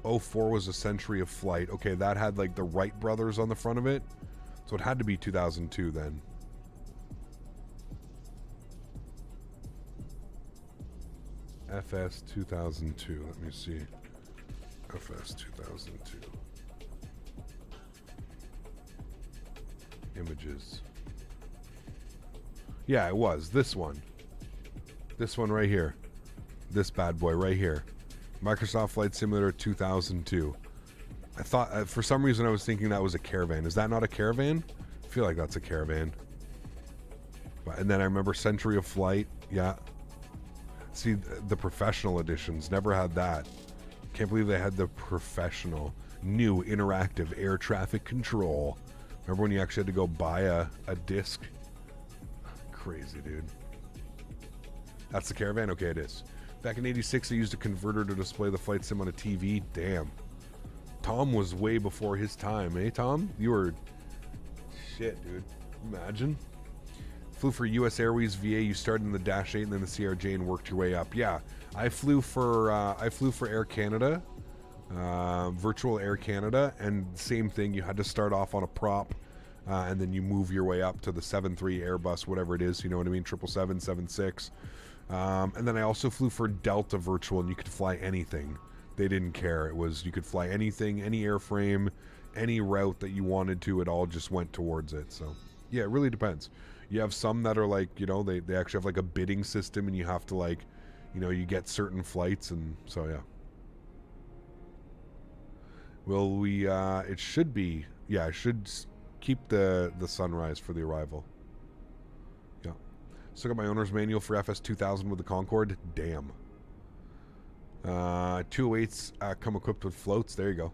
04 was a century of flight. Okay, that had, like, the Wright brothers on the front of it. So it had to be 2002 then. FS 2002. Let me see. FS 2002. Images. Yeah, it was. This one. This one right here. This bad boy right here. Microsoft Flight Simulator 2002. I thought, for some reason I was thinking that was a Caravan. Is that not a Caravan? I feel like that's a Caravan. And then I remember Century of Flight. Yeah. See, the professional editions. Never had that. Can't believe they had the professional. New interactive air traffic control. Remember when you actually had to go buy a disc? Crazy, dude. That's the Caravan? Okay, it is. Back in 86, I used a converter to display the flight sim on a TV. Damn. Tom was way before his time, eh, Tom? You were... Shit, dude. Imagine. Flew for U.S. Airways VA. You started in the Dash 8 and then the CRJ and worked your way up. Yeah, I flew for Air Canada, Virtual Air Canada, and same thing. You had to start off on a prop, and then you move your way up to the 7.3 Airbus, whatever it is. You know what I mean? 777, 7.6. And then I also flew for Delta Virtual, and you could fly anything. They didn't care. It was, you could fly anything, any airframe, any route that you wanted to. It all just went towards it. So yeah, it really depends. You have some that are like, you know, they actually have like a bidding system, and you have to, like, you know, you get certain flights, and so yeah. Will we, it should be, yeah, I should keep the sunrise for the arrival. Yeah. So I got my owner's manual for FS 2000 with the Concorde. Damn. 208s come equipped with floats. There you go.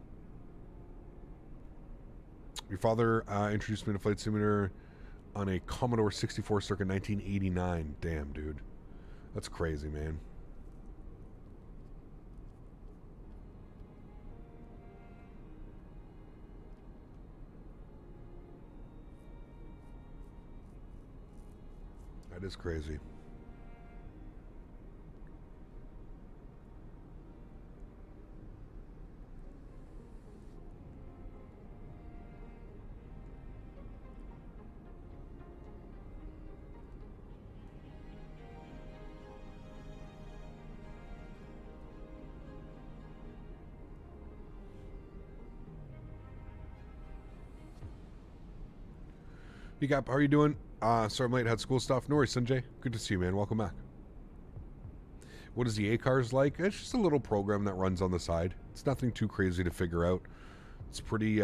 Your father introduced me to flight simulator on a Commodore 64 circa 1989. Damn, dude. That's crazy, man. That is crazy. How are you doing? Sorry I'm late, had school stuff. No worries, Sanjay. Good to see you, man. Welcome back. What is the A-Cars like? It's just a little program that runs on the side. It's nothing too crazy to figure out. It's pretty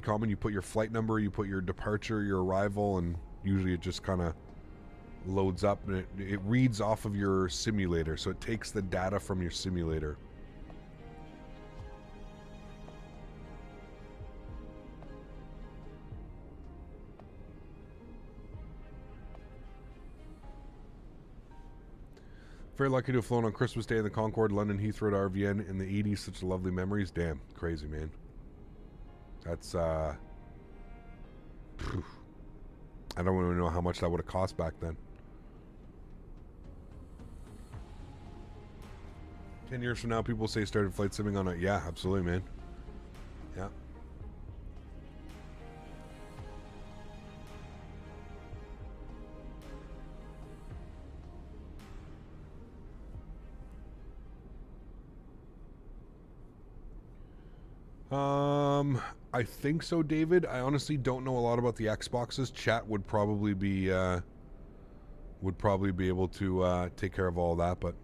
common. You put your flight number, you put your departure, your arrival, and usually it just kind of loads up, and it reads off of your simulator. So it takes the data from your simulator. Very lucky to have flown on Christmas Day in the Concorde, London Heathrow to RVN in the 80s. Such lovely memories. Damn, crazy, man. That's, I don't even know how much that would have cost back then. 10 years from now, people say started flight simming on it. Yeah, absolutely, man. Yeah. I think so, David. I honestly don't know a lot about the Xboxes. Chat would probably be able to take care of all that. But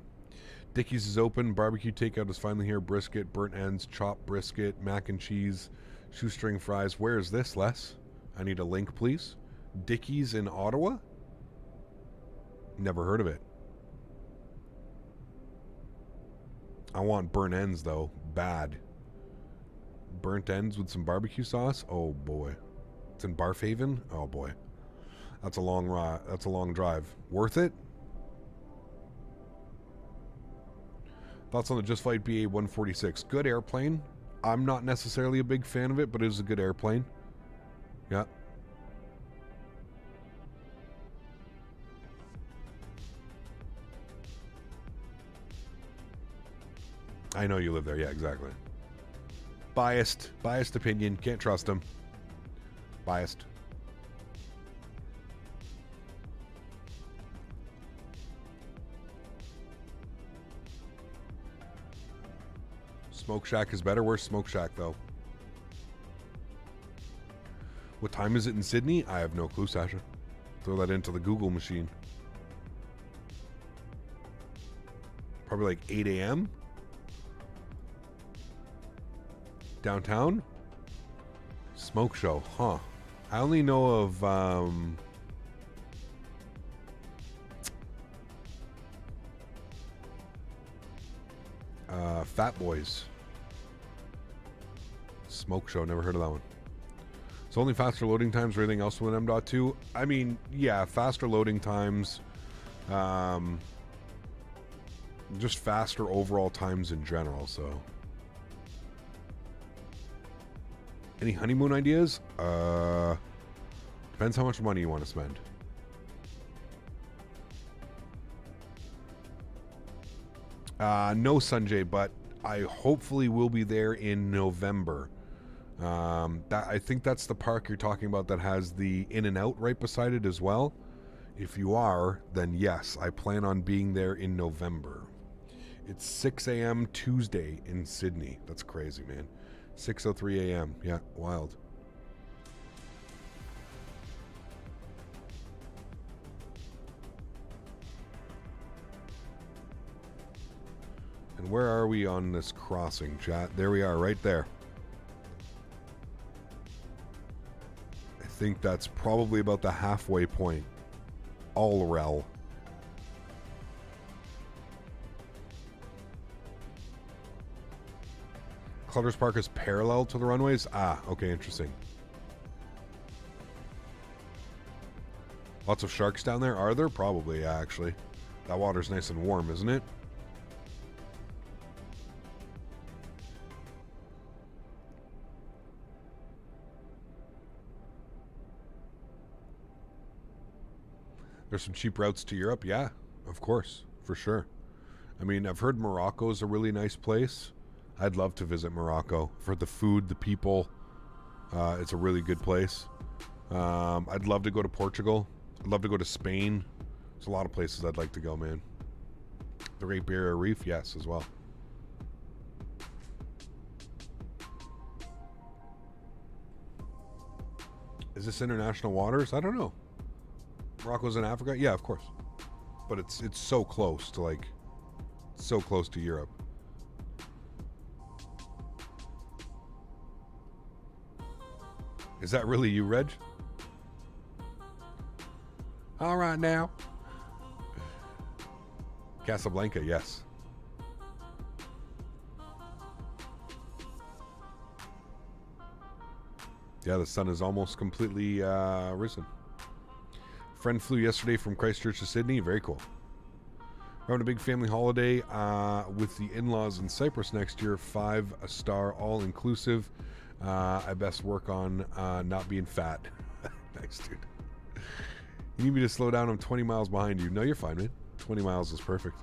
Dickies is open. Barbecue takeout is finally here. Brisket, burnt ends, chopped brisket, mac and cheese, shoestring fries. Where is this, Les? I need a link, please. Dickies in Ottawa? Never heard of it. I want burnt ends though. Bad. Burnt ends with some barbecue sauce. Oh boy, it's in Barfhaven. Oh boy, that's a long drive. Worth it? Thoughts on the Just Flight BA 146? Good airplane. I'm not necessarily a big fan of it, but it is a good airplane. Yeah. I know you live there. Yeah, exactly. Biased opinion. Can't trust him. Biased. Smoke Shack is better. Where's Smoke Shack though? What time is it in Sydney? I have no clue, Sasha. Throw that into the Google machine. Probably like 8 a.m. Downtown? Smoke show, huh? I only know of Fat Boys. Smoke Show, never heard of that one. So only faster loading times or anything else with M.2? I mean, yeah, faster loading times. Just faster overall times in general, so. Any honeymoon ideas? Depends how much money you want to spend. No, Sanjay, but I hopefully will be there in November. I think that's the park you're talking about that has the in and out right beside it as well. If you are, then yes, I plan on being there in November. It's 6 a.m. Tuesday in Sydney. That's crazy, man. 6:03 a.m. Yeah, wild. And where are we on this crossing, chat? There we are, right there. I think that's probably about the halfway point. All rel. Childerz Park is parallel to the runways? Ah, okay, interesting. Lots of sharks down there? Are there? Probably, yeah, actually. That water's nice and warm, isn't it? There's some cheap routes to Europe? Yeah, of course, for sure. I mean, I've heard Morocco's a really nice place. I'd love to visit Morocco. For the food, the people, it's a really good place. I'd love to go to Portugal. I'd love to go to Spain. There's a lot of places I'd like to go, man. The Great Barrier Reef, yes, as well. Is this international waters? I don't know. Morocco's in Africa? Yeah, of course. But it's so close to, like, so close to Europe. Is that really you, Reg? All right now. Casablanca, yes. Yeah, the sun is almost completely risen. Friend flew yesterday from Christchurch to Sydney. Very cool. We're having a big family holiday with the in-laws in Cyprus next year. 5-star all-inclusive. I best work on not being fat. Nice, dude. You need me to slow down? I'm 20 miles behind you. No, you're fine, man. 20 miles is perfect.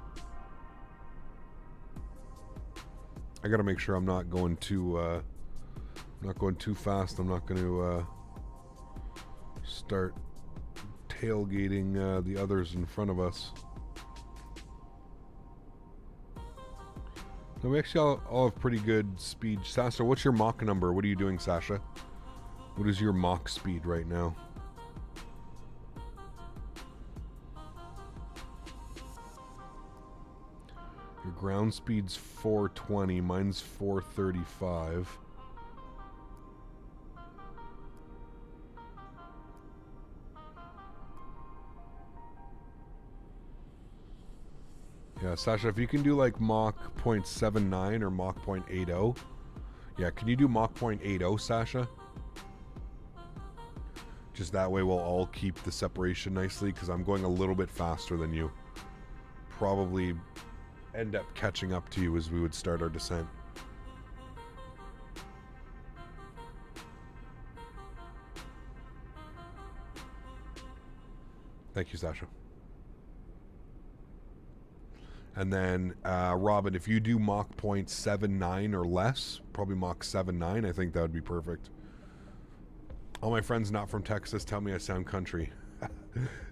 I got to make sure I'm not going too fast. I'm not going to start tailgating the others in front of us. No, we actually all have pretty good speed. Sasha, what's your Mach number? What are you doing, Sasha? What is your Mach speed right now? Your ground speed's 420. Mine's 435. Yeah, Sasha, if you can do like Mach 0.79 or Mach 0.80. Yeah, can you do Mach 0.80, Sasha? Just that way we'll all keep the separation nicely, because I'm going a little bit faster than you. Probably end up catching up to you as we would start our descent. Thank you, Sasha. And then, Robin, if you do Mach 0.79 or less, probably Mach 7.9, I think that would be perfect. All my friends not from Texas tell me I sound country.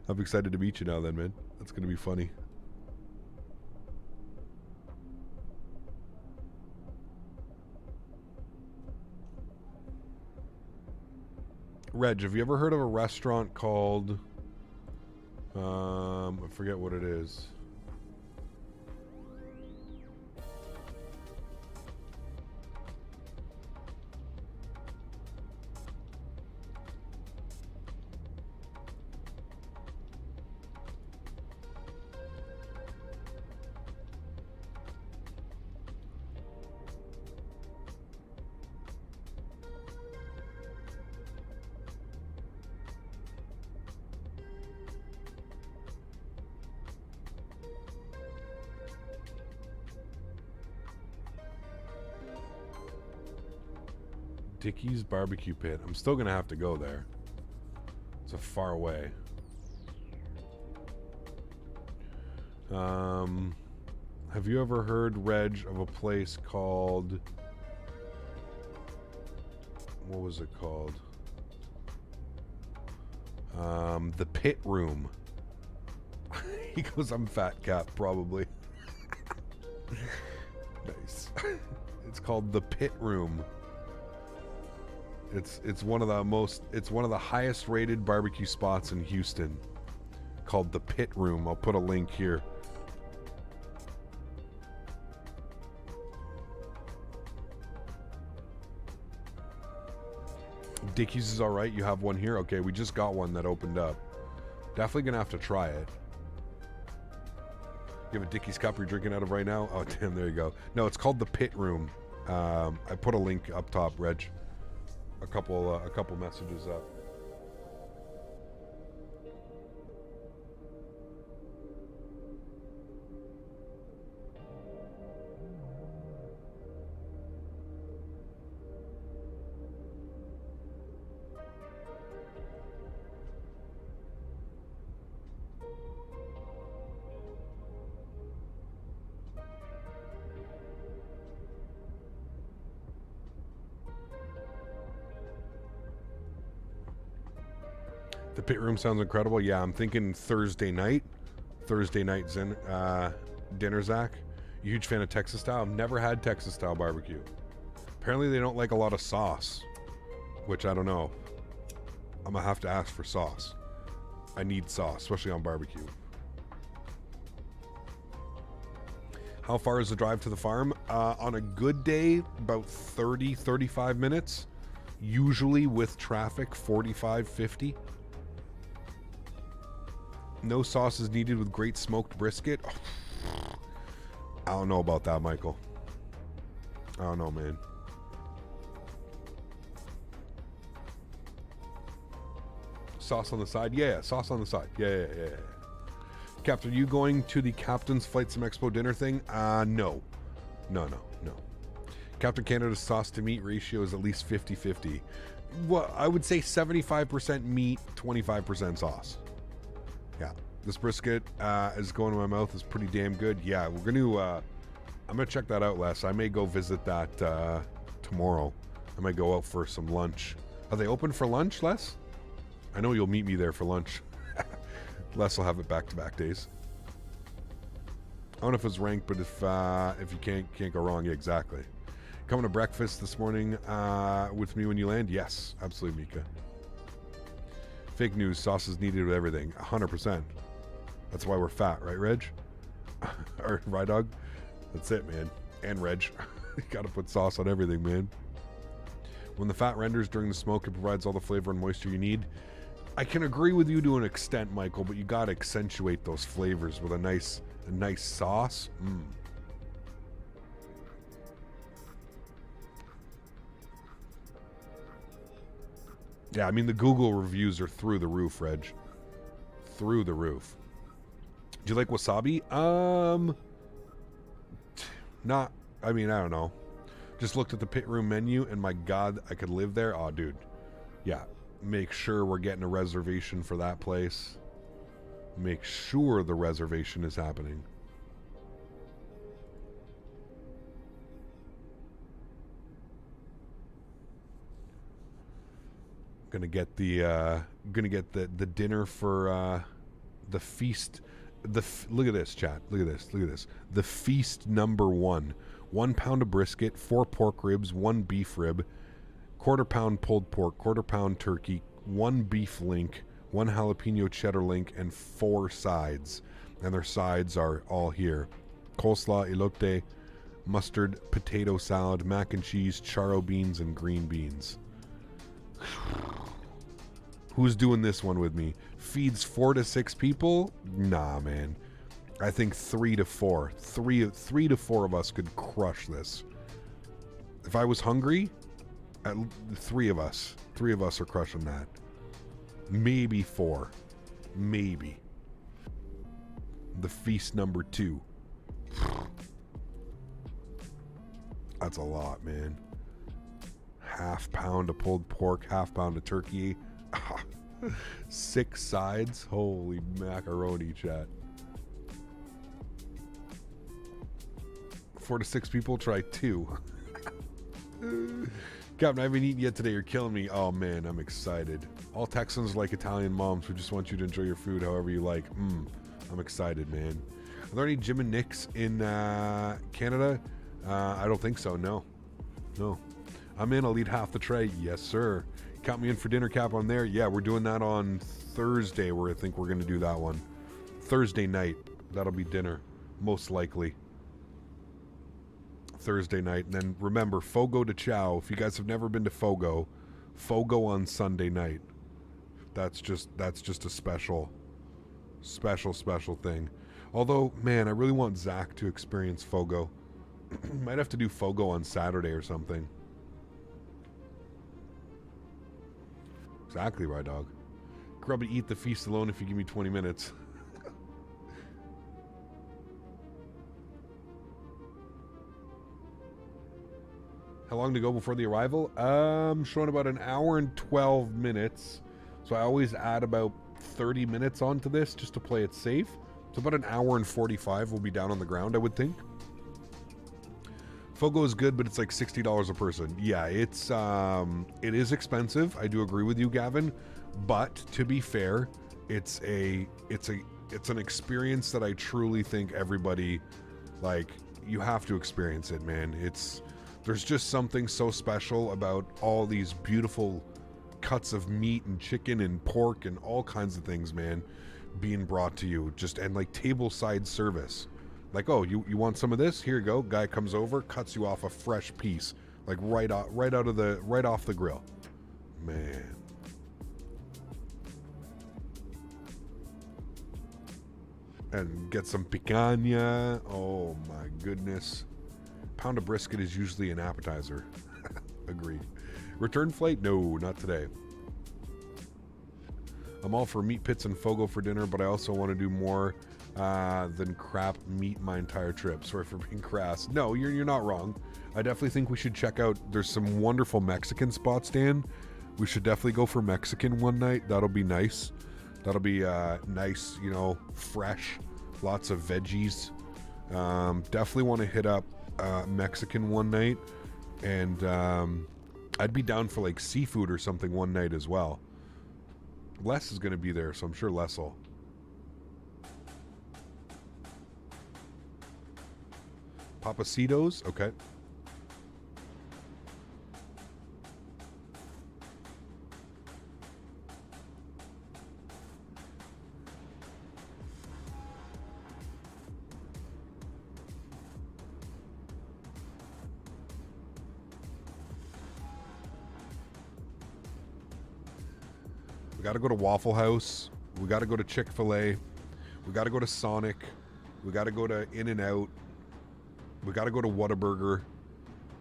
I'm excited to meet you now then, man. That's going to be funny. Reg, have you ever heard of a restaurant called... I forget what it is. Dickie's Barbecue Pit. I'm still going to have to go there. It's a far away. Have you ever heard, Reg, of a place called... What was it called? The Pit Room. He goes, I'm fat cap, probably. Nice. It's called the Pit Room. It's one of the highest rated barbecue spots in Houston, called the Pit Room. I'll put a link here. Dickie's is all right. You have one here. Okay, we just got one that opened up. Definitely gonna have to try it. You have a Dickie's cup you're drinking out of right now? Oh, damn, there you go. No, it's called the Pit Room. I put a link up top, Reg. A couple messages up. The Pit Room sounds incredible. Yeah, I'm thinking Thursday night dinner, Zach. Huge fan of Texas style. I've never had Texas style barbecue. Apparently they don't like a lot of sauce, which I don't know. I'm gonna have to ask for sauce. I need sauce, especially on barbecue. How far is the drive to the farm? On a good day, about 30-35 minutes. Usually with traffic, 45-50. No sauce is needed with great smoked brisket. Oh, I don't know about that, Michael. I don't know, man. Sauce on the side? Yeah, sauce on the side. Yeah. Captain, are you going to the Captain's Flight Sim Expo dinner thing? No. No. Captain Canada's sauce to meat ratio is at least 50-50. Well, I would say 75% meat, 25% sauce. Yeah, this brisket is going to my mouth. Is pretty damn good. Yeah, we're gonna. I'm gonna check that out, Les. I may go visit that tomorrow. I might go out for some lunch. Are they open for lunch, Les? I know you'll meet me there for lunch. Les will have it back-to-back days. I don't know if it's ranked, but if you can't go wrong. Yeah, exactly. Coming to breakfast this morning with me when you land? Yes, absolutely, Mika. Fake news, sauce is needed with everything. 100%. That's why we're fat, right, Reg? Or Rydog? That's it, man. And Reg. You gotta put sauce on everything, man. When the fat renders during the smoke, it provides all the flavor and moisture you need. I can agree with you to an extent, Michael, but you gotta accentuate those flavors with a nice sauce. Yeah, I mean, the Google reviews are through the roof, Reg. Through the roof. Do you like wasabi? Not, I mean, I don't know. Just looked at the Pit Room menu, and my God, I could live there. Oh, dude. Yeah, make sure we're getting a reservation for that place. Make sure the reservation is happening. Gonna get the dinner for the feast. Look at this, chat. Look at this. The feast number 1. 1 pound of brisket, 4 pork ribs, 1 beef rib, 1/4 pound pulled pork, 1/4 pound turkey, 1 beef link, 1 jalapeno cheddar link, and 4 sides. And their sides are all here: coleslaw, elote, mustard, potato salad, mac and cheese, charro beans, and green beans. Who's doing this one with me? Feeds 4 to 6 people? Nah, man. I think 3 to 4. 3 to 4 of us could crush this. If I was hungry, 3 of us are crushing that. Maybe 4. Maybe. The feast number 2. That's a lot, man. half pound of pulled pork, half pound of turkey. 6 sides. Holy macaroni, chat. 4 to 6 people, try 2. Captain, I haven't eaten yet today. You're killing me. Oh, man, I'm excited. All Texans like Italian moms who just want you to enjoy your food however you like. I'm excited, man. Are there any Jim and Nick's in Canada? I don't think so, no. No. I'm in. I'll eat half the tray. Yes, sir. Count me in for dinner, Cap, on there. Yeah, we're doing that on Thursday, where I think we're going to do that one. Thursday night. That'll be dinner, most likely. Thursday night. And then remember, Fogo de Chao. If you guys have never been to Fogo on Sunday night. That's just a special thing. Although, man, I really want Zach to experience Fogo. Might have to do Fogo on Saturday or something. Exactly right, dog. Grubby, eat the feast alone if you give me 20 minutes. How long to go before the arrival? Showing about an hour and 12 minutes. So I always add about 30 minutes onto this just to play it safe. So about an hour and 45 we'll be down on the ground, I would think. Fogo is good, but it's like $60 a person. Yeah, it is expensive. I do agree with you, Gavin. But to be fair, it's an experience that I truly think everybody, like, you have to experience it, man. There's just something so special about all these beautiful cuts of meat and chicken and pork and all kinds of things, man, being brought to you. And like table side service. Like, oh, you want some of this? Here you go. Guy comes over, cuts you off a fresh piece, like right off the grill. Man. And get some picanha. Oh my goodness. Pound of brisket is usually an appetizer. Agreed. Return flight? No, not today. I'm all for meat pits and Fogo for dinner, but I also want to do more than crap meat my entire trip. Sorry for being crass. No, you're not wrong. I definitely think we should check out, there's some wonderful Mexican spots, Dan. We should definitely go for Mexican one night. That'll be nice. That'll be nice, fresh. Lots of veggies. Definitely want to hit up Mexican one night. And I'd be down for like seafood or something one night as well. Les is going to be there, so I'm sure Les will. Papacitos? Okay. We got to go to Waffle House. We got to go to Chick-fil-A. We got to go to Sonic. We got to go to In-N-Out. We got to go to Whataburger.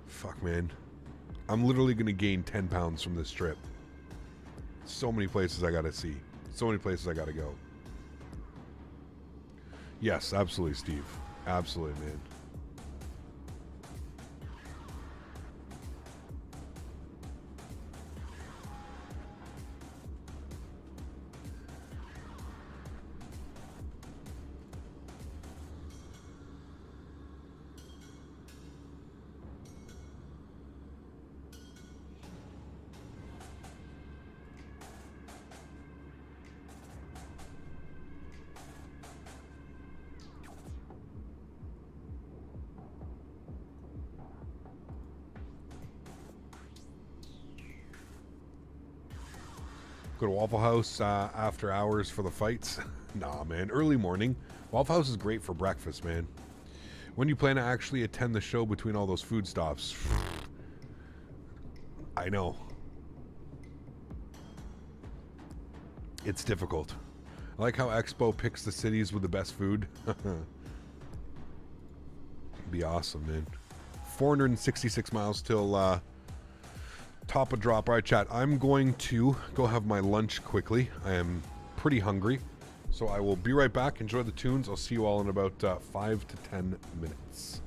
Fuck, man. I'm literally going to gain 10 pounds from this trip. So many places I got to see. So many places I got to go. Yes, absolutely, Steve. Absolutely, man. Go to Waffle House after hours for the fights. Nah, man. Early morning. Waffle House is great for breakfast, man. When do you plan to actually attend the show between all those food stops? I know. It's difficult. I like how Expo picks the cities with the best food. Be awesome, man. 466 miles till top of drop. All right, chat. I'm going to go have my lunch quickly. I am pretty hungry. So I will be right back. Enjoy the tunes. I'll see you all in about 5 to 10 minutes.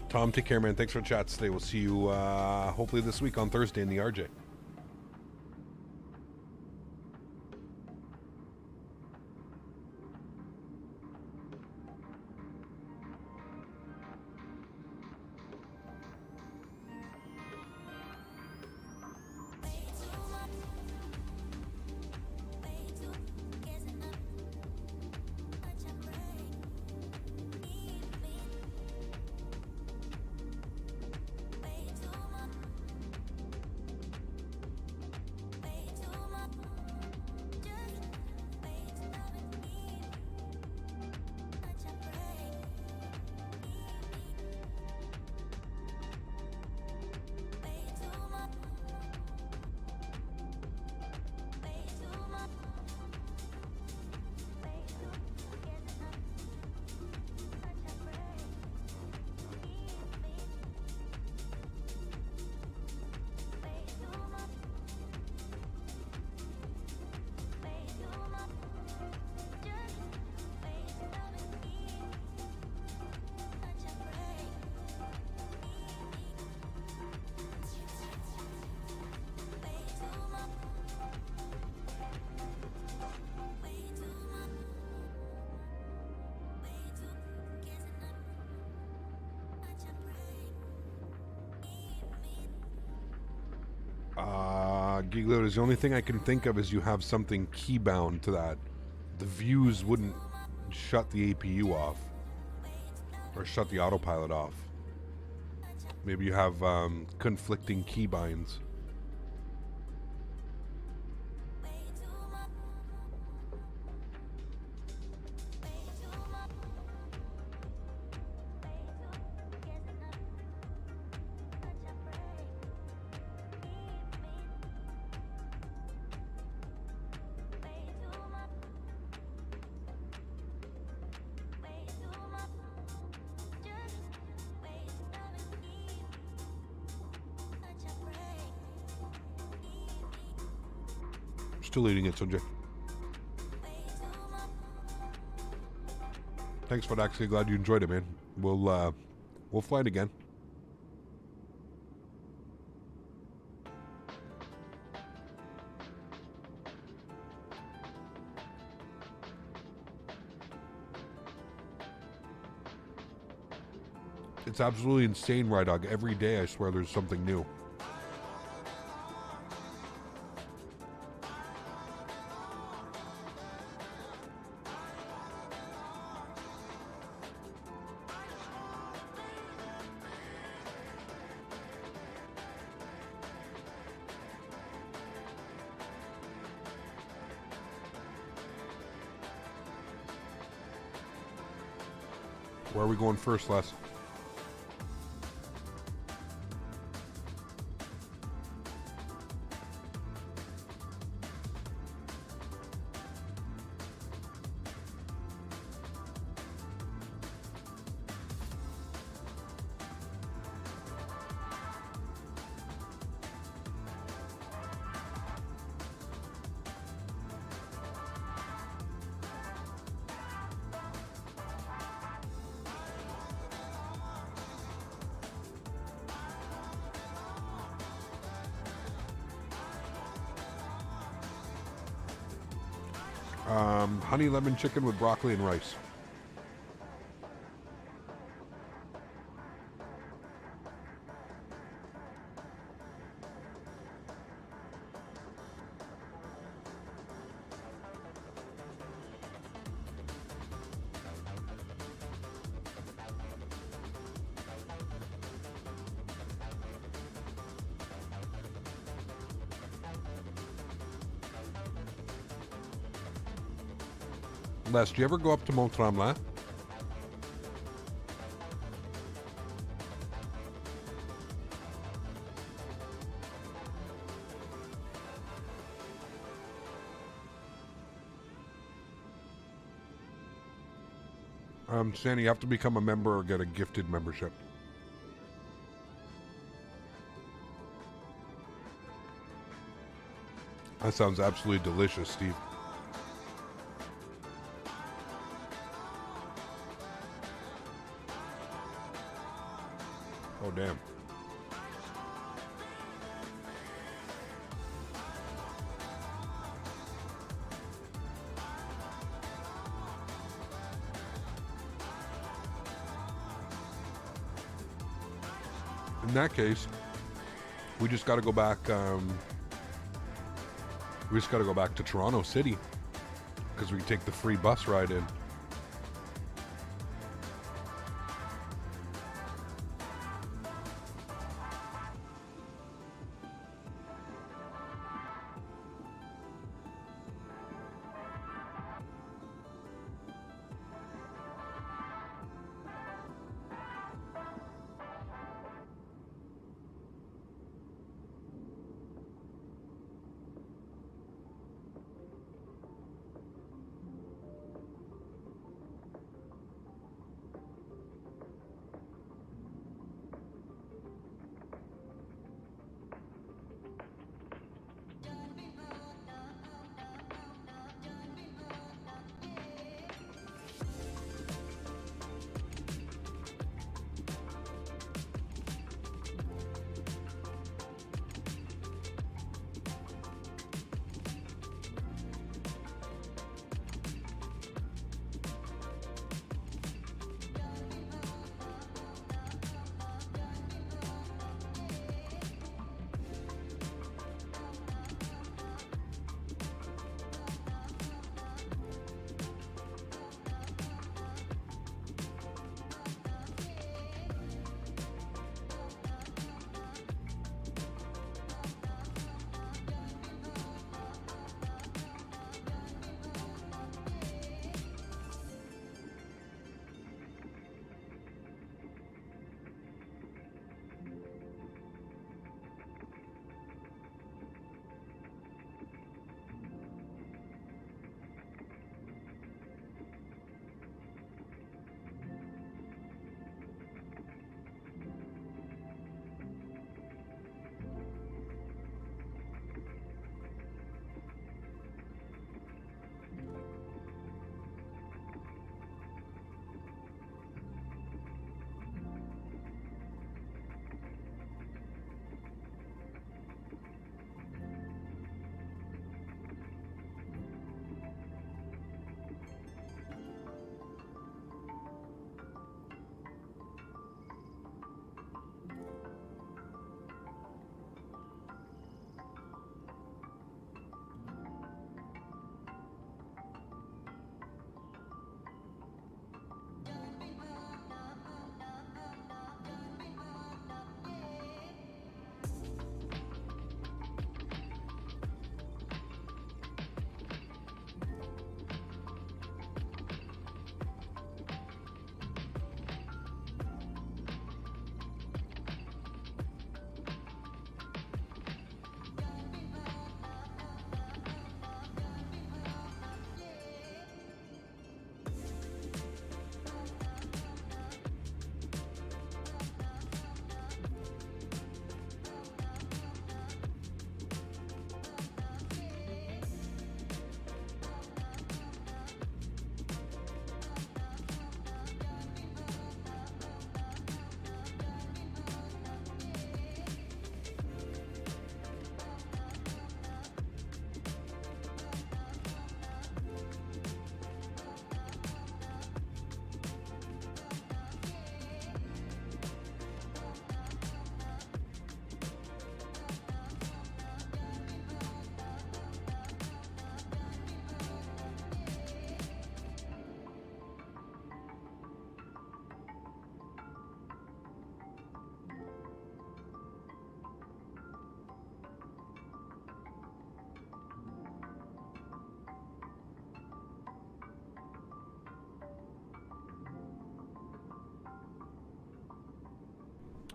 Tom, take care, man. Thanks for the chat today. We'll see you hopefully this week on Thursday in the RJ. Gigload, the only thing I can think of is you have something keybound to that. The views wouldn't shut the APU off or shut the autopilot off. Maybe you have conflicting keybinds. Still eating it, Sanjay. Thanks for that. Actually, glad you enjoyed it, man. We'll fly it again. It's absolutely insane, Rydog. Every day, I swear, there's something new. Where are we going first, Les? Honey lemon chicken with broccoli and rice. Les, do you ever go up to Mont Tremblant? Sandy, you have to become a member or get a gifted membership. That sounds absolutely delicious, Steve. Oh, damn. In that case, we just got to go back. We just got to go back to Toronto City because we can take the free bus ride in.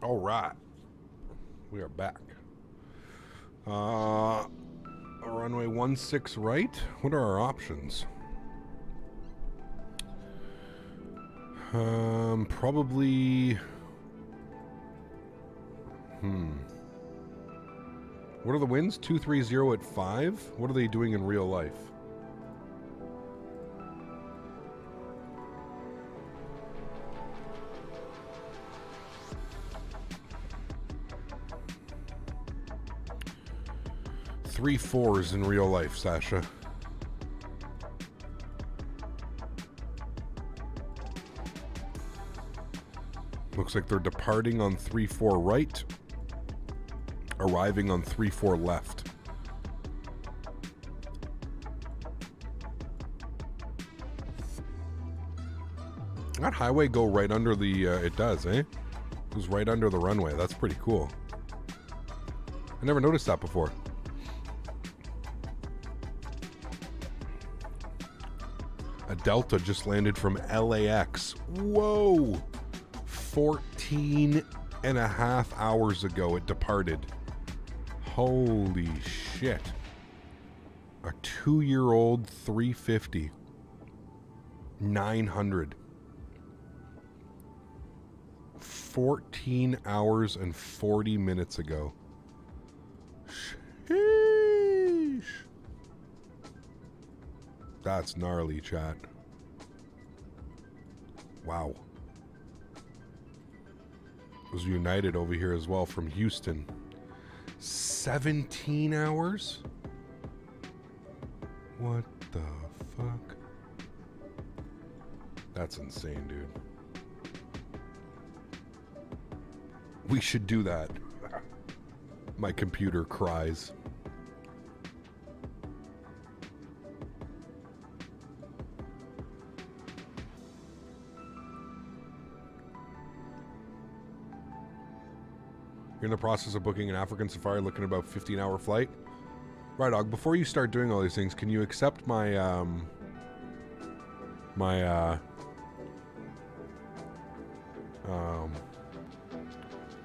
All right, we are back. Runway 16 right. What are our options? Probably. What are the winds? 230 at 5. What are they doing in real life? 3-4s in real life, Sasha. Looks like they're departing on 3-4 right, arriving on 3-4 left. That highway go right under the, it does, eh? It goes right under the runway. That's pretty cool. I never noticed that before. A Delta just landed from LAX. Whoa! 14 and a half hours ago it departed. Holy shit. A 2-year-old 350. 900. 14 hours and 40 minutes ago. Sheesh. That's gnarly, chat. Wow. It was United over here as well from Houston. 17 hours? What the fuck? That's insane, dude. We should do that. My computer cries. You're in the process of booking an African safari, looking at about 15-hour flight. Right, dog. Before you start doing all these things, can you accept my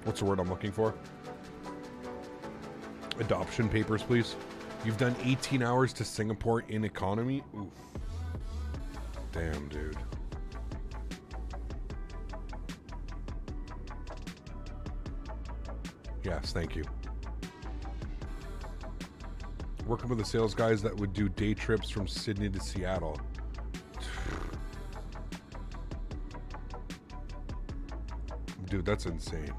what's the word I'm looking for? Adoption papers, please. You've done 18 hours to Singapore in economy? Oof. Damn, dude. Yes, thank you. Working with the sales guys that would do day trips from Sydney to Seattle. Dude, that's insane.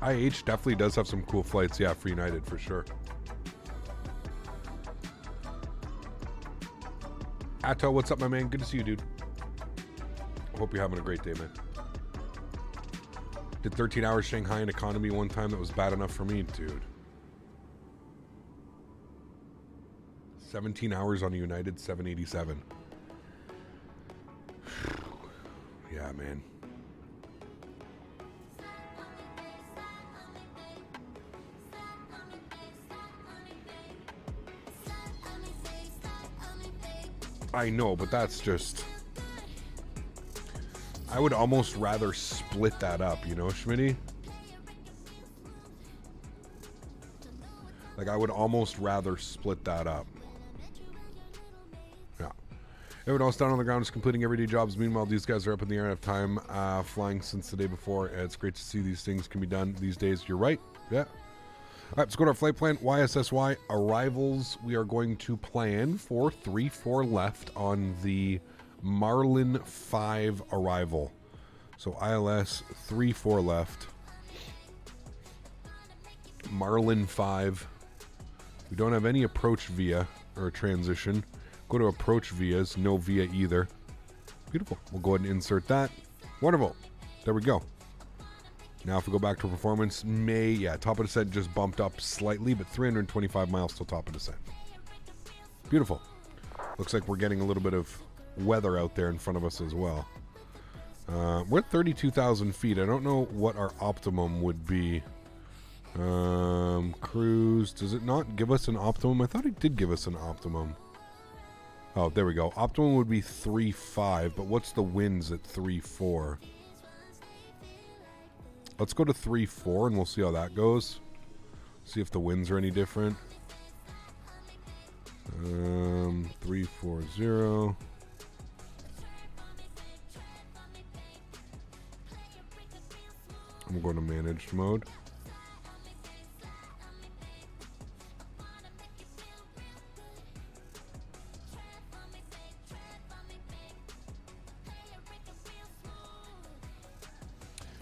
IH definitely does have some cool flights, yeah, for United, for sure. Atto, what's up, my man? Good to see you, dude. Hope you're having a great day, man. Did 13 hours Shanghai in economy one time. That was bad enough for me, dude. 17 hours on a United 787. Yeah, man. I know, but that's just... I would almost rather split that up, you know, Smitty? Like, I would almost rather split that up. Yeah. Everyone else down on the ground is completing everyday jobs. Meanwhile, these guys are up in the air and have time flying since the day before. It's great to see these things can be done these days. You're right. Yeah. All right, let's go to our flight plan. YSSY arrivals. We are going to plan for 3-4 left on the Marlin 5 arrival. So ILS 3-4 left. Marlin 5. We don't have any approach via or transition. Go to approach vias. No via either. Beautiful. We'll go ahead and insert that. Wonderful. There we go. Now if we go back to performance, top of descent just bumped up slightly, but 325 miles till top of descent. Beautiful. Looks like we're getting a little bit of weather out there in front of us as well. We're at 32,000 feet. I don't know what our optimum would be. Cruise, does it not give us an optimum? I thought it did give us an optimum. Oh, there we go. Optimum would be 3.5, but what's the winds at 3.4? Let's go to 3.4 and we'll see how that goes. See if the winds are any different. 340. I'm going to managed mode.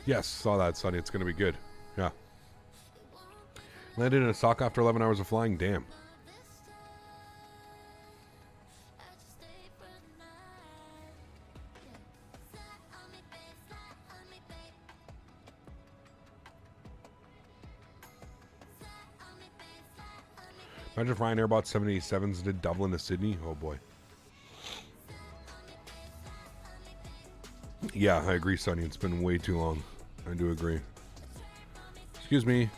Yes, saw that, Sonny. It's going to be good. Yeah. Landed in a sock after 11 hours of flying. Damn. Imagine if Ryan Airbot 787s did Dublin to Sydney. Oh, boy. Yeah, I agree, Sonny. It's been way too long. I do agree. Excuse me.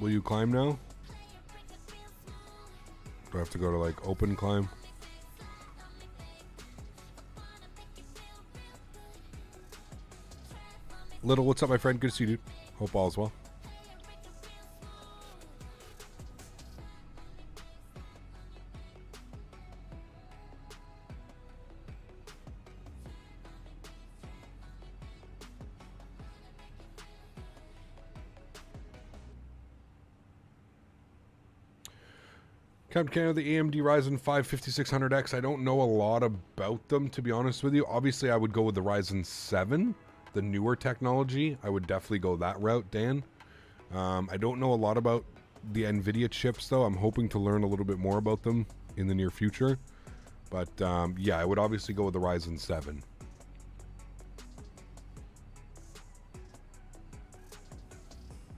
Will you climb now? Do I have to go to, like, open climb? Little, what's up, my friend? Good to see you, dude. Hope all is well. Captain Canada, the AMD Ryzen 5 5600X. I don't know a lot about them, to be honest with you. Obviously, I would go with the Ryzen 7, the newer technology. I would definitely go that route, Dan. I don't know a lot about the NVIDIA chips, though. I'm hoping to learn a little bit more about them in the near future. But, yeah, I would obviously go with the Ryzen 7.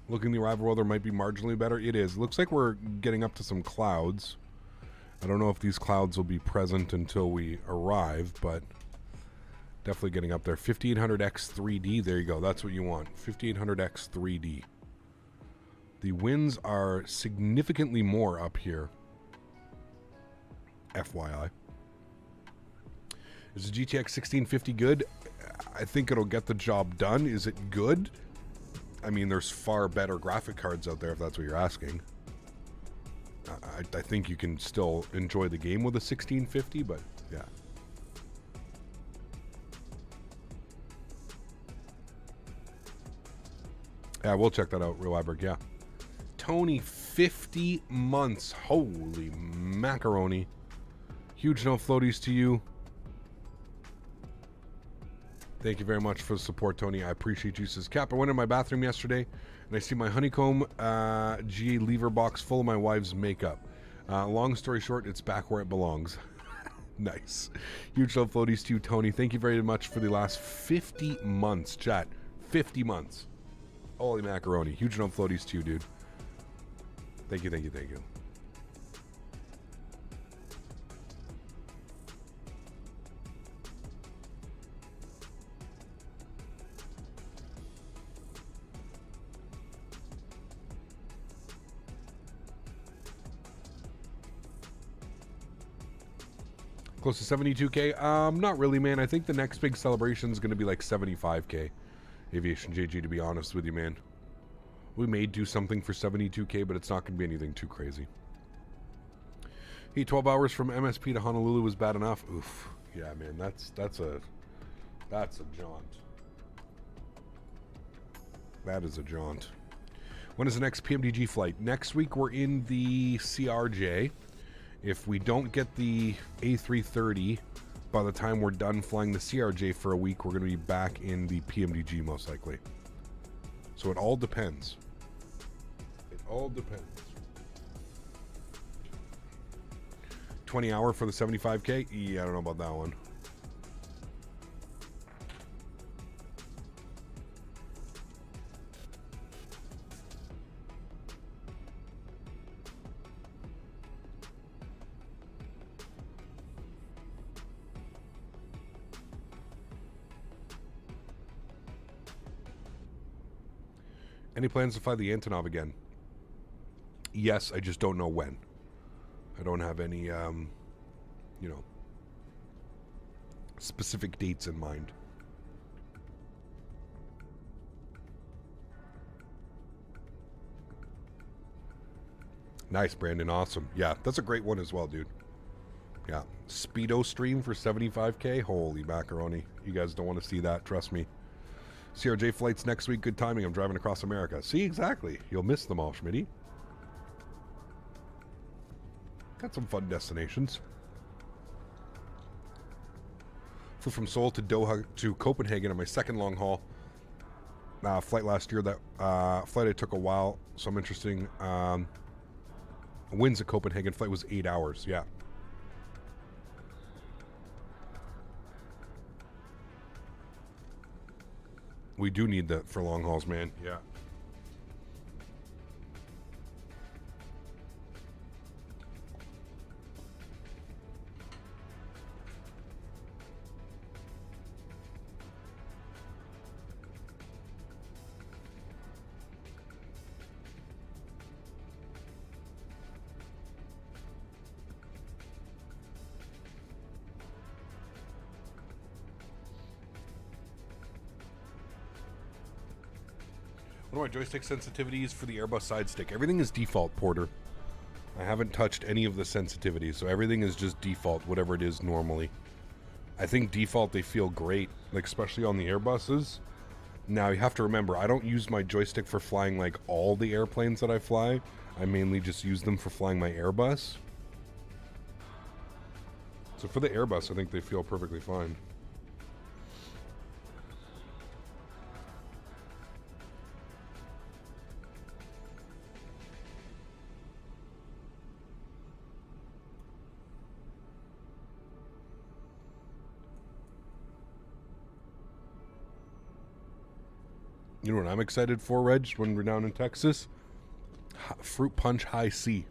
Looking the arrival weather might be marginally better. It is. Looks like we're getting up to some clouds. I don't know if these clouds will be present until we arrive, but definitely getting up there. 5800X 3D. There you go. That's what you want. 5800X 3D. The winds are significantly more up here. FYI. Is the GTX 1650 good? I think it'll get the job done. Is it good? I mean, there's far better graphic cards out there, if that's what you're asking. I think you can still enjoy the game with a 1650, but yeah. Yeah, we'll check that out, Real Iberg, yeah. Tony, 50 months. Holy macaroni. Huge no floaties to you. Thank you very much for the support, Tony. I appreciate you. Says Cap, I went in my bathroom yesterday and I see my honeycomb GA lever box full of my wife's makeup. Long story short, it's back where it belongs. Nice. Huge love floaties to you, Tony. Thank you very much for the last 50 months, chat. 50 months. Holy macaroni. Huge love floaties to you, dude. Thank you, thank you, thank you. Close to 72K? Not really, man. I think the next big celebration is going to be like 75K. Aviation JG, to be honest with you, man. We may do something for 72K, but it's not going to be anything too crazy. Hey, 12 hours from MSP to Honolulu was bad enough. Oof. Yeah, man, that's a jaunt. That is a jaunt. When is the next PMDG flight? Next week we're in the CRJ. If we don't get the A330 by the time we're done flying the CRJ for a week, we're going to be back in the PMDG most likely. So it all depends. It all depends. 20 hour for the 75K? Yeah, I don't know about that one. Any plans to fly the Antonov again? Yes, I just don't know when. I don't have any, you know, specific dates in mind. Nice, Brandon. Awesome. Yeah, that's a great one as well, dude. Yeah. Speedo stream for 75K? Holy macaroni. You guys don't want to see that. Trust me. CRJ flights next week. Good timing. I'm driving across America. See, exactly. You'll miss them all, Smitty. Got some fun destinations. Flew from Seoul to Doha to Copenhagen on my second long haul. flight last year. That flight it took a while, some interesting winds at Copenhagen. Flight was 8 hours. Yeah. We do need that for long hauls, man. Yeah. What are my joystick sensitivities for the Airbus side stick? Everything is default, Porter. I haven't touched any of the sensitivities, so everything is just default, whatever it is normally. I think default, they feel great, like especially on the Airbuses. Now, you have to remember, I don't use my joystick for flying like all the airplanes that I fly. I mainly just use them for flying my Airbus. So for the Airbus, I think they feel perfectly fine. You know what I'm excited for, Reg, when we're down in Texas? Fruit Punch High C.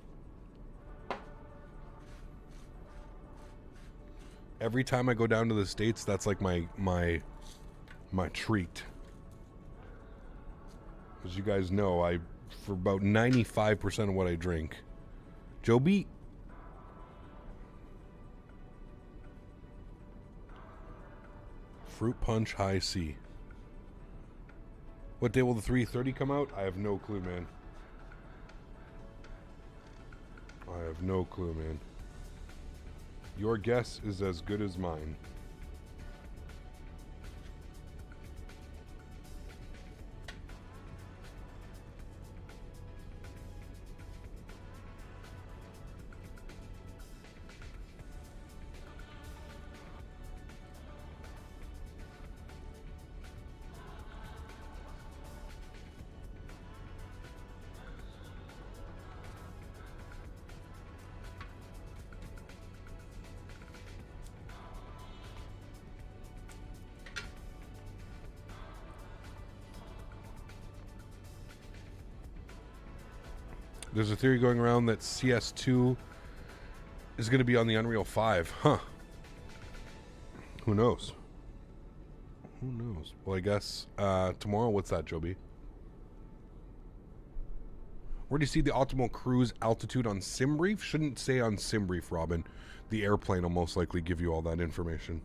Every time I go down to the States, that's like my treat. As you guys know, for about 95% of what I drink. Joby. Fruit Punch High C. What day will the 330 come out? I have no clue, man. I have no clue, man. Your guess is as good as mine. There's a theory going around that CS2 is going to be on the Unreal 5. Huh. Who knows? Who knows? Well, I guess tomorrow, what's that, Joby? Where do you see the optimal cruise altitude on SimBrief? Shouldn't say on SimBrief, Robin. The airplane will most likely give you all that information.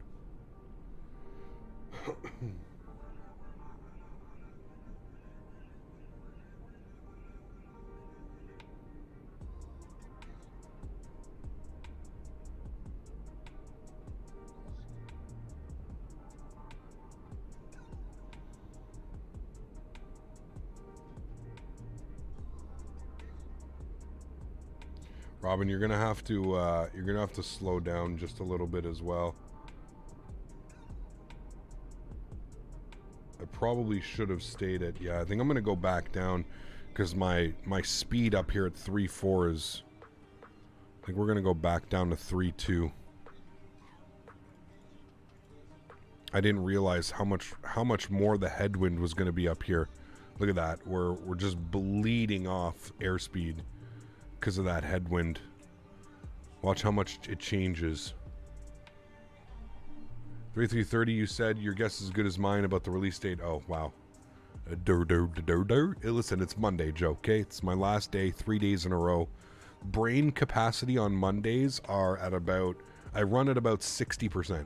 Robin, you're gonna have to slow down just a little bit as well. I probably should have stayed at, yeah, I think I'm gonna go back down because my speed up here at 3.4 is, I think we're gonna go back down to 3.2. I didn't realize how much more the headwind was gonna be up here. Look at that, we're just bleeding off airspeed because of that headwind. Watch how much it changes. 3330, you said your guess is as good as mine about the release date. Oh, wow. Listen, it's Monday, Joe, okay? It's my last day, 3 days in a row. Brain capacity on Mondays are at about, I run at about 60%.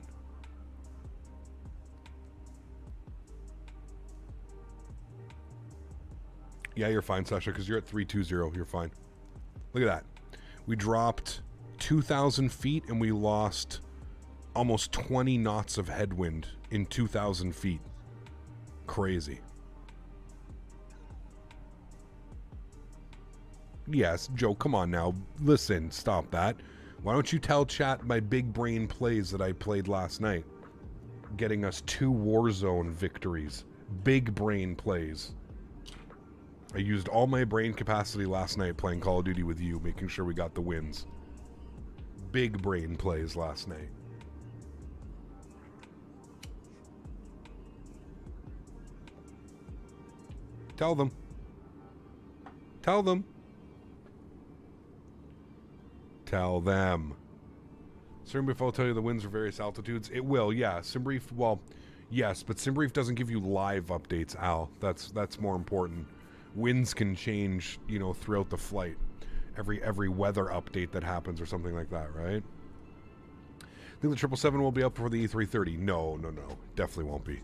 Yeah, you're fine, Sasha, because you're at 320. You're fine. Look at that. We dropped 2,000 feet and we lost almost 20 knots of headwind in 2,000 feet. Crazy. Yes, Joe, come on now. Listen, stop that. Why don't you tell chat my big brain plays that I played last night? Getting us 2 Warzone victories Big brain plays. I used all my brain capacity last night playing Call of Duty with you, making sure we got the wins. Big brain plays last night. Tell them. Tell them. Tell them. SimBrief will tell you the winds for various altitudes. It will, yeah. SimBrief, well, yes, but SimBrief doesn't give you live updates, Al. That's more important. Winds can change, you know, throughout the flight. Every weather update that happens or something like that, right? I think the 777 will be up for the E330. No. Definitely won't be.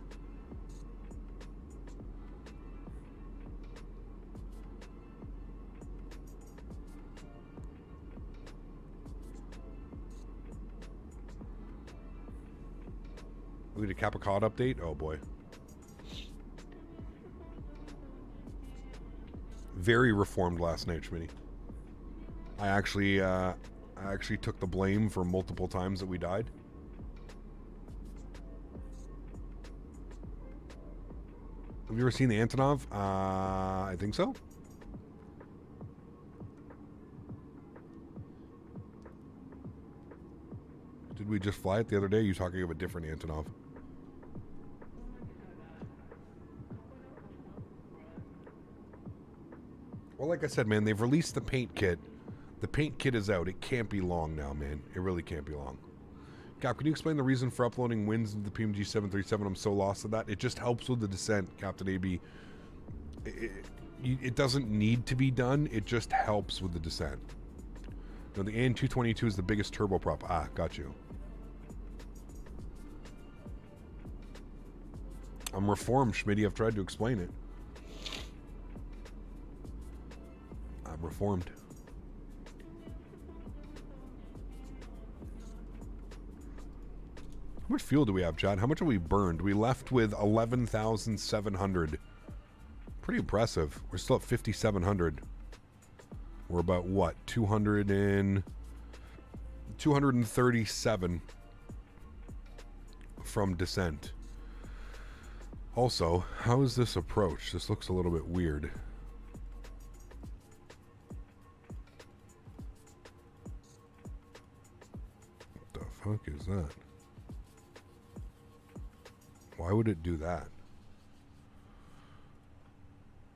We need a Capicot update? Oh boy. Very reformed last night, Smitty. I actually took the blame for multiple times that we died. Have you ever seen the Antonov? I think so. Did we just fly it the other day? You talking of a different Antonov? Well, like I said, man, they've released the paint kit. The paint kit is out. It can't be long now, man. It really can't be long. Cap, can you explain the reason for uploading wins into the PMG 737? I'm so lost at that. It just helps with the descent, Captain AB. It doesn't need to be done. It just helps with the descent. No, the AN222 is the biggest turboprop. Ah, got you. I'm reformed, Schmitty. I've tried to explain it. I'm reformed. How much fuel do we have, Chad? How much have we burned? We left with 11,700. Pretty impressive. We're still at 5,700. We're about, what, 237 from descent. Also, how is this approach? This looks a little bit weird. What the fuck is that? Why would it do that?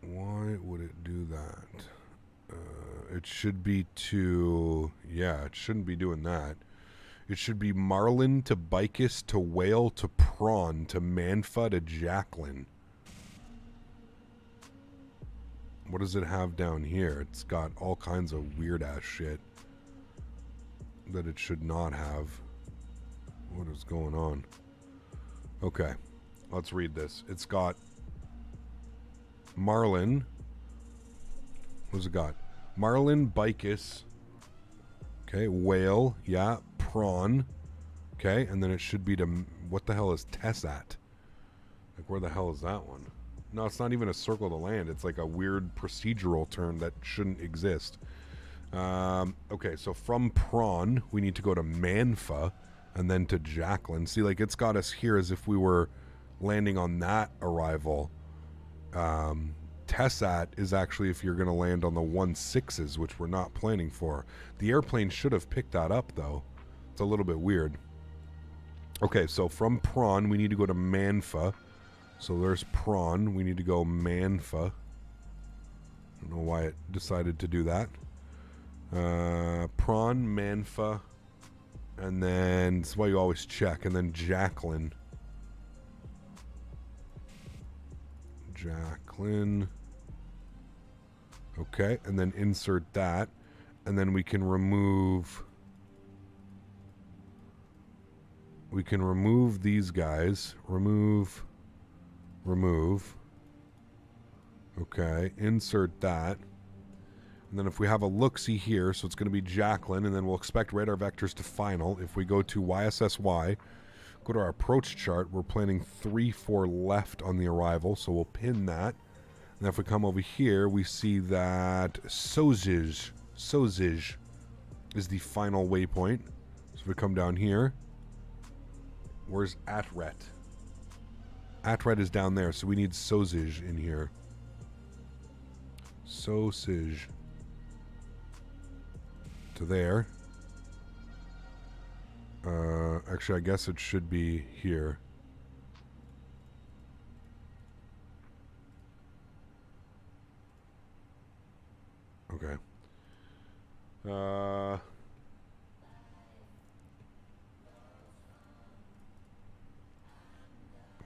Why would it do that? It should be to... Yeah, it shouldn't be doing that. It should be marlin to bicus to whale to prawn to Mentha to Jacqueline. What does it have down here? It's got all kinds of weird-ass shit that it should not have. What is going on? Okay. Let's read this. It's got marlin. What's it got? Marlin, bicus. Okay, whale. Yeah, prawn. Okay, and then it should be to... What the hell is Tessat? Like, where the hell is that one? No, it's not even a circle to land. It's like a weird procedural term that shouldn't exist. Okay, so from prawn, we need to go to Mentha and then to Jacqueline. See, like, it's got us here as if we were landing on that arrival. Tessat is actually if you're going to land on the 16s, which we're not planning for. The airplane should have picked that up, though. It's a little bit weird. Okay, so from prawn, we need to go to Mentha. So there's prawn. We need to go Mentha. I don't know why it decided to do that. Prawn, Mentha, and then that's why you always check. And then Jacqueline. Jacqueline. Okay, and then insert that, and then we can remove these guys. Remove. Okay, insert that. And then if we have a look-see here, so it's going to be Jacqueline, and then we'll expect radar vectors to final. If we go to YSSY, go to our approach chart, we're planning 3-4 left on the arrival, so we'll pin that. And if we come over here, we see that Souza is the final waypoint. So if we come down here, where's Atret? Atred is down there, so we need Sausage in here. Sausage. To there. Actually, I guess it should be here. Okay.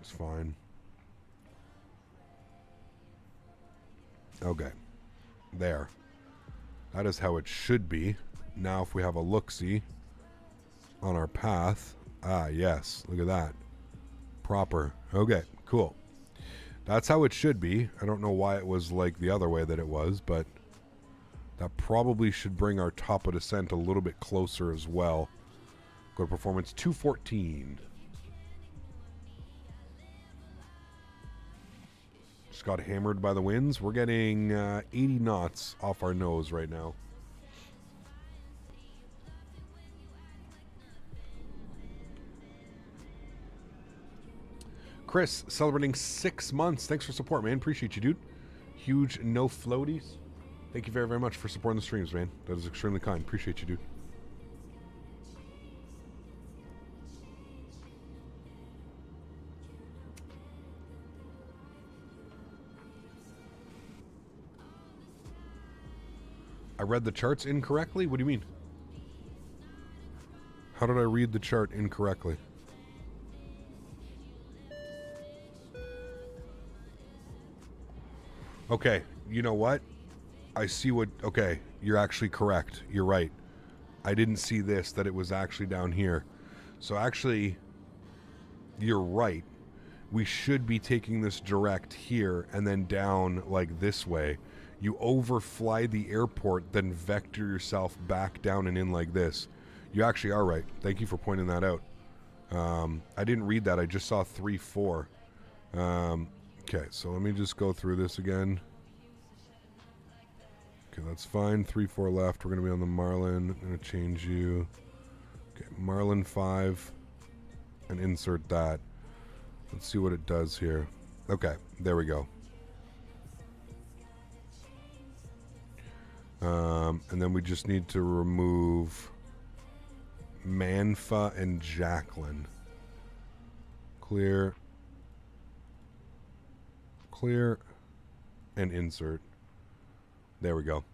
It's fine. Okay. There. That is how it should be. Now if we have a look-see on our path. Ah, yes. Look at that. Proper. Okay, cool. That's how it should be. I don't know why it was like the other way that it was, but that probably should bring our top of descent a little bit closer as well. Go to performance 214. Just got hammered by the winds. We're getting 80 knots off our nose right now. Chris, celebrating 6 months. Thanks for support, man. Appreciate you, dude. Huge no floaties. Thank you very, very much for supporting the streams, man. That is extremely kind. Appreciate you, dude. I read the charts incorrectly? What do you mean? How did I read the chart incorrectly? Okay, you know what? I see what... Okay, you're actually correct. You're right. I didn't see this, that it was actually down here. So actually, you're right. We should be taking this direct here and then down like this way. You overfly the airport, then vector yourself back down and in like this. You actually are right. Thank you for pointing that out. I didn't read that. I just saw 3-4. Okay, so let me just go through this again. Okay, that's fine. 3-4 left. We're going to be on the Marlin. I'm going to change you. Okay, Marlin 5. And insert that. Let's see what it does here. Okay, there we go. And then we just need to remove Mentha and Jacqueline. Clear. Clear. And insert. There we go.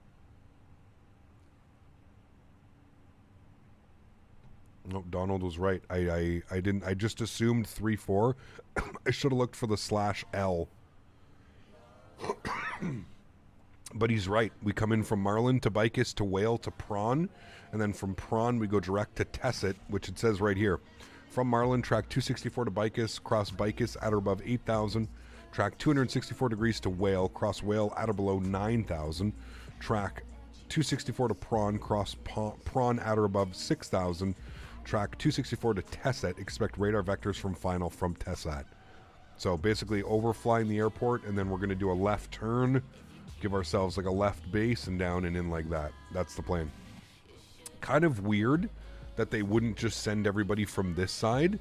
No, Donald was right. I didn't. I just assumed 3-4. I should have looked for the /L. But he's right. We come in from Marlin to Bicus to Whale to Prawn, and then from Prawn we go direct to Tesset, which it says right here. From Marlin, track 264 to Bicus, cross Bicus at or above 8,000. Track 264 degrees to Whale, cross Whale at or below 9,000. Track 264 to Prawn, cross Prawn at or above 6,000. Track 264 to Tesset, expect radar vectors from final from Tesset. So basically overflying the airport, and then we're going to do a left turn, give ourselves like a left base and down and in like that. That's the plan. Kind of weird that they wouldn't just send everybody from this side.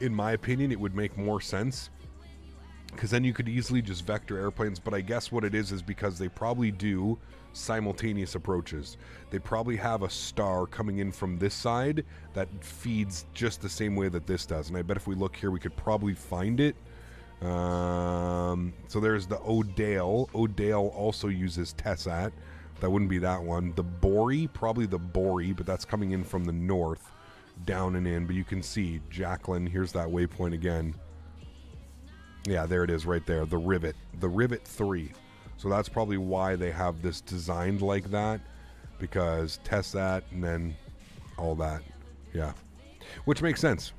In my opinion, it would make more sense, because then you could easily just vector airplanes. But I guess what it is because they probably do simultaneous approaches. They probably have a star coming in from this side that feeds just the same way that this does. And I bet if we look here, we could probably find it. So there's the O'Dale. O'Dale also uses Tesat. That wouldn't be that one. The Bori, probably the Bori, but that's coming in from the north, down and in. But you can see Jacqueline. Here's that waypoint again. Yeah, there it is right there. The Rivet. The Rivet 3. So that's probably why they have this designed like that, because Tesat and then all that. Yeah. Which makes sense.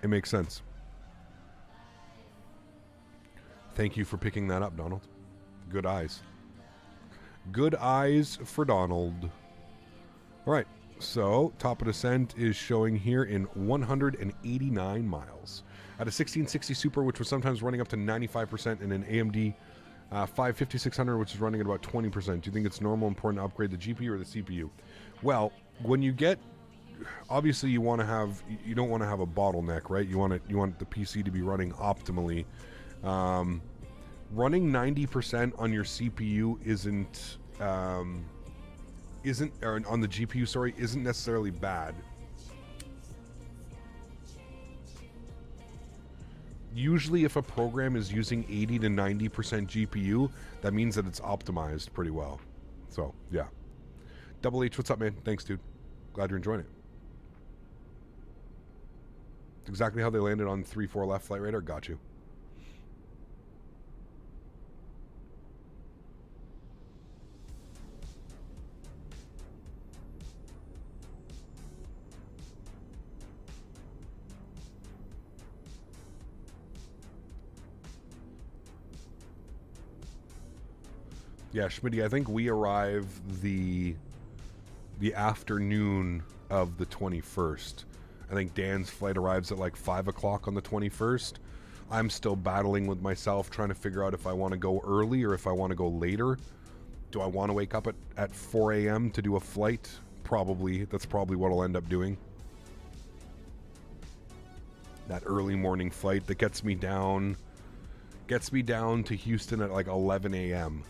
It makes sense. Thank you for picking that up, Donald. Good eyes. Good eyes for Donald. All right, so top of descent is showing here in 189 miles. At a 1660 Super, which was sometimes running up to 95%, and an AMD 5600, which is running at about 20%. Do you think it's normal, important to upgrade the GPU or the CPU? Well, when you get obviously you want to have, you don't want to have a bottleneck, right? You want the PC to be running optimally. Running 90% on your CPU isn't or on the GPU, sorry, isn't necessarily bad. Usually if a program is using 80 to 90% GPU, that means that it's optimized pretty well. So, yeah. Double H, what's up, man? Thanks, dude. Glad you're enjoying it. Exactly how they landed on 3-4 left flight radar. Got you. Yeah, Smitty, I think we arrive the afternoon of the 21st. I think Dan's flight arrives at like 5 o'clock on the 21st. I'm still battling with myself, trying to figure out if I want to go early or if I want to go later. Do I want to wake up at 4 a.m. to do a flight? Probably. That's probably what I'll end up doing. That early morning flight that gets me down to Houston at like 11 a.m.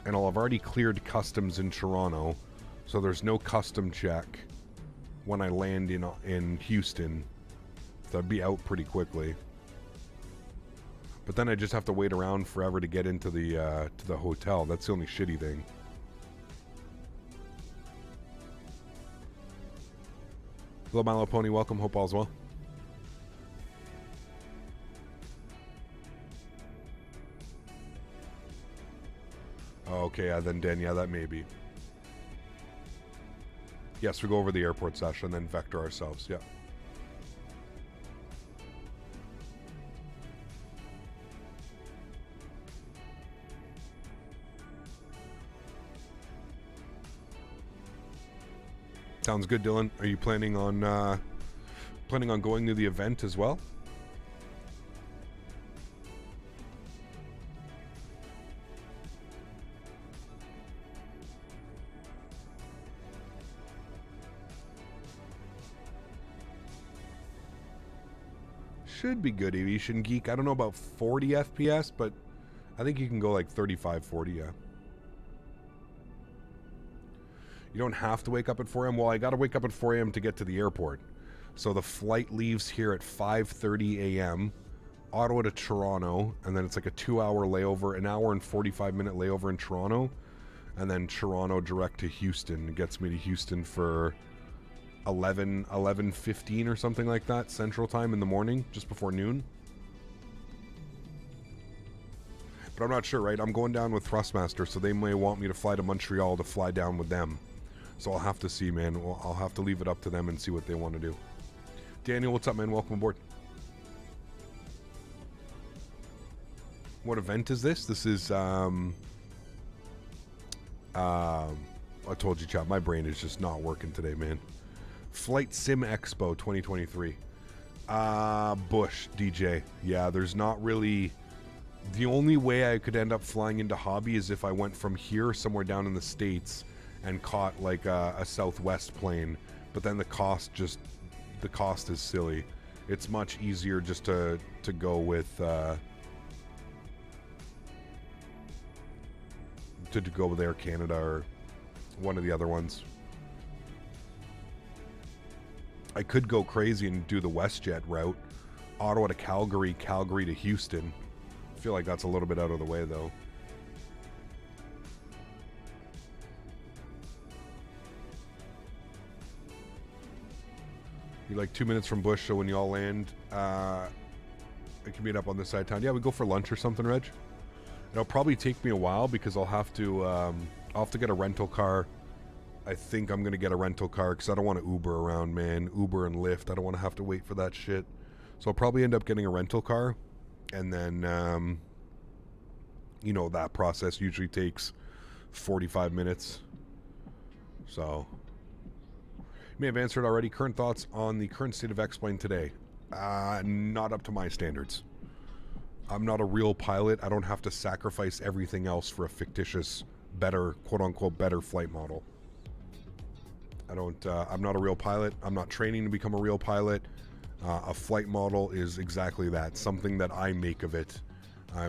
And I'll have already cleared customs in Toronto, so there's no custom check when I land in Houston. So I'd be out pretty quickly. But then I just have to wait around forever to get into the hotel. That's the only shitty thing. Hello, Milo Pony. Welcome. Hope all's well. Okay, yeah, then Dan, yeah, that may be. Yes, we go over the airport session, then vector ourselves, yeah. Sounds good, Dylan. Are you planning on going to the event as well? Should be good, Aviation Geek. I don't know about 40 FPS, but I think you can go like 35, 40, yeah. You don't have to wake up at 4 a.m. Well, I got to wake up at 4 a.m. to get to the airport. So the flight leaves here at 5:30 a.m. Ottawa to Toronto, and then it's like a 2-hour layover, an hour and 45-minute layover in Toronto, and then Toronto direct to Houston. It gets me to Houston for 11:15 or something like that Central Time in the morning, just before noon. But I'm not sure, right? I'm going down with Thrustmaster, so they may want me to fly to Montreal to fly down with them. So I'll have to see, man. Well, I'll have to leave it up to them and see what they want to do. Daniel, what's up, man? Welcome aboard. What event is this? This is, I told you, chat, my brain is just not working today, man. Flight Sim Expo 2023. Bush, DJ. Yeah, there's not really... The only way I could end up flying into Hobby is if I went from here somewhere down in the States and caught like a Southwest plane, but then the cost is silly. It's much easier just to go with to go with Air Canada or one of the other ones. I could go crazy and do the WestJet route, Ottawa to Calgary, Calgary to Houston. I feel like that's a little bit out of the way though. You're like 2 minutes from Bush, so when you all land, I can meet up on this side of town. Yeah, we go for lunch or something, Reg. It'll probably take me a while because I'll have to get a rental car. I think I'm gonna get a rental car because I don't want to Uber around, man. Uber and Lyft, I don't want to have to wait for that shit. So I'll probably end up getting a rental car, and then you know, that process usually takes 45 minutes. So you may have answered already. Current thoughts on the current state of X-Plane today? Not up to my standards. I'm not a real pilot. I don't have to sacrifice everything else for a fictitious, better, quote-unquote, better flight model. I'm not a real pilot. I'm not training to become a real pilot. A flight model is exactly that, something that I make of it. I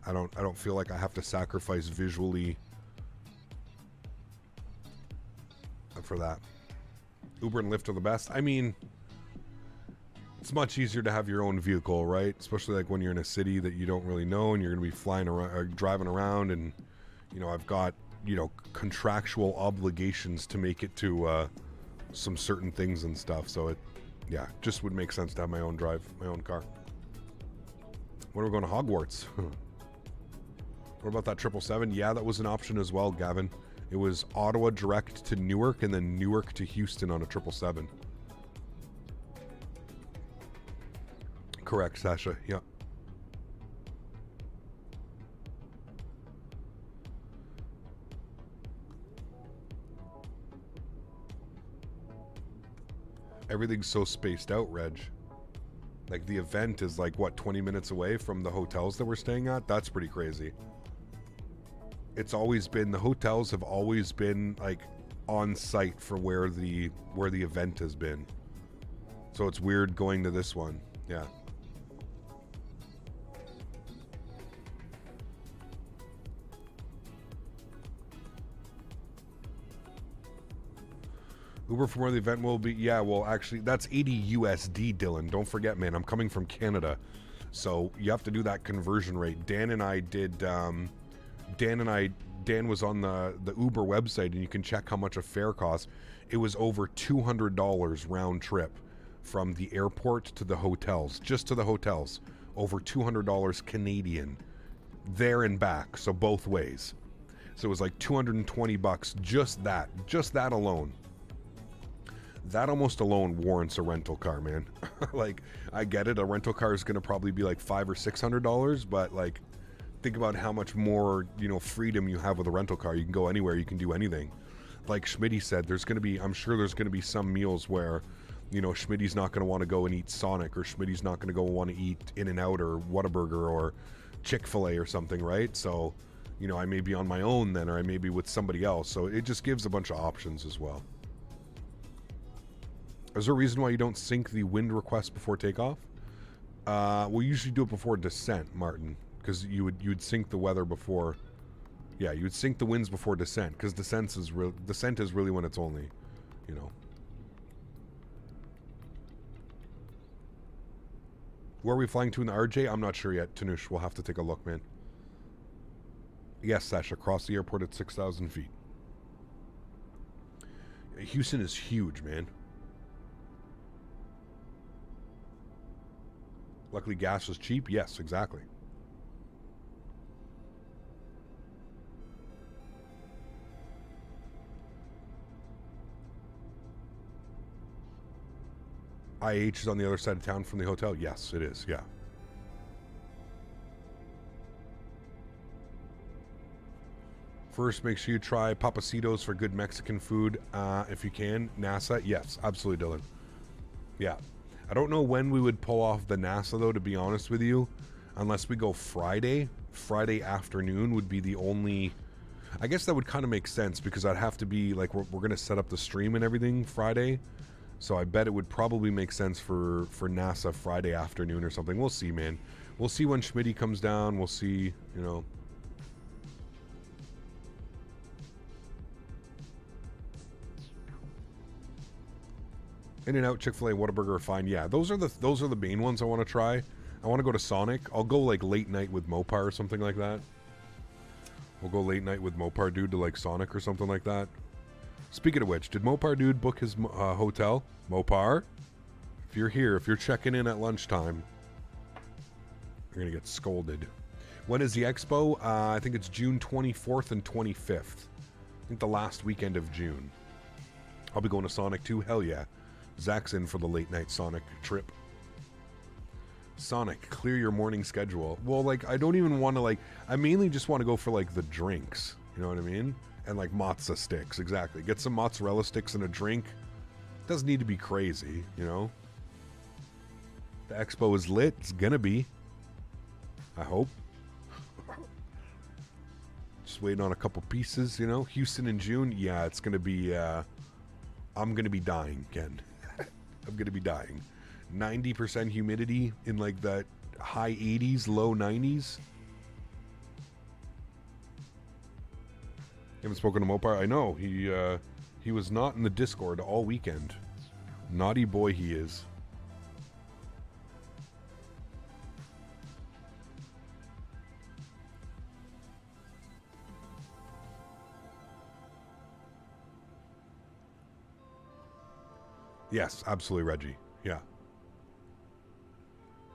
don't feel like I have to sacrifice visually for that. Uber and Lyft are the best. I mean, it's much easier to have your own vehicle, right? Especially like when you're in a city that you don't really know and you're going to be flying around or driving around, and you know, I've got, you know, contractual obligations to make it to some certain things and stuff. So it, yeah, just would make sense to have my own car. When are we going to Hogwarts? What about that 777? Yeah, that was an option as well, Gavin. It was Ottawa direct to Newark and then Newark to Houston on a 777. Correct, Sasha. Yeah. Everything's so spaced out, Reg. Like, the event is like, what, 20 minutes away from the hotels that we're staying at? That's pretty crazy. It's always been, the hotels have always been like on site for where the event has been. So it's weird going to this one. Yeah. Uber from where the event will be. Yeah, well, actually, that's 80 USD, Dylan. Don't forget, man, I'm coming from Canada. So you have to do that conversion rate. Dan and I did, Dan was on the Uber website, and you can check how much a fare costs. It was over $200 round trip from the airport to the hotels, just to the hotels. Over $200 Canadian, there and back, so both ways. So it was like $220, just that alone. That almost alone warrants a rental car, man. Like, I get it, a rental car is going to probably be like $500 or $600, but like, think about how much more, you know, freedom you have with a rental car. You can go anywhere, you can do anything. Like Smitty said, I'm sure there's going to be some meals where, you know, Smitty's not going to want to go and eat Sonic, or Smitty's not going to go want to eat In-N-Out or Whataburger or Chick-fil-A or something, right? So, you know, I may be on my own then, or I may be with somebody else. So it just gives a bunch of options as well. Is there a reason why you don't sync the wind request before takeoff? We usually do it before descent, Martin, because you'd sync the weather before. Yeah, you would sync the winds before descent, because descent is really when it's only, you know. Where are we flying to in the RJ? I'm not sure yet, Tanush. We'll have to take a look, man. Yes, Sasha, across the airport at 6,000 feet. Houston is huge, man. Luckily, gas was cheap. Yes, exactly. IH is on the other side of town from the hotel. Yes, it is. Yeah. First, make sure you try Papacitos for good Mexican food, if you can. NASA, yes, absolutely, Dylan. Yeah. I don't know when we would pull off the NASA, though, to be honest with you. Unless we go Friday. Friday afternoon would be the only... I guess that would kind of make sense, because I'd have to be, like, we're going to set up the stream and everything Friday. So I bet it would probably make sense for NASA Friday afternoon or something. We'll see, man. We'll see when Smitty comes down. We'll see, you know... In-N-Out, Chick-fil-A, Whataburger are fine. Yeah, those are the main ones I want to try. I want to go to Sonic. I'll go like late night with Mopar or something like that. We'll go late night with Mopar Dude to like Sonic or something like that. Speaking of which, did Mopar Dude book his hotel? Mopar? If you're here, if you're checking in at lunchtime, you're going to get scolded. When is the expo? I think it's June 24th and 25th. I think the last weekend of June. I'll be going to Sonic too. Hell yeah. Zach's in for the late night Sonic trip. Sonic, clear your morning schedule. Well, like, I don't even want to, like, I mainly just want to go for, like, the drinks. You know what I mean? And, like, mozza sticks. Exactly. Get some mozzarella sticks and a drink. Doesn't need to be crazy, you know? The expo is lit. It's gonna be. I hope. Just waiting on a couple pieces, you know? Houston in June. Yeah, it's gonna be, I'm going to be dying again. I'm going to be dying. 90% humidity in like the high 80s, low 90s. Haven't spoken to Mopar. I know. He was not in the Discord all weekend. Naughty boy he is. Yes, absolutely, Reggie. Yeah.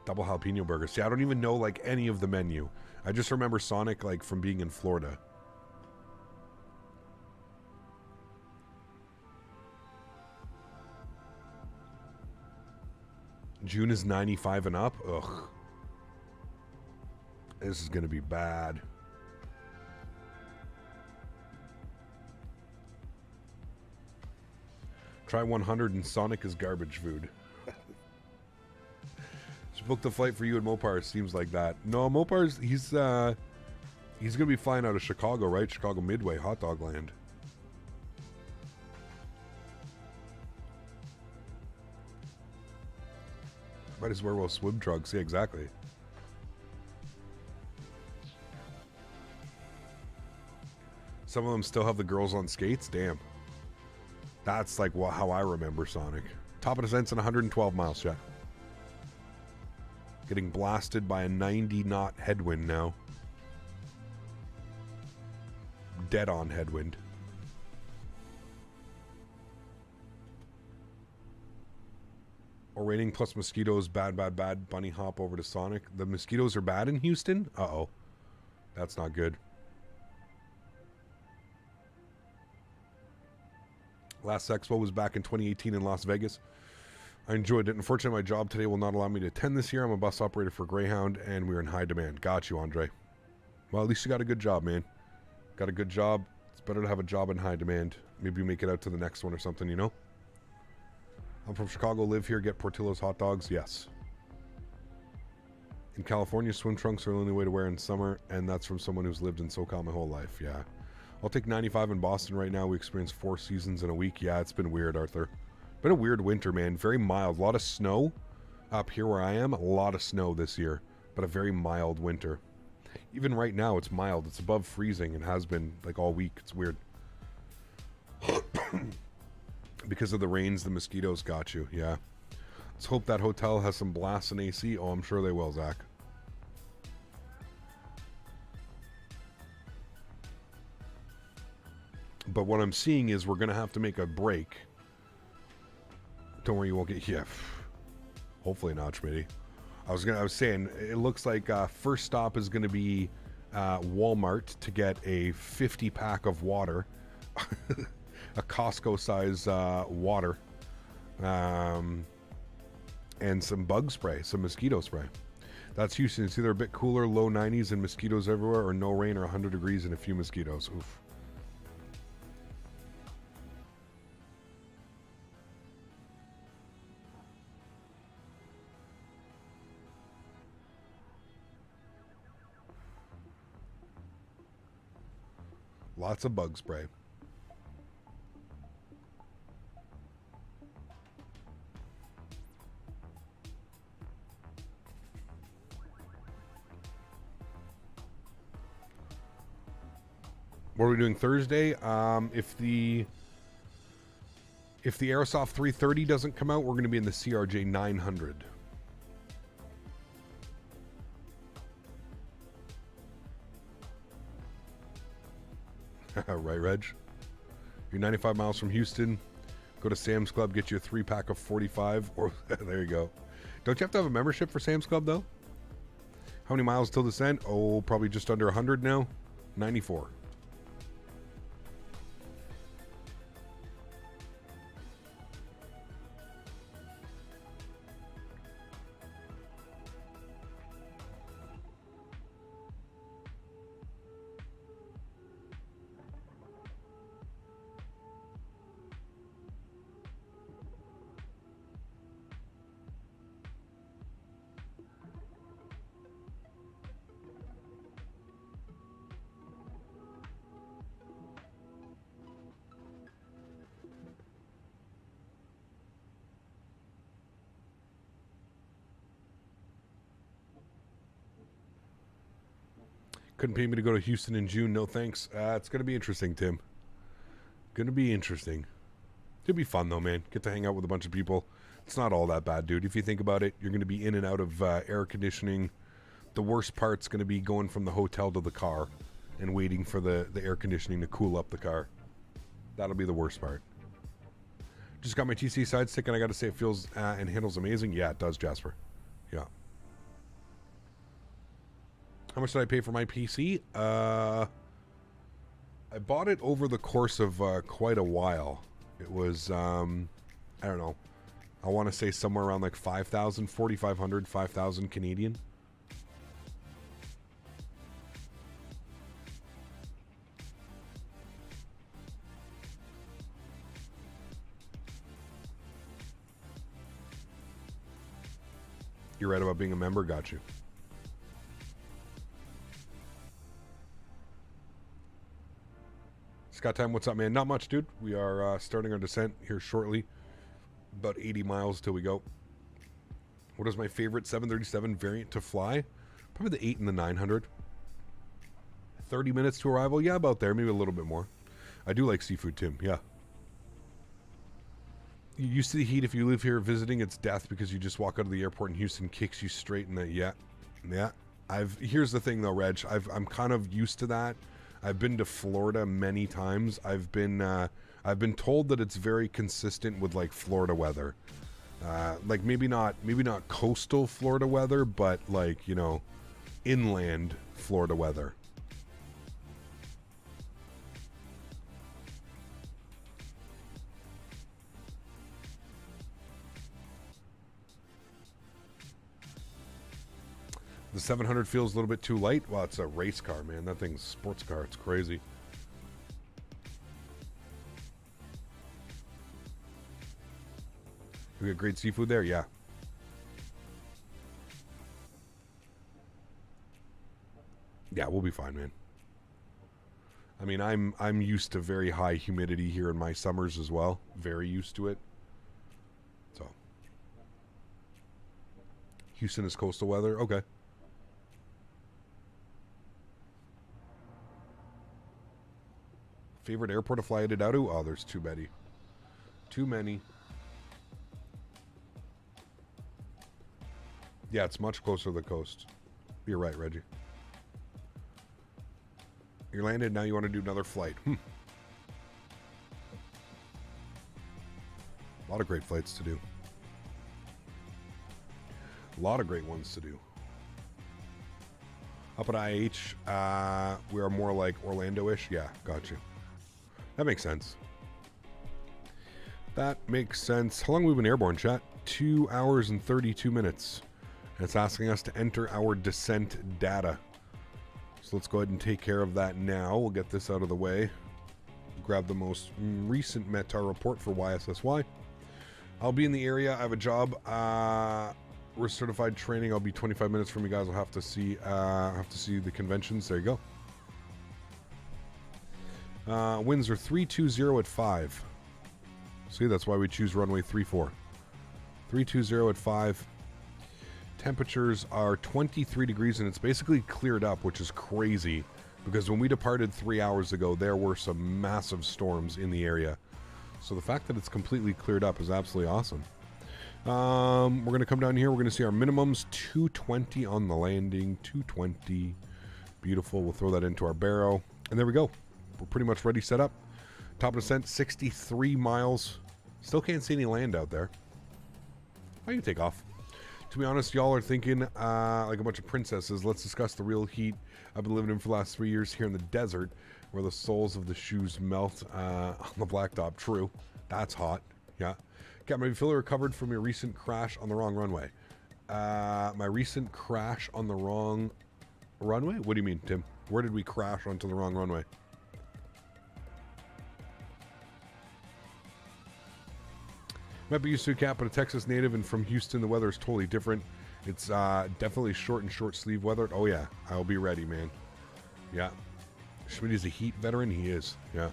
Double jalapeno burgers. See, I don't even know like any of the menu. I just remember Sonic like from being in Florida. June is 95 and up. Ugh. This is going to be bad. Try 100 and Sonic is garbage food. Just booked a flight for you and Mopar. Seems like that. No, Mopar's he's gonna be flying out of Chicago, right? Chicago Midway, Hot Dog Land. Might as well swim trunks. Yeah, exactly. Some of them still have the girls on skates. Damn. That's like how I remember Sonic. Top of descent's in 112 miles, yeah. Getting blasted by a 90 knot headwind now. Dead on headwind. Or rating plus mosquitoes, bad, bad, bad. Bunny hop over to Sonic. The mosquitoes are bad in Houston? Uh-oh. That's not good. Last Expo was back in 2018 in Las Vegas. I enjoyed it. Unfortunately, my job today will not allow me to attend this year. I'm a bus operator for Greyhound, and we're in high demand. Got you, Andre. Well, at least you got a good job, man. Got a good job. It's better to have a job in high demand. Maybe make it out to the next one or something, you know? I'm from Chicago, live here, get Portillo's hot dogs. Yes. In California, swim trunks are the only way to wear in summer, and that's from someone who's lived in SoCal my whole life. Yeah. I'll take 95 in Boston right now. We experienced 4 seasons in a week. Yeah, it's been weird, Arthur. Been a weird winter, man. Very mild. A lot of snow up here where I am. A lot of snow this year, but a very mild winter. Even right now, it's mild. It's above freezing and has been like all week. It's weird. Because of the rains, the mosquitoes got you. Yeah. Let's hope that hotel has some blasts in AC. Oh, I'm sure they will, Zach. But what I'm seeing is we're going to have to make a break. Don't worry, you won't get... Yeah. Hopefully not, Smitty. I was saying, it looks like first stop is going to be Walmart to get a 50 pack of water. A Costco size water. And some bug spray, some mosquito spray. That's Houston. It's either a bit cooler, low 90s and mosquitoes everywhere, or no rain or 100 degrees and a few mosquitoes. Oof. Lots of bug spray. What are we doing Thursday? If the Aerosoft 330 doesn't come out, we're going to be in the CRJ 900. Right, Reg? You're 95 miles from Houston. Go to Sam's Club, get you a 3-pack of 45. Or there you go. Don't you have to have a membership for Sam's Club, though? How many miles till descent? Oh, probably just under 100 now. 94. Couldn't pay me to go to Houston in June. No thanks. It's going to be interesting, Tim. Going to be interesting. It'll be fun, though, man. Get to hang out with a bunch of people. It's not all that bad, dude. If you think about it, you're going to be in and out of air conditioning. The worst part's going to be going from the hotel to the car and waiting for the air conditioning to cool up the car. That'll be the worst part. Just got my TCA side stick, and I got to say it feels and handles amazing. Yeah, it does, Jasper. Yeah. How much did I pay for my PC? I bought it over the course of quite a while. It was, I don't know. I want to say somewhere around like 5,000, 4,500, 5,000 Canadian. You're right about being a member. Got you. Scott Time, what's up, man? Not much, dude. We are starting our descent here shortly. About 80 miles till we go. What is my favorite 737 variant to fly? Probably the 8 and the 900. 30 minutes to arrival? Yeah, about there. Maybe a little bit more. I do like seafood, Tim. Yeah. You used to the heat. If you live here visiting, it's death because you just walk out of the airport and Houston kicks you straight in the... Yeah. Here's the thing, though, Reg. I'm kind of used to that. I've been to Florida many times. I've been told that it's very consistent with like Florida weather, like maybe not coastal Florida weather, but like, you know, inland Florida weather. The 700 feels a little bit too light. Well, it's a race car, man. That thing's a sports car. It's crazy. We got great seafood there? Yeah. Yeah, we'll be fine, man. I mean, I'm used to very high humidity here in my summers as well. Very used to it. So. Houston is coastal weather? Okay. Favorite airport to fly it out to? Oh, there's too many. Too many. Yeah, it's much closer to the coast. You're right, Reggie. You're landed, now you want to do another flight. A lot of great flights to do. A lot of great ones to do. Up at IH, we are more like Orlando-ish. Yeah, got you. That makes sense. That makes sense. How long have we been airborne, chat? 2 hours and 32 minutes. And it's asking us to enter our descent data. So let's go ahead and take care of that now. We'll get this out of the way. Grab the most recent META report for YSSY. I'll be in the area. I have a job. We're certified training. I'll be 25 minutes from you guys. I'll have to see the conventions. There you go. Winds are 320 at 5. See, that's why we choose runway 34. 320 at 5. Temperatures are 23 degrees, and it's basically cleared up, which is crazy because when we departed 3 hours ago, there were some massive storms in the area. So the fact that it's completely cleared up is absolutely awesome. We're going to come down here. We're going to see our minimums. 220 on the landing. 220. Beautiful. We'll throw that into our barrow. And there we go. We're pretty much ready, set up. Top of descent, 63 miles. Still can't see any land out there. I can take off. To be honest, y'all are thinking like a bunch of princesses. Let's discuss the real heat I've been living in for the last 3 years here in the desert, where the soles of the shoes melt on the blacktop. True. That's hot. Yeah. Got my fully recovered from your recent crash on the wrong runway. My recent crash on the wrong runway? What do you mean, Tim? Where did we crash onto the wrong runway? Might be used to a cap, but a Texas native, and from Houston, the weather is totally different. It's definitely short sleeve weather. Oh, yeah. I'll be ready, man. Yeah. Smitty's a heat veteran. He is. Yeah.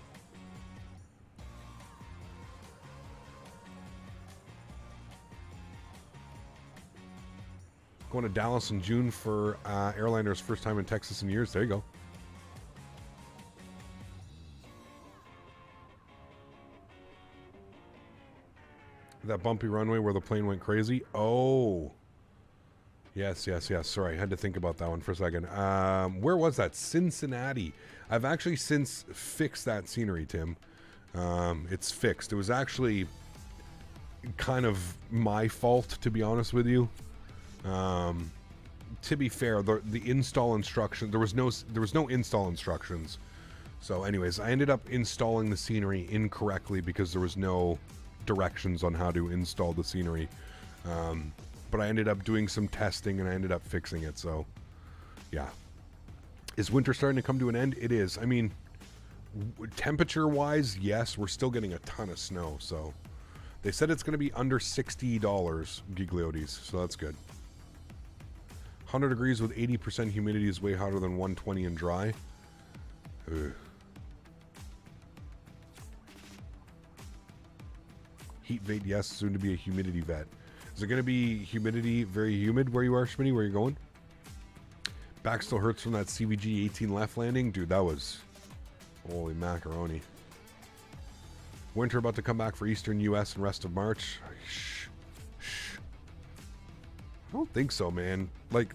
Going to Dallas in June for airliner's first time in Texas in years. There you go. That bumpy runway where the plane went crazy. Oh. Yes. Sorry, I had to think about that one for a second. Where was that? Cincinnati. I've actually since fixed that scenery, Tim. It's fixed. It was actually kind of my fault, to be honest with you. To be fair, the install instruction, there was no install instructions. So anyways, I ended up installing the scenery incorrectly because there was no directions on how to install the scenery. But I ended up doing some testing and I ended up fixing it. So yeah. Is winter starting to come to an end? It is. I mean, temperature wise, yes, we're still getting a ton of snow. So they said it's going to be under $60 Gigliotes. So that's good. 100 degrees with 80% humidity is way hotter than 120 and dry. Ugh. Heat vet, yes, soon to be a humidity vet. Is it going to be humidity, very humid where you are, Smitty? Where are you going? Back still hurts from that CVG 18 left landing? Dude, that was... holy macaroni. Winter about to come back for eastern U.S. and rest of March. Shh. I don't think so, man. Like,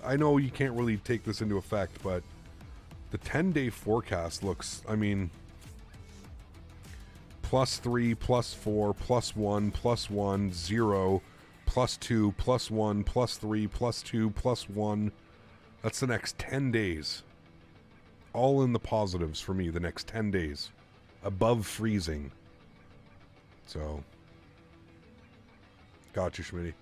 I know you can't really take this into effect, but the 10-day forecast looks, I mean... +3, +4, +1, +1, 0, +2, +1, +3, +2, +1. That's the next 10 days. All in the positives for me, the next 10 days. Above freezing. So. Gotcha, Schmitty.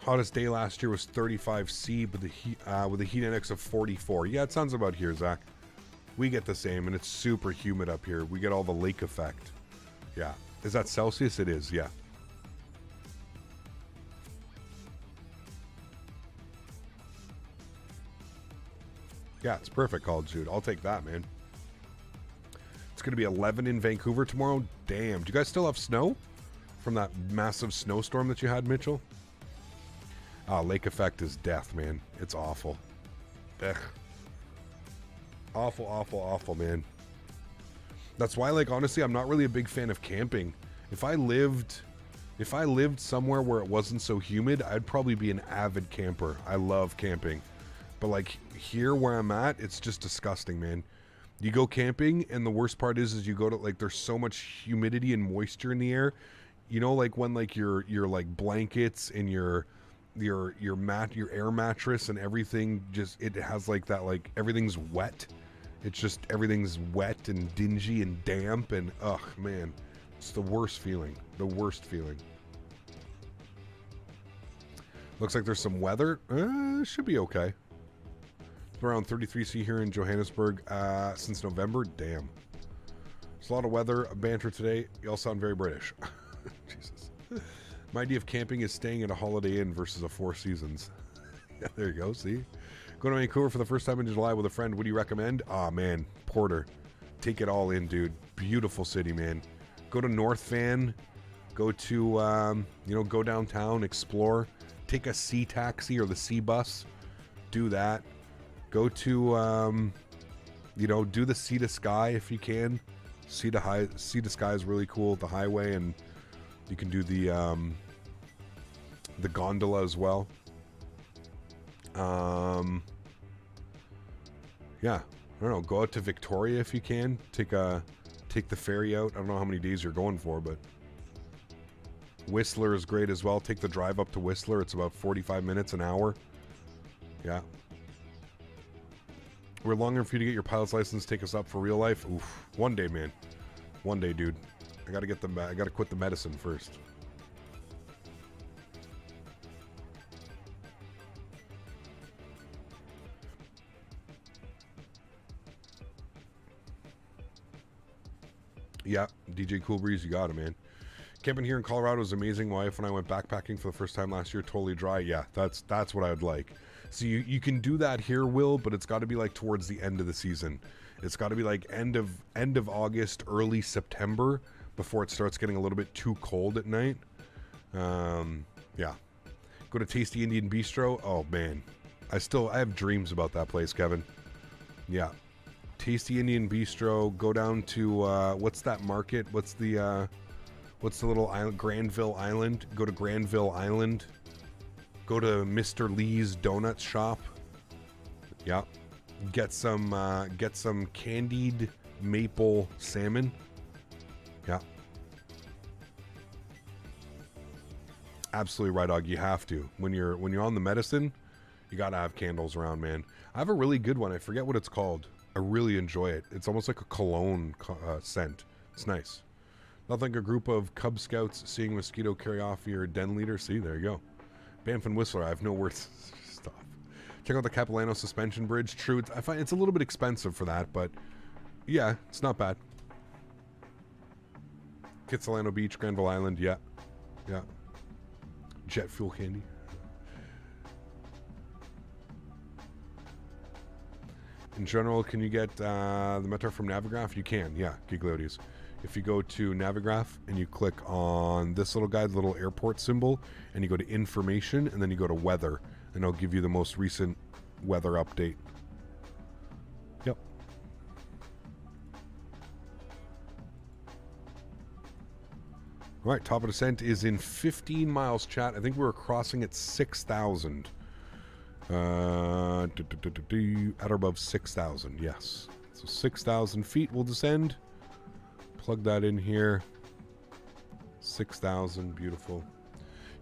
Hottest day last year was 35C, but with a heat index of 44. Yeah, it sounds about here, Zach. We get the same, and it's super humid up here. We get all the lake effect. Yeah. Is that Celsius? It is, yeah. Yeah, it's perfect, college dude. I'll take that, man. It's going to be 11 in Vancouver tomorrow. Damn. Do you guys still have snow from that massive snowstorm that you had, Mitchell? Lake effect is death, man. It's awful. Ugh. Awful, man. That's why, like, honestly, I'm not really a big fan of camping. If I lived somewhere where it wasn't so humid, I'd probably be an avid camper. I love camping. But, like, here where I'm at, it's just disgusting, man. You go camping, and the worst part is you go to, like, there's so much humidity and moisture in the air. You know, like, when, like, your like, blankets and your air mattress and everything just, it has like that, like everything's wet. It's just everything's wet and dingy and damp and ugh, man, it's the worst feeling. Looks like there's some weather. Should be okay. It's around 33C here in Johannesburg since November. Damn. There's a lot of weather banter today. You all sound very British. Jesus. My idea of camping is staying at a Holiday Inn versus a Four Seasons. Yeah, there you go, see? Going to Vancouver for the first time in July with a friend. What do you recommend? Ah, man, Porter. Take it all in, dude. Beautiful city, man. Go to North Van. Go to, go downtown, explore. Take a sea taxi or the sea bus. Do that. Go to, do the sea to sky if you can. Sea to sky is really cool. The highway, and you can do the gondola as well. Yeah, I don't know. Go out to Victoria if you can. Take the ferry out. I don't know how many days you're going for, but Whistler is great as well. Take the drive up to Whistler. It's about 45 minutes, an hour. Yeah. We're longer for you to get your pilot's license. Take us up for real life. Oof. One day, man. One day, dude. I gotta quit the medicine first. Yeah, DJ Cool Breeze, you got it, man. Camping here in Colorado is amazing. My wife and I went backpacking for the first time last year. Totally dry. Yeah, that's what I would like. So you can do that here, Will, but it's got to be like towards the end of the season. It's got to be like end of August, early September, before it starts getting a little bit too cold at night. Yeah. Go Go to Tasty Indian Bistro. Oh, man. I have dreams about that place, Kevin. Yeah. Tasty Indian Bistro. Go down to, what's that market? What's the little island? Granville Island. Go to Granville Island. Go to Mr. Lee's Donuts shop. Yeah. Get some candied maple salmon. Yeah. Absolutely right, Dog. You have to. When you're on the medicine, you gotta have candles around, man. I have a really good one. I forget what it's called. I really enjoy it. It's almost like a cologne scent. It's nice. Nothing like a group of Cub Scouts seeing a mosquito carry off your den leader. See, there you go. Banff and Whistler. I have no words. Stop. Check out the Capilano suspension bridge. True, I find it's a little bit expensive for that, but yeah, it's not bad. Kitsilano Beach, Granville Island. Yeah, yeah. Jet fuel candy. In general, can you get the Metro from Navigraph? You can, yeah, Gigliotes. If you go to Navigraph and you click on this little guy, the little airport symbol, and you go to information, and then you go to weather, and it'll give you the most recent weather update. Yep. All right, top of descent is in 15 miles, chat. I think we were crossing at 6,000. At or above 6,000, yes. So 6,000 feet will descend. Plug that in here. 6,000, beautiful.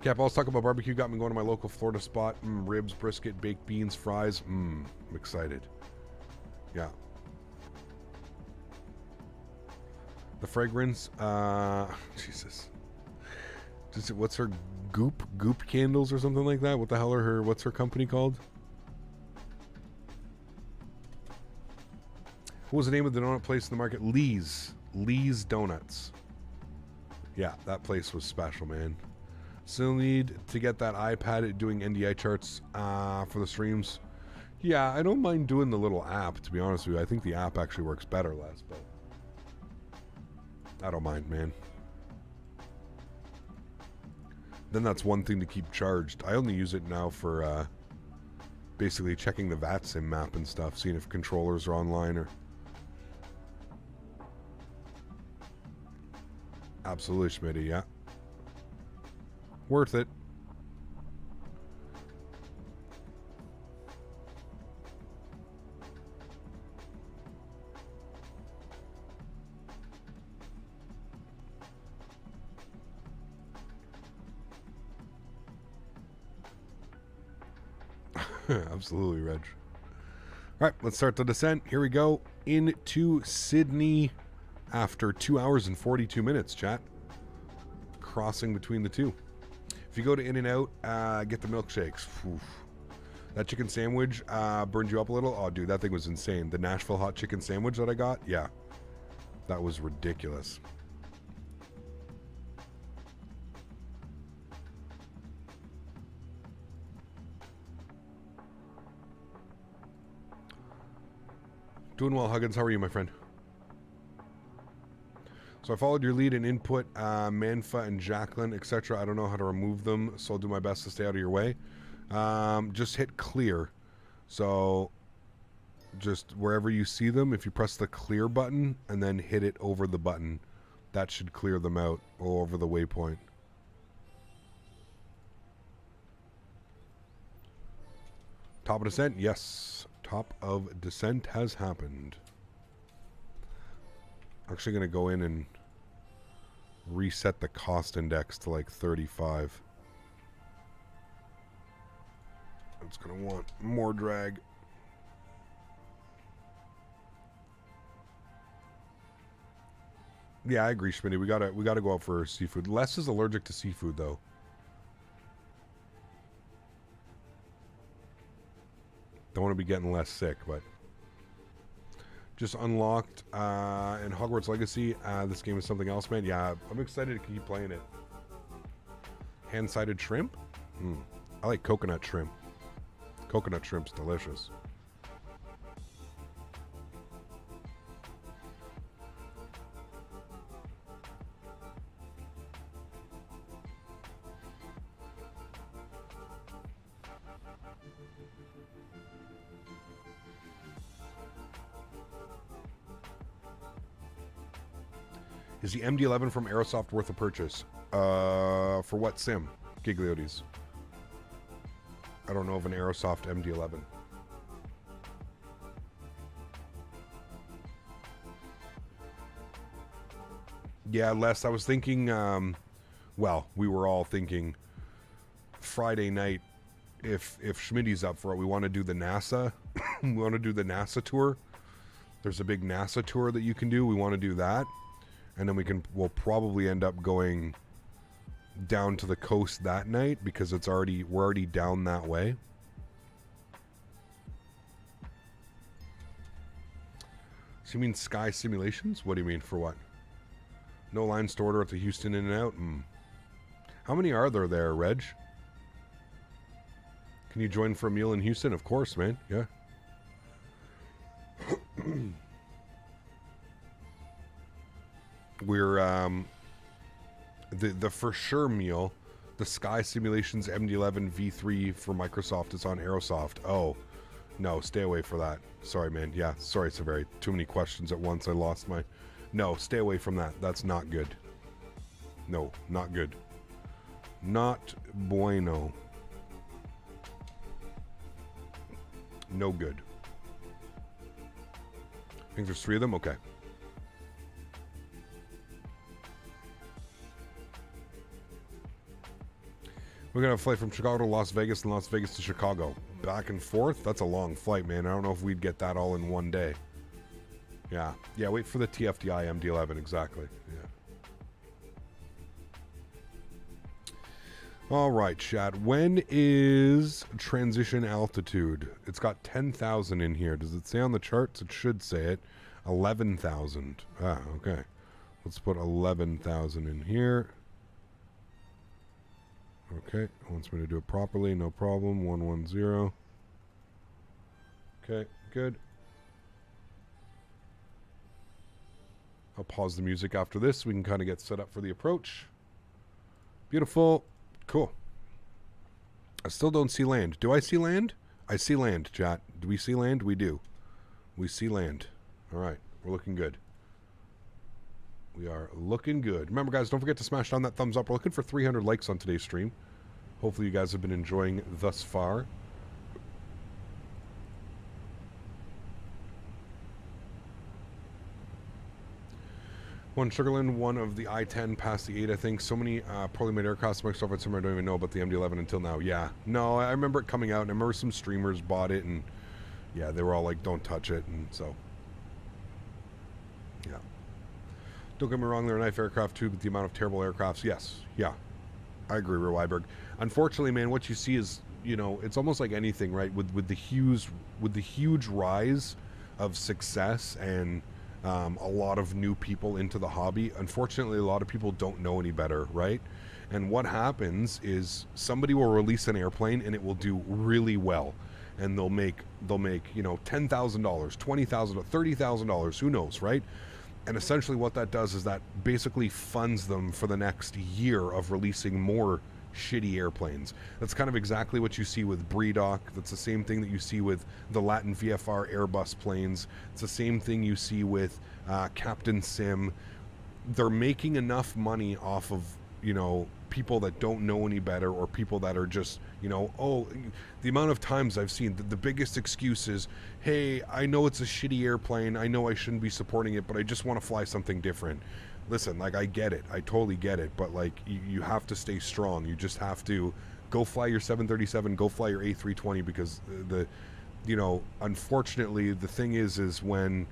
Cap, let's talk about barbecue. Got me going to my local Florida spot. Ribs, brisket, baked beans, fries. I'm excited. Yeah. The fragrance, Jesus. What's her Goop candles or something like that? What the hell are her? What's her company called? What was the name of the donut place in the market? Lee's Donuts. Yeah, that place was special, man. Still need to get that iPad doing NDI charts for the streams. Yeah, I don't mind doing the little app, to be honest with you. I think the app actually works better, Les, but I don't mind, man. Then that's one thing to keep charged. I only use it now for basically checking the VATSIM map and stuff, seeing if controllers are online or... Absolutely, Smitty, yeah. Worth it. Absolutely, Reg. All right, let's start the descent. Here we go into Sydney after 2 hours and 42 minutes, chat. Crossing between the two. If you go to In-N-Out, get the milkshakes. Oof. That chicken sandwich burned you up a little. Oh, dude, that thing was insane. The Nashville hot chicken sandwich that I got, yeah. That was ridiculous. Doing well, Huggins. How are you, my friend? So I followed your lead and input Mentha and Jacqueline, etc. I don't know how to remove them, so I'll do my best to stay out of your way. Just hit clear. So just wherever you see them, if you press the clear button and then hit it over the button, that should clear them out or over the waypoint. Top of descent? Yes. Top of descent has happened. Actually going to go in and reset the cost index to like 35. It's going to want more drag. Yeah, I agree, Smitty. We gotta go out for seafood. Les is allergic to seafood though. Don't want to be getting less sick, but just unlocked in Hogwarts Legacy. This game is something else, man. Yeah, I'm excited to keep playing it. Hand-sided shrimp? I like coconut shrimp. Coconut shrimp's delicious. Is the MD-11 from Aerosoft worth a purchase? For what sim? Gigliotes. I don't know of an Aerosoft MD-11. Yeah, Les, I was thinking, well, we were all thinking Friday night, if Smitty's up for it, we want to do the NASA. We want to do the NASA tour. There's a big NASA tour that you can do. We want to do that. And then we'll probably end up going down to the coast that night because we're already down that way. So you mean Sky Simulations? What do you mean, for what? No lines to order at the Houston In-N-Out? How many are there, Reg? Can you join for a meal in Houston? Of course, man. Yeah. We're, the for sure meal, the Sky Simulations MD-11 V3 for Microsoft is on Aerosoft. Oh, no, stay away for that. Sorry, man. Yeah, sorry, Severi. Too many questions at once. I lost my... No, stay away from that. That's not good. No, not good. Not bueno. No good. I think there's 3 of them? Okay. We're going to have a flight from Chicago to Las Vegas and Las Vegas to Chicago. Back and forth? That's a long flight, man. I don't know if we'd get that all in one day. Yeah. Yeah, wait for the TFDI MD-11. Exactly. Yeah. All right, chat. When is transition altitude? It's got 10,000 in here. Does it say on the charts? It should say it. 11,000. Ah, okay. Let's put 11,000 in here. Okay. Wants me to do it properly. No problem. 110. Okay, good. I'll pause the music after this so we can kind of get set up for the approach. Beautiful. Cool. I still don't see land. Do I see land? I see land, chat. Do we see land? We do. We see land. All right. We're looking good. We are looking good. Remember, guys, don't forget to smash down that thumbs up. We're looking for 300 likes on today's stream. Hopefully you guys have been enjoying thus far. One Sugarland, one of the I-10 past the 8, I think. So many poorly made aircrafts. Microsoft had somewhere I don't even know about the MD-11 until now. Yeah. No, I remember it coming out, and I remember some streamers bought it, and yeah, they were all like, don't touch it, and so. Yeah. Don't get me wrong, they're a knife aircraft too, but the amount of terrible aircrafts, yes. Yeah. I agree, Weiberg. Unfortunately, man, what you see is, you know, it's almost like anything, right? With the huge rise of success and a lot of new people into the hobby, unfortunately, a lot of people don't know any better, right? And what happens is somebody will release an airplane and it will do really well, and they'll make you know, $10,000, $20,000, $30,000, who knows, right? And essentially what that does is that basically funds them for the next year of releasing more shitty airplanes. That's kind of exactly what you see with Breedoc. That's the same thing that you see with the Latin VFR Airbus planes. It's the same thing you see with Captain Sim. They're making enough money off of, you know, people that don't know any better, or people that are just, you know, oh, the amount of times I've seen the biggest excuse is, hey, I know it's a shitty airplane, I know I shouldn't be supporting it, but I just want to fly something different. Listen, like, I get it, I totally get it, but like, you have to stay strong. You just have to go fly your 737, go fly your A320, because you know, unfortunately, the thing is when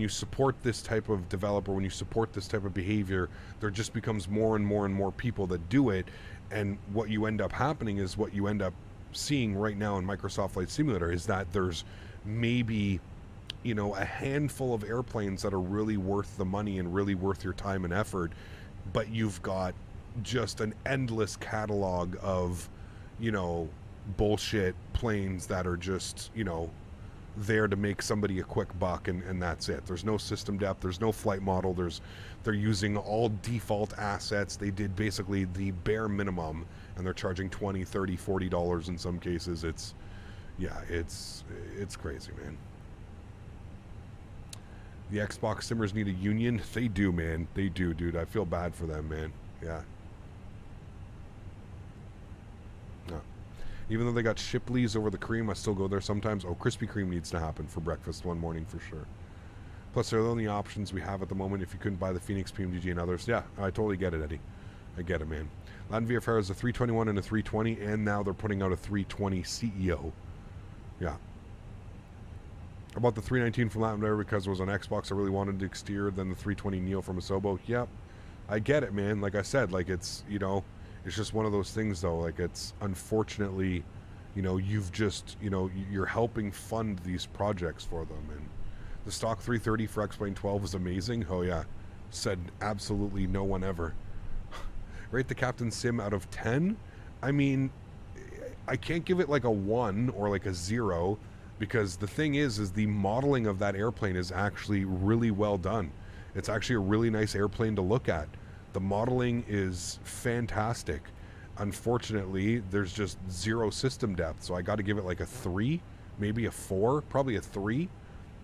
you support this type of developer, when you support this type of behavior, there just becomes more and more and more people that do it. And what you end up happening is what you end up seeing right now in Microsoft Flight Simulator is that there's maybe, you know, a handful of airplanes that are really worth the money and really worth your time and effort, but you've got just an endless catalog of, you know, bullshit planes that are just, you know, there to make somebody a quick buck, and that's it. There's no system depth, there's no flight model, they're using all default assets. They did basically the bare minimum, and they're charging $20, $30, $40 in some cases. It's crazy, man. The Xbox simmers need a union. They do, man. They do, dude. I feel bad for them, man. Yeah. No. Even though they got Shipley's over the cream, I still go there sometimes. Oh, Krispy Kreme needs to happen for breakfast one morning for sure. Plus, they're the only options we have at the moment if you couldn't buy the Phoenix PMDG and others. Yeah, I totally get it, Eddie. I get it, man. Latin VFR has a 321 and a 320, and now they're putting out a 320 CEO. Yeah. About the 319 from Latin America because it was on Xbox. I really wanted to steer than the 320 Neo from Asobo. Yep. I get it, man. Like I said, like it's, you know, it's just one of those things, though. Like it's unfortunately, you know, you've just, you know, you're helping fund these projects for them. And the stock 330 for X-Plane 12 was amazing. Oh, yeah. Said absolutely no one ever. Rate the Captain Sim out of 10? I mean, I can't give it like a 1 or like a 0 because the thing is the modeling of that airplane is actually really well done. It's actually a really nice airplane to look at. The modeling is fantastic. Unfortunately, there's just zero system depth, so I got to give it like a 3, maybe a 4, probably a 3,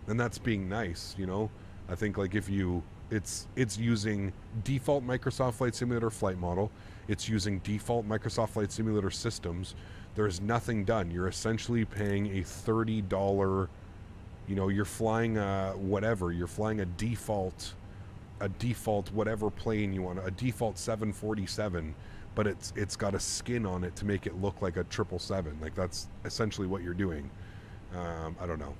and that's being nice, you know. I think like if you, it's using default Microsoft Flight Simulator flight model, it's using default Microsoft Flight Simulator systems. There's nothing done. You're essentially paying a $30, you know, you're flying a whatever, you're flying a default whatever plane you want, a default 747, but it's got a skin on it to make it look like a 777. Like that's essentially what you're doing. I don't know.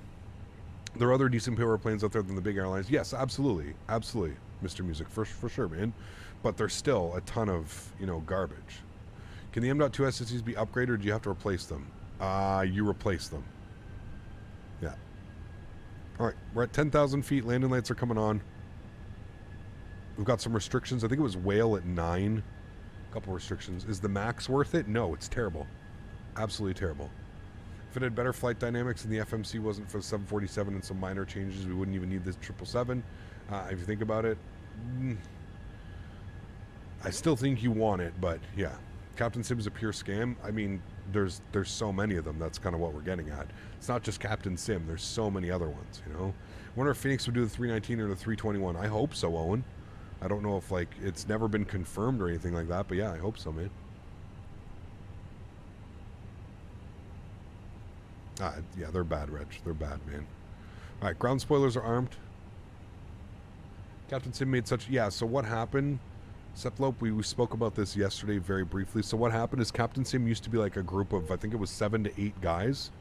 There are other decent power planes out there than the big airlines. Yes, absolutely, absolutely, Mr. Music, for sure, man. But there's still a ton of, you know, garbage. Can the M.2 SSCs be upgraded, or do you have to replace them? You replace them. Yeah. All right, we're at 10,000 feet. Landing lights are coming on. We've got some restrictions. I think it was Whale at 9. A couple restrictions. Is the max worth it? No, it's terrible. Absolutely terrible. If it had better flight dynamics and the FMC wasn't for the 747 and some minor changes, we wouldn't even need this 777. If you think about it, I still think you want it, but yeah. Captain Sim is a pure scam. I mean, there's so many of them. That's kind of what we're getting at. It's not just Captain Sim. There's so many other ones, you know. I wonder if Phoenix would do the 319 or the 321. I hope so, Owen. I don't know if, like, it's never been confirmed or anything like that, but yeah, I hope so, man. Yeah, they're bad, Reg. They're bad, man. All right, ground spoilers are armed. Captain Sim made such... Yeah, so what happened... Seplope, we spoke about this yesterday very briefly. So what happened is Captain Sim used to be like a group of, I think it was 7 to 8 guys.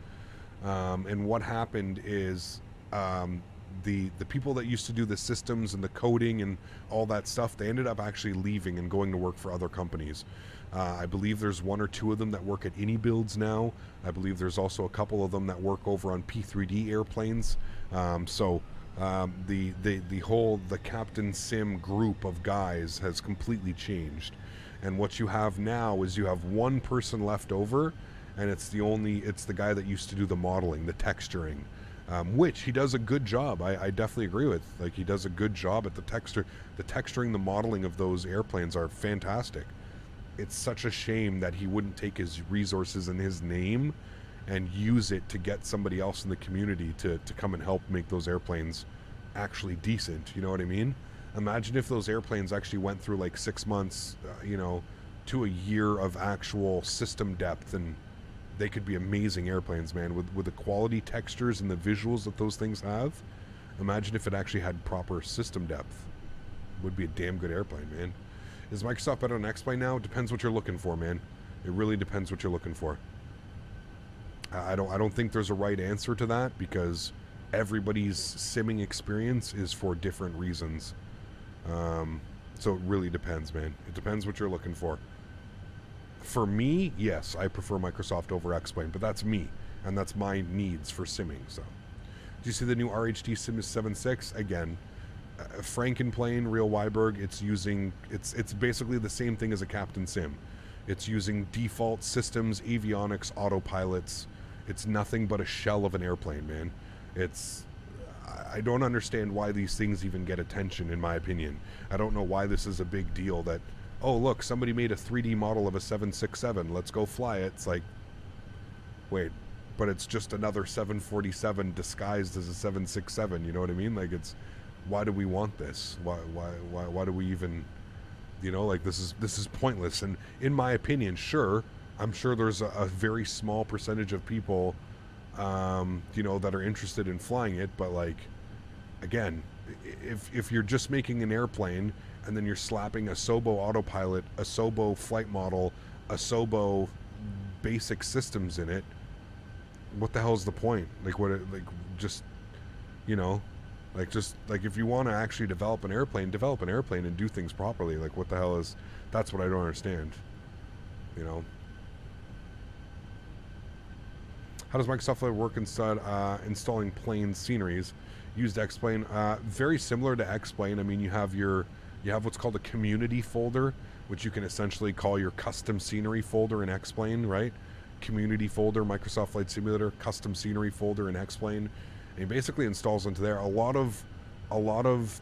And what happened is the people that used to do the systems and the coding and all that stuff, they ended up actually leaving and going to work for other companies. I believe there's 1 or 2 of them that work at AnyBuilds now. I believe there's also a couple of them that work over on P3D airplanes. The Captain Sim group of guys has completely changed, and what you have now is you have 1 person left over, and it's the guy that used to do the modeling, the texturing, which he does a good job. I definitely agree with. Like, he does a good job at the texturing, the modeling of those airplanes are fantastic. It's such a shame that he wouldn't take his resources in his name and use it to get somebody else in the community to come and help make those airplanes actually decent. You know what I mean? Imagine if those airplanes actually went through like 6 months, you know, to a year of actual system depth, and they could be amazing airplanes, man, with the quality textures and the visuals that those things have. Imagine if it actually had proper system depth. It would be a damn good airplane, man. Is Microsoft better on X-Plane now? It depends what you're looking for, man. It really depends what you're looking for. I don't think there's a right answer to that, because everybody's simming experience is for different reasons. So it really depends, man. It depends what you're looking for. For me, yes, I prefer Microsoft over X-Plane, but that's me, and that's my needs for simming. So, do you see the new RHD Sim is 7.6? Again, Frankenplane, Real Weiberg, it's basically the same thing as a Captain Sim. It's using default systems, avionics, autopilots. It's nothing but a shell of an airplane, man. I don't understand why these things even get attention, in my opinion. I don't know why this is a big deal that, oh, look, somebody made a 3D model of a 767. Let's go fly it. It's like, wait, but it's just another 747 disguised as a 767. You know what I mean? Like, it's why do we want this? Why do we even, you know, like this is pointless. And in my opinion, sure, I'm sure there's a very small percentage of people, you know, that are interested in flying it. But like, again, if you're just making an airplane and then you're slapping a Sobo autopilot, a Sobo flight model, a Sobo basic systems in it, what the hell is the point? Like, what? Like, just, you know, like, just like, if you want to actually develop an airplane and do things properly. Like, what the hell is? That's what I don't understand. You know. How does Microsoft Flight work inside installing plane sceneries? Used X-Plane, very similar to X-Plane. I mean, you have what's called a community folder, which you can essentially call your custom scenery folder in X-Plane, right? Community folder, Microsoft Flight Simulator, custom scenery folder in X-Plane, and it basically installs into there. A lot of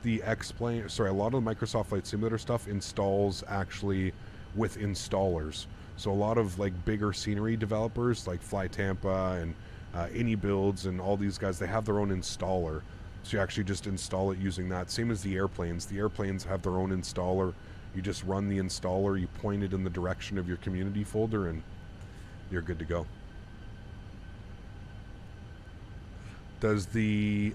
the X-Plane, sorry, a lot of the Microsoft Flight Simulator stuff installs actually with installers. So a lot of like bigger scenery developers like Fly Tampa and Any Builds and all these guys, they have their own installer. So you actually just install it using that. Same as the airplanes. The airplanes have their own installer. You just run the installer, you point it in the direction of your community folder, and you're good to go. Does the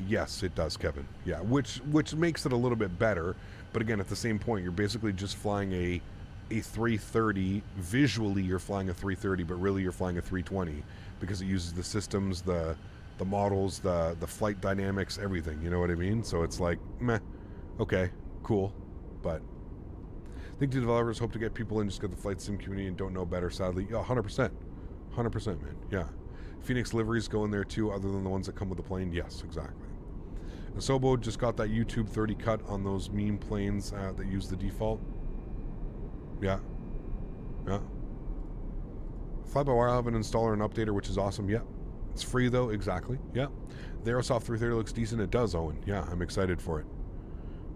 yes, it does, Kevin. Yeah, which makes it a little bit better. But again, at the same point, you're basically just flying a 330. Visually, you're flying a 330, but really you're flying a 320 because it uses the systems, the models, the flight dynamics, everything. You know what I mean? So it's like, meh, okay, cool, but I think the developers hope to get people in, just get the flight sim community and don't know better, sadly. Yeah, 100%, man. Yeah, Phoenix liveries go in there too, other than the ones that come with the plane. Yes, exactly. And Sobo just got that YouTube 30 cut on those meme planes that use the default. Yeah. Fly-by-wire, I have an installer and updater, which is awesome. Yeah. It's free, though. Exactly. Yeah. The Aerosoft 330 looks decent. It does, Owen. Yeah, I'm excited for it.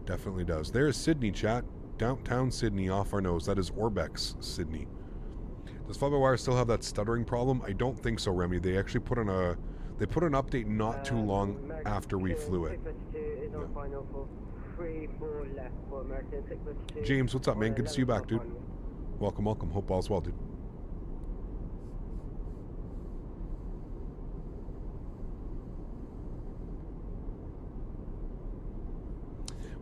Definitely does. There's Sydney, chat. Downtown Sydney, off our nose. That is Orbex, Sydney. Does Fly-by-wire still have that stuttering problem? I don't think so, Remy. They actually put an update not too long after we flew it. Yeah. James, what's up, man? Good to see you back, dude. Welcome. Hope all's well, dude.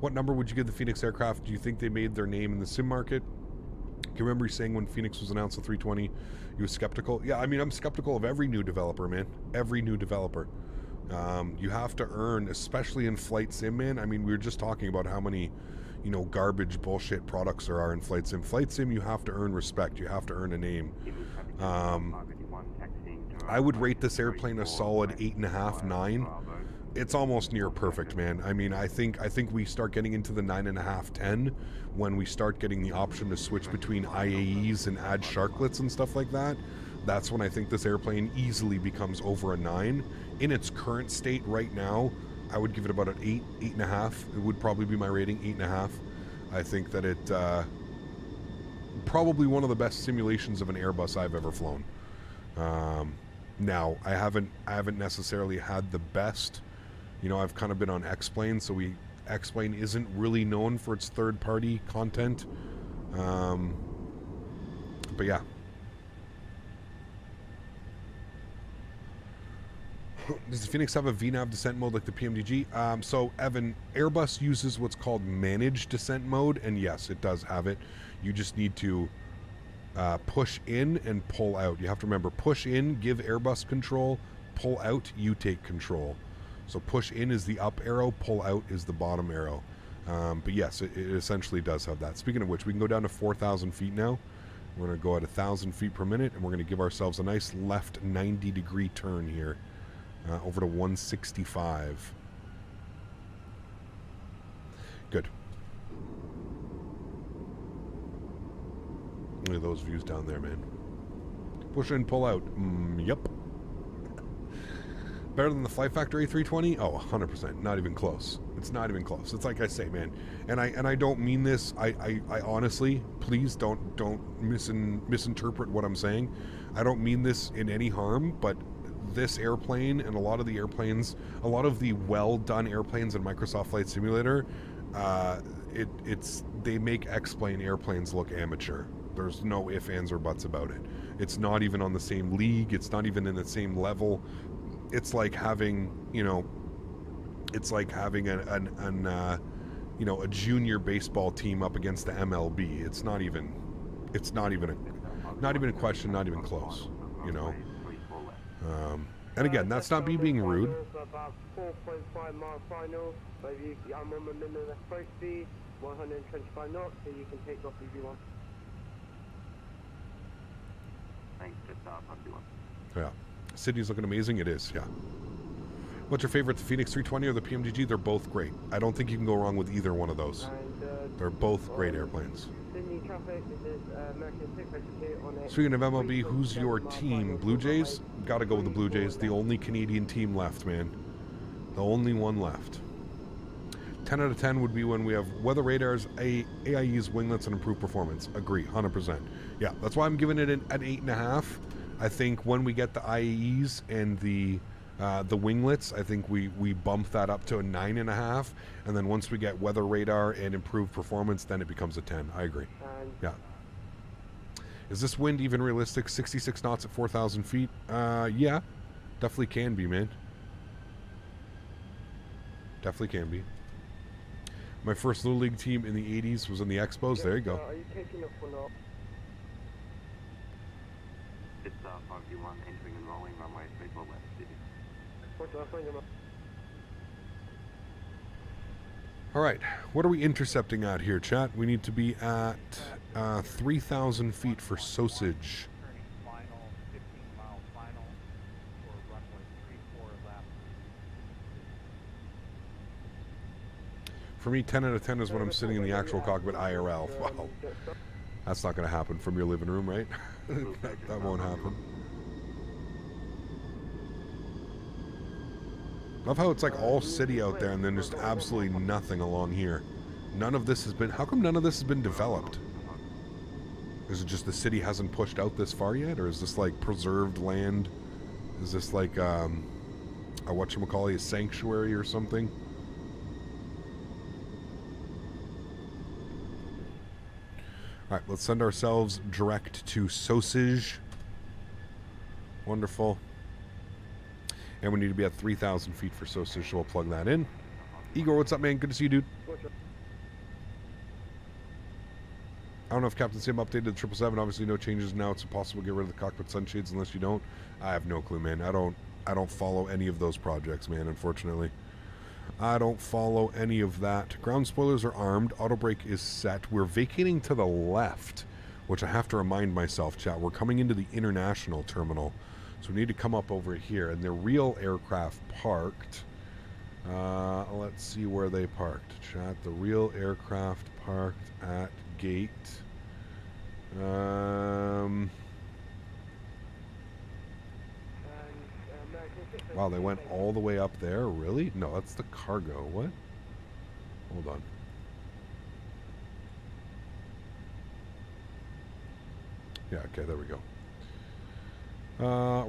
What number would you give the Phoenix aircraft? Do you think they made their name in the sim market? Can you remember you saying when Phoenix was announced the 320, you were skeptical? Yeah, I mean, I'm skeptical of every new developer, man. Every new developer. You have to earn, especially in flight sim, man. I mean, we were just talking about how many, you know, garbage bullshit products there are in flight sim. Flight sim, you have to earn respect. You have to earn a name. I would rate this airplane a solid 8.5, 9. It's almost near perfect, man. I mean, I think we start getting into the 9.5, 10 when we start getting the option to switch between IAEs and add sharklets and stuff like that. That's when I think this airplane easily becomes over a 9. In its current state right now, I would give it about an 8, 8.5. It would probably be my rating, 8.5. I think that it probably one of the best simulations of an Airbus I've ever flown. Now, I haven't necessarily had the best. You know, I've kind of been on X-Plane, so X-Plane isn't really known for its third-party content. But yeah. Does the Phoenix have a VNAV descent mode like the PMDG? So, Evan, Airbus uses what's called managed descent mode, and yes, it does have it. You just need to push in and pull out. You have to remember, push in, give Airbus control, pull out, you take control. So push in is the up arrow, pull out is the bottom arrow. But yes, it essentially does have that. Speaking of which, we can go down to 4,000 feet now. We're going to go at 1,000 feet per minute, and we're going to give ourselves a nice left 90-degree turn here over to 165. Good. Look at those views down there, man. Push in, pull out. Yep. Better than the Flight Factor A320? Oh, 100%. Not even close. It's not even close. It's like I say, man. And I don't mean this. I honestly, please don't misinterpret what I'm saying. I don't mean this in any harm, but this airplane and a lot of the airplanes, a lot of the well-done airplanes in Microsoft Flight Simulator, they make X-plane airplanes look amateur. There's no ifs, ands, or buts about it. It's not even on the same league. It's not even in the same level. It's like having, it's like having a junior baseball team up against the MLB. It's not even a question, not even close, and again, that's not me being rude. About 4.5 mile final, maybe I'm on the minimum approach speed, 125 knots, so you can take off if you want. Thanks, just everyone. Yeah. Sydney's looking amazing. It is, yeah. What's your favorite, the Phoenix 320 or the PMDG? They're both great. I don't think you can go wrong with either one of those. They're both great airplanes. Sydney traffic, this is American 652 on it. Speaking of MLB, who's your team? Blue Jays? Gotta go with the Blue Jays. The only Canadian team left, man. The only one left. 10 out of 10 would be when we have weather radars, AIEs, winglets, and improved performance. Agree, 100%. Yeah, that's why I'm giving it an 8.5. I think when we get the IAEs and the winglets, I think we bump that up to a 9.5, and then once we get weather radar and improved performance, then it becomes a 10. I agree. Yeah. Is this wind even realistic? 66 knots at 4,000 feet? Yeah, definitely can be, man. Definitely can be. My first Little League team in the 80s was in the Expos. There you go. Are you taking off or not? It's 51 entering and rolling runway 34 west city. All right, what are we intercepting at here, chat? We need to be at 3,000 feet for sausage. For me, 10 out of 10 is when I'm sitting in the actual cockpit IRL. Wow. That's not going to happen from your living room, right? that won't happen. Love how it's like all city out there and then just absolutely nothing along here. None of this has been... How come none of this has been developed? Is it just the city hasn't pushed out this far yet? Or is this like preserved land? Is this like a whatchamacallit, a sanctuary or something? Alright, let's send ourselves direct to Sausage. Wonderful. And we need to be at 3,000 feet for Sausage, so we'll plug that in. Igor, what's up, man? Good to see you, dude. I don't know if Captain Sim updated the 777. Obviously, no changes now. It's impossible to get rid of the cockpit sunshades unless you don't. I have no clue, man. I don't follow any of those projects, man, unfortunately. I don't follow any of that. Ground spoilers are armed. Auto brake is set. We're vacating to the left, which I have to remind myself, chat. We're coming into the international terminal. So we need to come up over here. And the real aircraft parked. Let's see where they parked, chat. The real aircraft parked at gate. Wow, they went all the way up there? Really? No, that's the cargo. What? Hold on. Yeah, okay, there we go.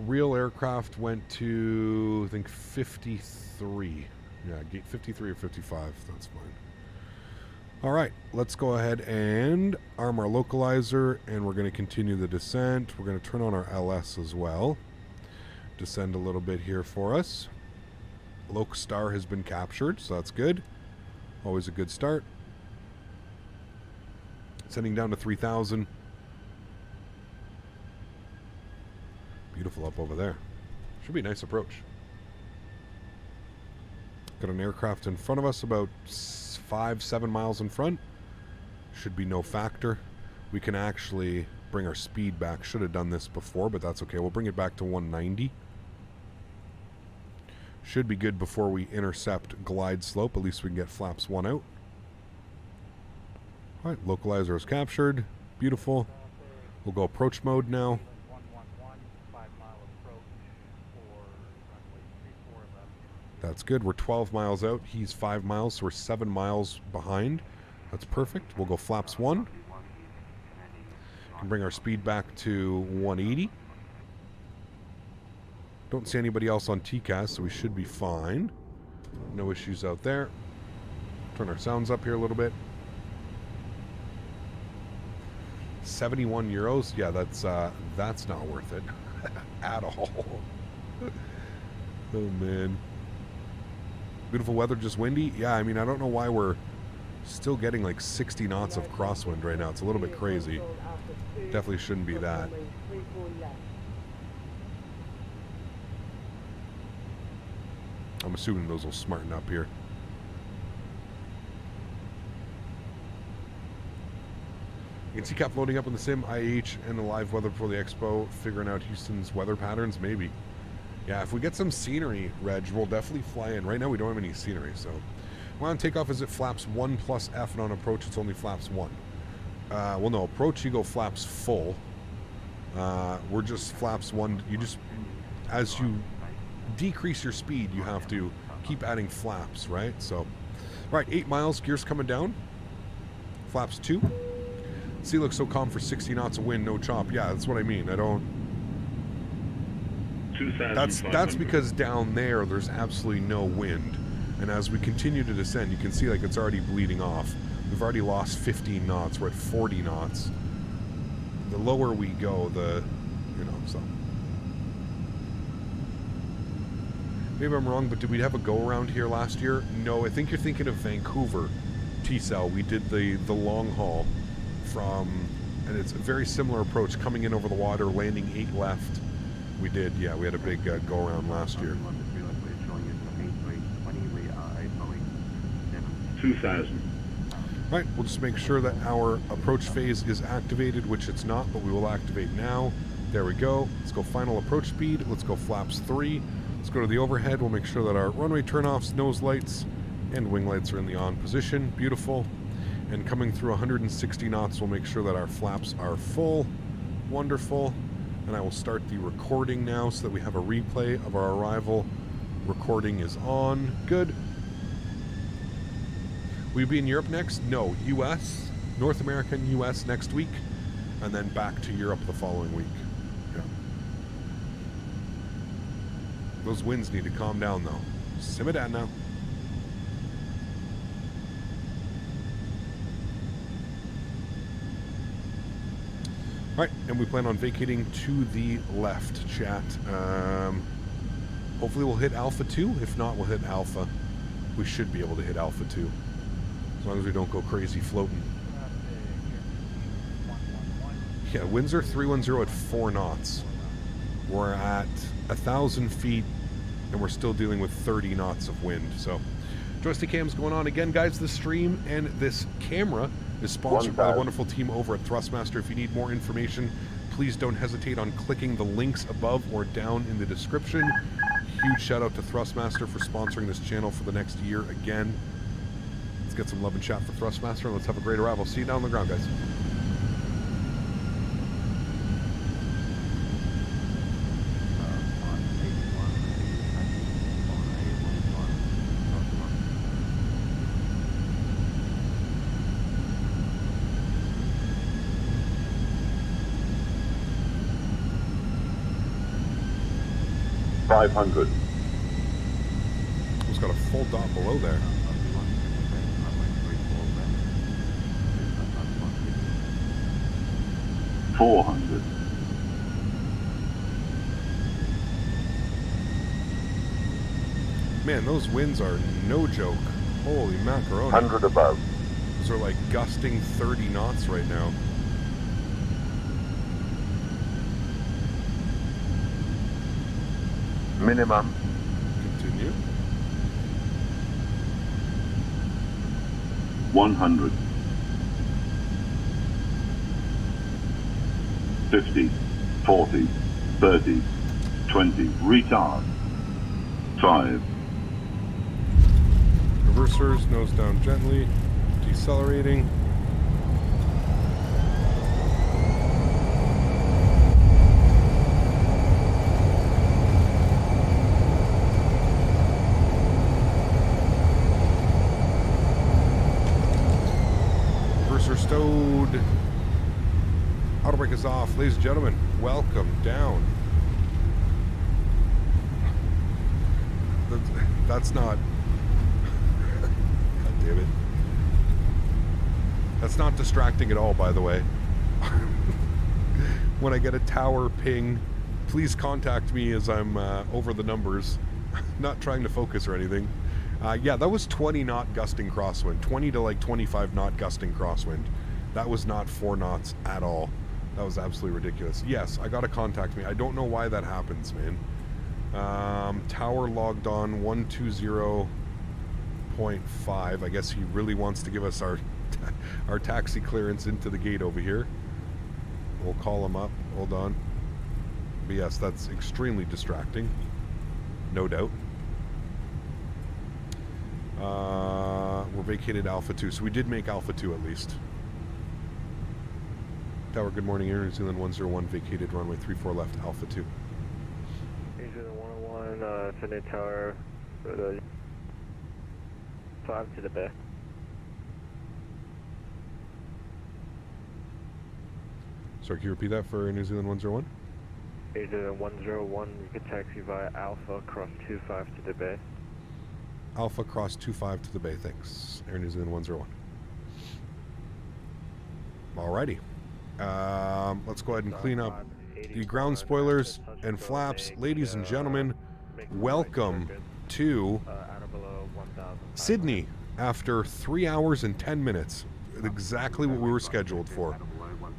Real aircraft went to, I think, 53. Yeah, gate 53 or 55. That's fine. All right, let's go ahead and arm our localizer, and we're going to continue the descent. We're going to turn on our LS as well. Descend a little bit here for us. Loc Star has been captured, so that's good. Always a good start. Sending down to 3,000. Beautiful up over there. Should be a nice approach. Got an aircraft in front of us, about 5-7 miles in front. Should be no factor. We can actually bring our speed back. Should have done this before, but that's okay. We'll bring it back to 190. Should be good before we intercept glide slope. At least we can get flaps 1 out. Alright, localizer is captured. Beautiful. We'll go approach mode now. That's good. We're 12 miles out. He's 5 miles, so we're 7 miles behind. That's perfect. We'll go flaps 1. Can bring our speed back to 180. Don't see anybody else on TCAS, so we should be fine. No issues out there. Turn our sounds up here a little bit. 71 euros. Yeah, that's not worth it at all. Oh man. Beautiful weather, just windy. Yeah, I mean, I don't know why we're still getting like 60 knots of crosswind right now. It's a little bit crazy. Definitely shouldn't be that. I'm assuming those will smarten up here. You can see Cap loading up in the sim, IH, and the live weather before the expo, figuring out Houston's weather patterns, maybe. Yeah, if we get some scenery, Reg, we'll definitely fly in. Right now we don't have any scenery, so. Well, on takeoff is it flaps 1 plus F, and on approach it's only flaps 1. Well, no, approach you go flaps full. We're just flaps 1. You just, as you decrease your speed, you have to keep adding flaps, right? So, all right, 8 miles, gears coming down. Flaps 2. Sea looks so calm for 60 knots of wind, no chop. Yeah, that's what I mean. I don't. That's because down there's absolutely no wind, and as we continue to descend, you can see like it's already bleeding off. We've already lost 15 knots. We're at 40 knots. The lower we go, so. Maybe I'm wrong, but did we have a go around here last year? No, I think you're thinking of Vancouver, T-Cell. We did the long haul from, and it's a very similar approach, coming in over the water, landing 8 left. We did, yeah, we had a big go around last year. 2,000. Right, we'll just make sure that our approach phase is activated, which it's not, but we will activate now. There we go. Let's go final approach speed. Let's go flaps 3. Let's go to the overhead. We'll make sure that our runway turnoffs, nose lights, and wing lights are in the on position. Beautiful. And coming through 160 knots, we'll make sure that our flaps are full. Wonderful. And I will start the recording now so that we have a replay of our arrival. Recording is on. Good. Will you be in Europe next? No. US, North America and US next week, and then back to Europe the following week. Yeah. Those winds need to calm down though. Sim it down now. Alright, and we plan on vacating to the left, chat. Hopefully we'll hit Alpha 2. If not, we'll hit Alpha. We should be able to hit Alpha 2. As long as we don't go crazy floating. Yeah, winds are 310 at 4 knots. We're at 1,000 feet, and we're still dealing with 30 knots of wind. So, joystick cam's going on again, guys. This stream and this camera is sponsored by the wonderful team over at Thrustmaster. If you need more information, please don't hesitate on clicking the links above or down in the description. Huge shout out to Thrustmaster for sponsoring this channel for the next year again. Let's get some love and chat for Thrustmaster, and let's have a great arrival. See you down on the ground, guys. $500. It's got a full dot below there. $400. Man, those winds are no joke. Holy macaroni. 100 above. Those are like gusting 30 knots right now. Minimum. Continue. 100. 50, 40, 30, 20, retard. 5. Reversers, nose down gently, decelerating. Reverser stowed. Auto brake is off. Ladies and gentlemen, welcome down. That's not... God damn it. That's not distracting at all, by the way. When I get a tower ping, please contact me as I'm over the numbers. Not trying to focus or anything. Yeah, that was 20 knot gusting crosswind. 20 to like 25 knot gusting crosswind. That was not 4 knots at all. That was absolutely ridiculous. Yes, I gotta contact me. I don't know why that happens, man. Tower logged on 120.5. I guess he really wants to give us our taxi clearance into the gate over here. We'll call him up. Hold on. But yes, that's extremely distracting. No doubt. We're vacated Alpha 2. So we did make Alpha 2 at least. Tower, good morning. Air New Zealand 101 vacated runway 34 left, Alpha 2. New Zealand 101, Sydney Tower, 5 to the bay. Sorry, can you repeat that for New Zealand 101? New Zealand 101, you can taxi via Alpha, cross 25 to the bay. Alpha cross 25 to the bay, thanks. Air New Zealand 101. Alrighty. Let's go ahead and clean up the ground spoilers and flaps. Ladies and gentlemen, welcome to Sydney after 3 hours and 10 minutes. Exactly what we were scheduled for.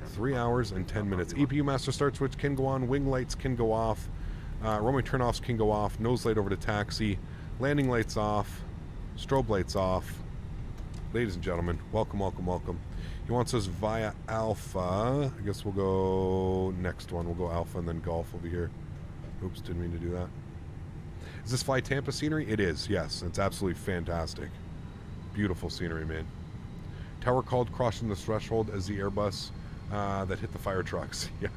3 hours and 10 minutes. APU master start switch can go on. Wing lights can go off. Runway turnoffs can go off. Nose light over to taxi. Landing lights off. Strobe lights off. Ladies and gentlemen, welcome, welcome, welcome. He wants us via Alpha. I guess we'll go next one. We'll go Alpha and then Golf over here. Oops, didn't mean to do that. Is this Fly Tampa scenery? It is, yes. It's absolutely fantastic. Beautiful scenery, man. Tower called crossing the threshold as the Airbus that hit the fire trucks. Yeah.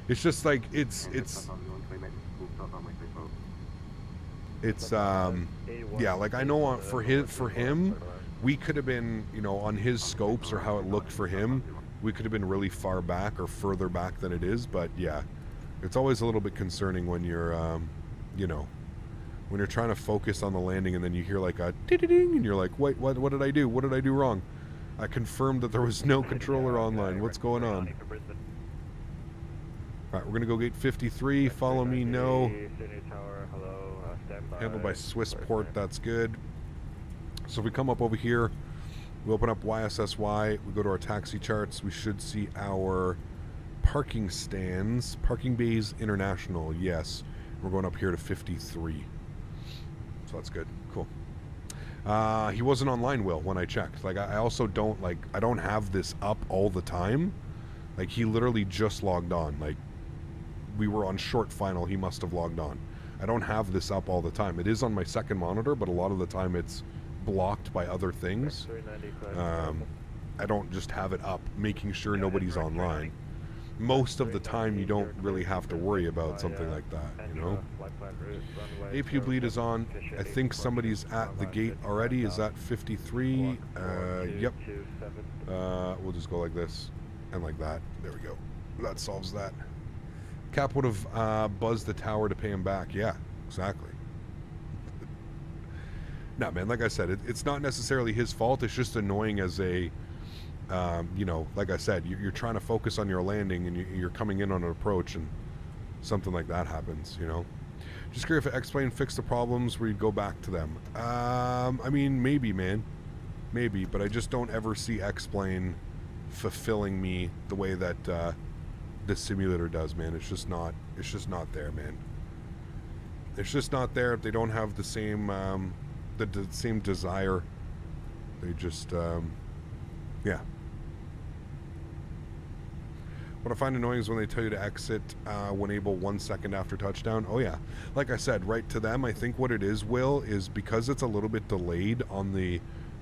It's just like, it's yeah, like I know for him, we could have been, you know, on his scopes or how it looked for him, we could have been really far back or further back than it is. But yeah, it's always a little bit concerning when you're, you know, when you're trying to focus on the landing and then you hear like a ding and you're like, wait, what did I do? What did I do wrong? I confirmed that there was no controller online. What's going on? Alright, we're going to go gate 53. Follow me, no. Handled by Swissport, that's good. So if we come up over here, we open up YSSY, we go to our taxi charts, we should see our parking stands, parking bays international, yes. We're going up here to 53. So that's good, cool. He wasn't online, Will, when I checked. Like, I also don't, like, I don't have this up all the time. Like, he literally just logged on. Like, we were on short final, he must have logged on. I don't have this up all the time. It is on my second monitor, but a lot of the time it's blocked by other things. I don't just have it up, making sure nobody's online. Most of the time, you don't really have to worry about something like that, you know? APU bleed is on. I think somebody's at the gate already. Is that 53? Yep. We'll just go like this and like that. There we go. That solves that. Cap would have buzzed the tower to pay him back. Yeah, exactly. No, man, like I said, it's not necessarily his fault. It's just annoying as a, you know, like I said, you're trying to focus on your landing and you're coming in on an approach and something like that happens, you know. Just curious if X-Plane fixed the problems where you'd go back to them. I mean, maybe, man. Maybe, but I just don't ever see X-Plane fulfilling me the way that this simulator does, man. It's just not there, man. It's just not there. They don't have the same the same desire. They just yeah. What I find annoying is when they tell you to exit when able 1 second after touchdown. Oh yeah, like I said, right, to them, I think what it is, Will, is because it's a little bit delayed on the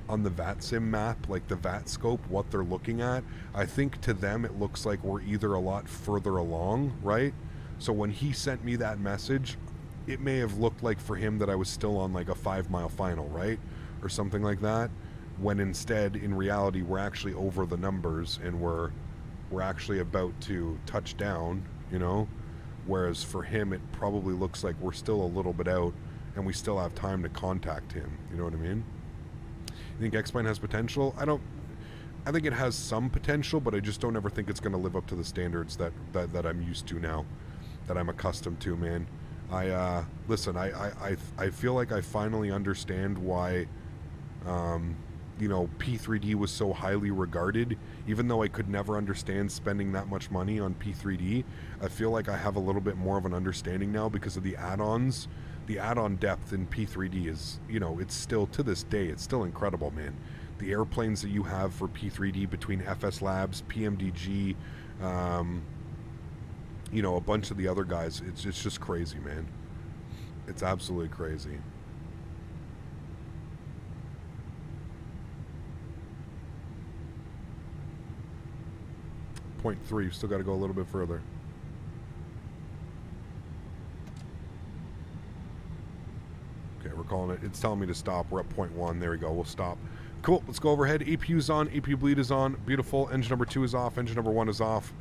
VATSIM map, like the VAT scope, what they're looking at. I think to them it looks like we're either a lot further along, right? So when he sent me that message, it may have looked like for him that I was still on like a 5-mile final, right? Or something like that. When instead, in reality, we're actually over the numbers and we're actually about to touch down, you know? Whereas for him, it probably looks like we're still a little bit out and we still have time to contact him. You know what I mean? You think X-Plane has potential? I think it has some potential, but I just don't ever think it's going to live up to the standards that I'm used to now, that I'm accustomed to, man. Listen, I feel like I finally understand why, you know, P3D was so highly regarded. Even though I could never understand spending that much money on P3D, I feel like I have a little bit more of an understanding now because of the add-ons. The add-on depth in P3D is, you know, it's still, to this day, it's still incredible, man. The airplanes that you have for P3D between FS Labs, PMDG, you know, a bunch of the other guys, it's just crazy, man. It's absolutely crazy. Point 3, still got to go a little bit further. Okay, we're calling it. It's telling me to stop. We're at point 1. There we go. We'll stop. Cool. Let's go overhead. APU's on. APU bleed is on. Beautiful. Engine number 2 is off. Engine number 1 is off.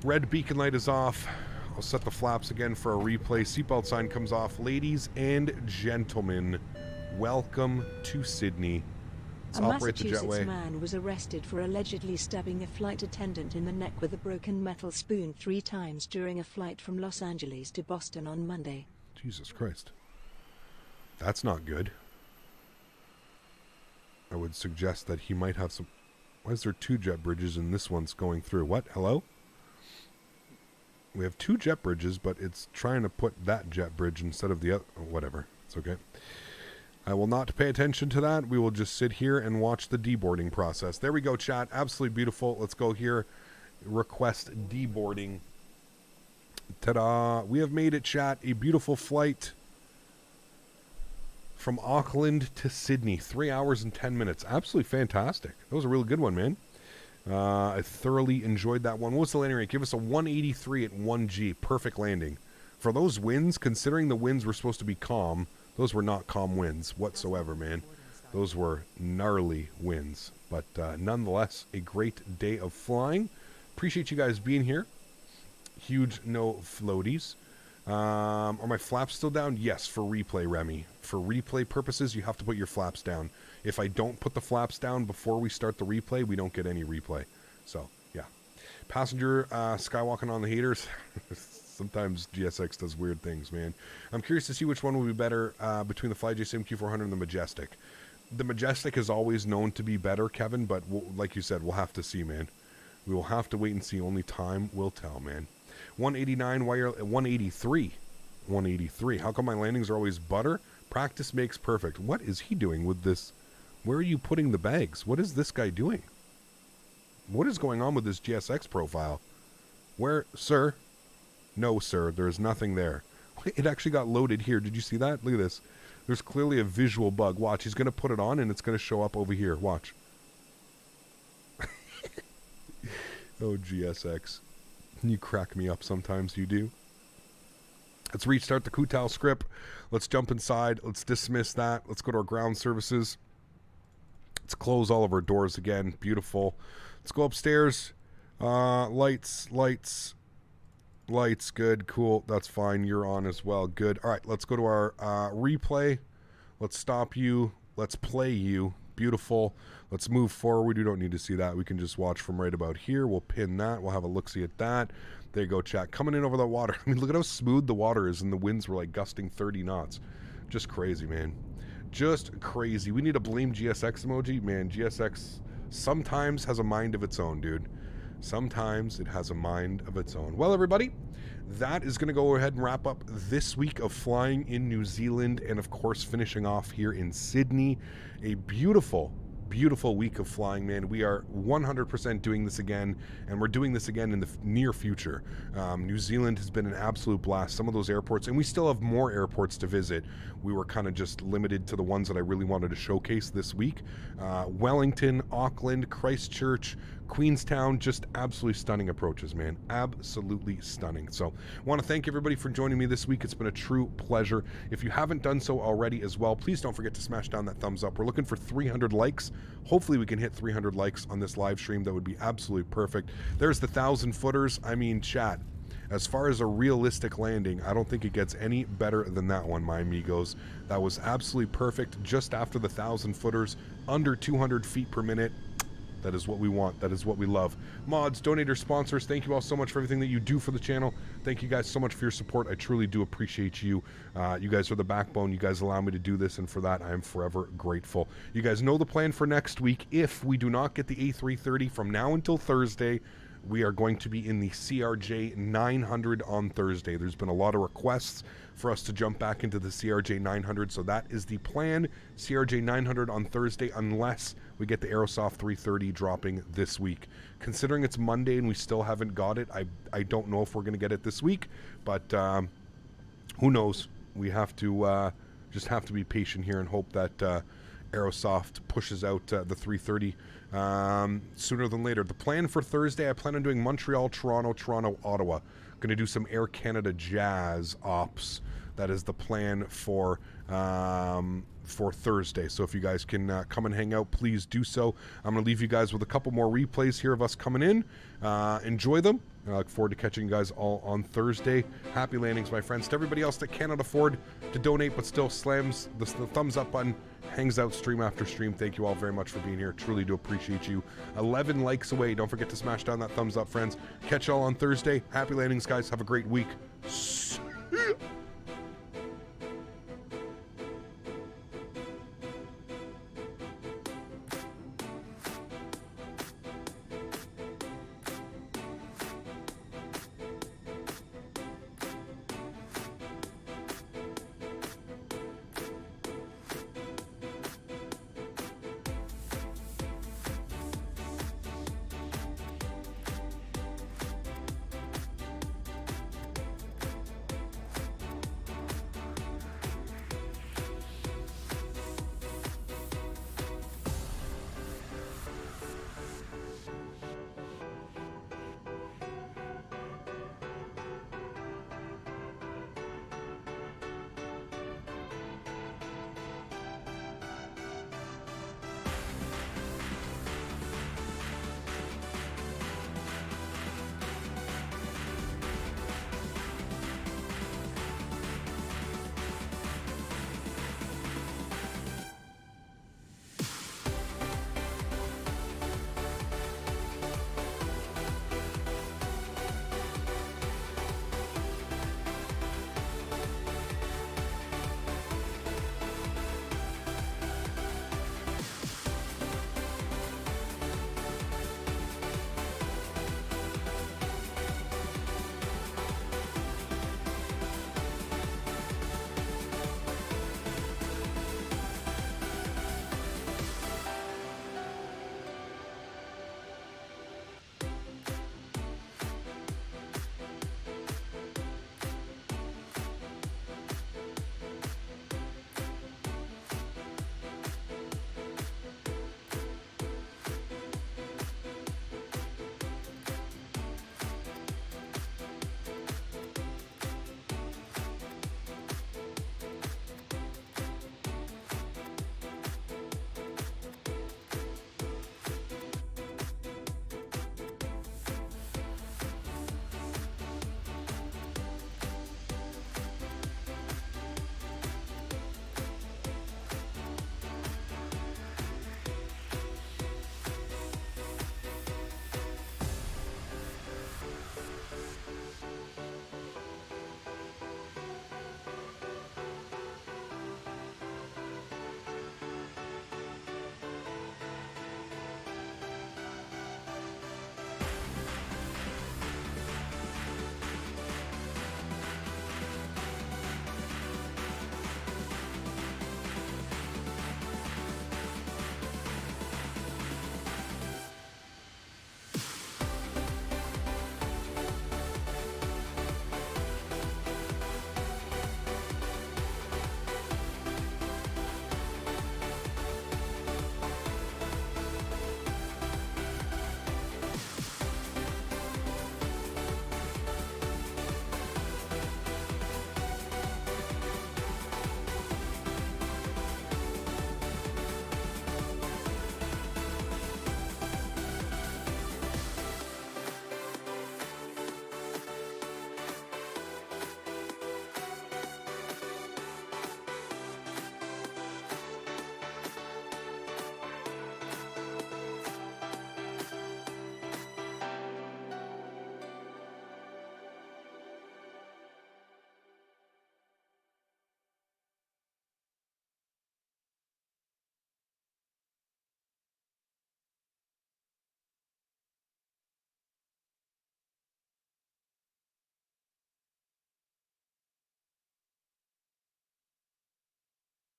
Red beacon light is off. I'll set the flaps again for a replay. Seatbelt sign comes off. Ladies and gentlemen, welcome to Sydney. Let's operate the jetway. A Massachusetts man was arrested for allegedly stabbing a flight attendant in the neck with a broken metal spoon 3 times during a flight from Los Angeles to Boston on Monday. Jesus Christ. That's not good. I would suggest that he might have some... Why is there 2 jet bridges and this one's going through? What? Hello? We have 2 jet bridges, but it's trying to put that jet bridge instead of the other... Whatever. It's okay. I will not pay attention to that. We will just sit here and watch the deboarding process. There we go, chat. Absolutely beautiful. Let's go here. Request deboarding. Ta-da. We have made it, chat. A beautiful flight from Auckland to Sydney. 3 hours and 10 minutes. Absolutely fantastic. That was a really good one, man. I thoroughly enjoyed that one. What was the landing rate? Give us a 183 at 1G. Perfect landing. For those winds, considering the winds were supposed to be calm, those were not calm winds whatsoever, man. Those were gnarly winds. But nonetheless, a great day of flying. Appreciate you guys being here. Huge no floaties. Are my flaps still down? Yes, for replay, Remy. For replay purposes, you have to put your flaps down. If I don't put the flaps down before we start the replay, we don't get any replay. So, yeah. Passenger skywalking on the haters. Sometimes GSX does weird things, man. I'm curious to see which one will be better between the FlyJSim Q400 and the Majestic. The Majestic is always known to be better, Kevin, but like you said, we'll have to see, man. We will have to wait and see. Only time will tell, man. 189 wire, 183. 183. How come my landings are always butter? Practice makes perfect. What is he doing with this? Where are you putting the bags? What is this guy doing? What is going on with this GSX profile? Where, sir? No, sir, there's nothing there. It actually got loaded here. Did you see that? Look at this. There's clearly a visual bug. Watch, he's going to put it on and it's going to show up over here. Watch. Oh, GSX. You crack me up sometimes, you do. Let's restart the Kutao script. Let's jump inside. Let's dismiss that. Let's go to our ground services. Let's close all of our doors again. Beautiful. Let's go upstairs. Lights. Good. Cool. That's fine. You're on as well. Good. All right. Let's go to our replay. Let's stop you. Let's play you. Beautiful. Let's move forward. We don't need to see that. We can just watch from right about here. We'll pin that. We'll have a look-see at that. There you go, chat. Coming in over the water. I mean, look at how smooth the water is, and the winds were like gusting 30 knots. Just crazy, man. Just crazy. We need a blame GSX emoji. Man, GSX sometimes has a mind of its own, dude. Sometimes it has a mind of its own. Well, everybody, that is going to go ahead and wrap up this week of flying in New Zealand and, of course, finishing off here in Sydney. A beautiful, beautiful week of flying, man. We are 100% doing this again, and we're doing this again in the near future. New Zealand has been an absolute blast. Some of those airports, and we still have more airports to visit. We were kind of just limited to the ones that I really wanted to showcase this week. Wellington, Auckland, Christchurch, Queenstown, just absolutely stunning approaches, man. Absolutely stunning. So I want to thank everybody for joining me this week. It's been a true pleasure. If you haven't done so already as well, please don't forget to smash down that thumbs up. We're looking for 300 likes. Hopefully we can hit 300 likes on this live stream. That would be absolutely perfect. There's the 1,000 footers. I mean, chat. As far as a realistic landing, I don't think it gets any better than that one, my amigos. That was absolutely perfect, just after the 1,000 footers, under 200 feet per minute. That is what we want. That is what we love. Mods, donators, sponsors, thank you all so much for everything that you do for the channel. Thank you guys so much for your support. I truly do appreciate you. You guys are the backbone. You guys allow me to do this, and for that, I am forever grateful. You guys know the plan for next week. If we do not get the A330 from now until Thursday, we are going to be in the CRJ 900 on Thursday. There's been a lot of requests for us to jump back into the CRJ 900, so that is the plan. CRJ 900 on Thursday, unless we get the Aerosoft 330 dropping this week. Considering it's Monday and we still haven't got it, I don't know if we're going to get it this week, but who knows? We have to just have to be patient here and hope that Aerosoft pushes out the 330 sooner than later. The plan for Thursday, I plan on doing Montreal, Toronto, Toronto, Ottawa. Going to do some Air Canada Jazz ops. That is the plan for Thursday. So if you guys can come and hang out, please do so. I'm going to leave you guys with a couple more replays here of us coming in. Enjoy them. I look forward to catching you guys all on Thursday. Happy landings, my friends. To everybody else that cannot afford to donate but still slams the thumbs up button, hangs out stream after stream, thank you all very much for being here. Truly do appreciate you. 11 likes away. Don't forget to smash down that thumbs up, friends. Catch y'all on Thursday. Happy landings, guys. Have a great week. See ya.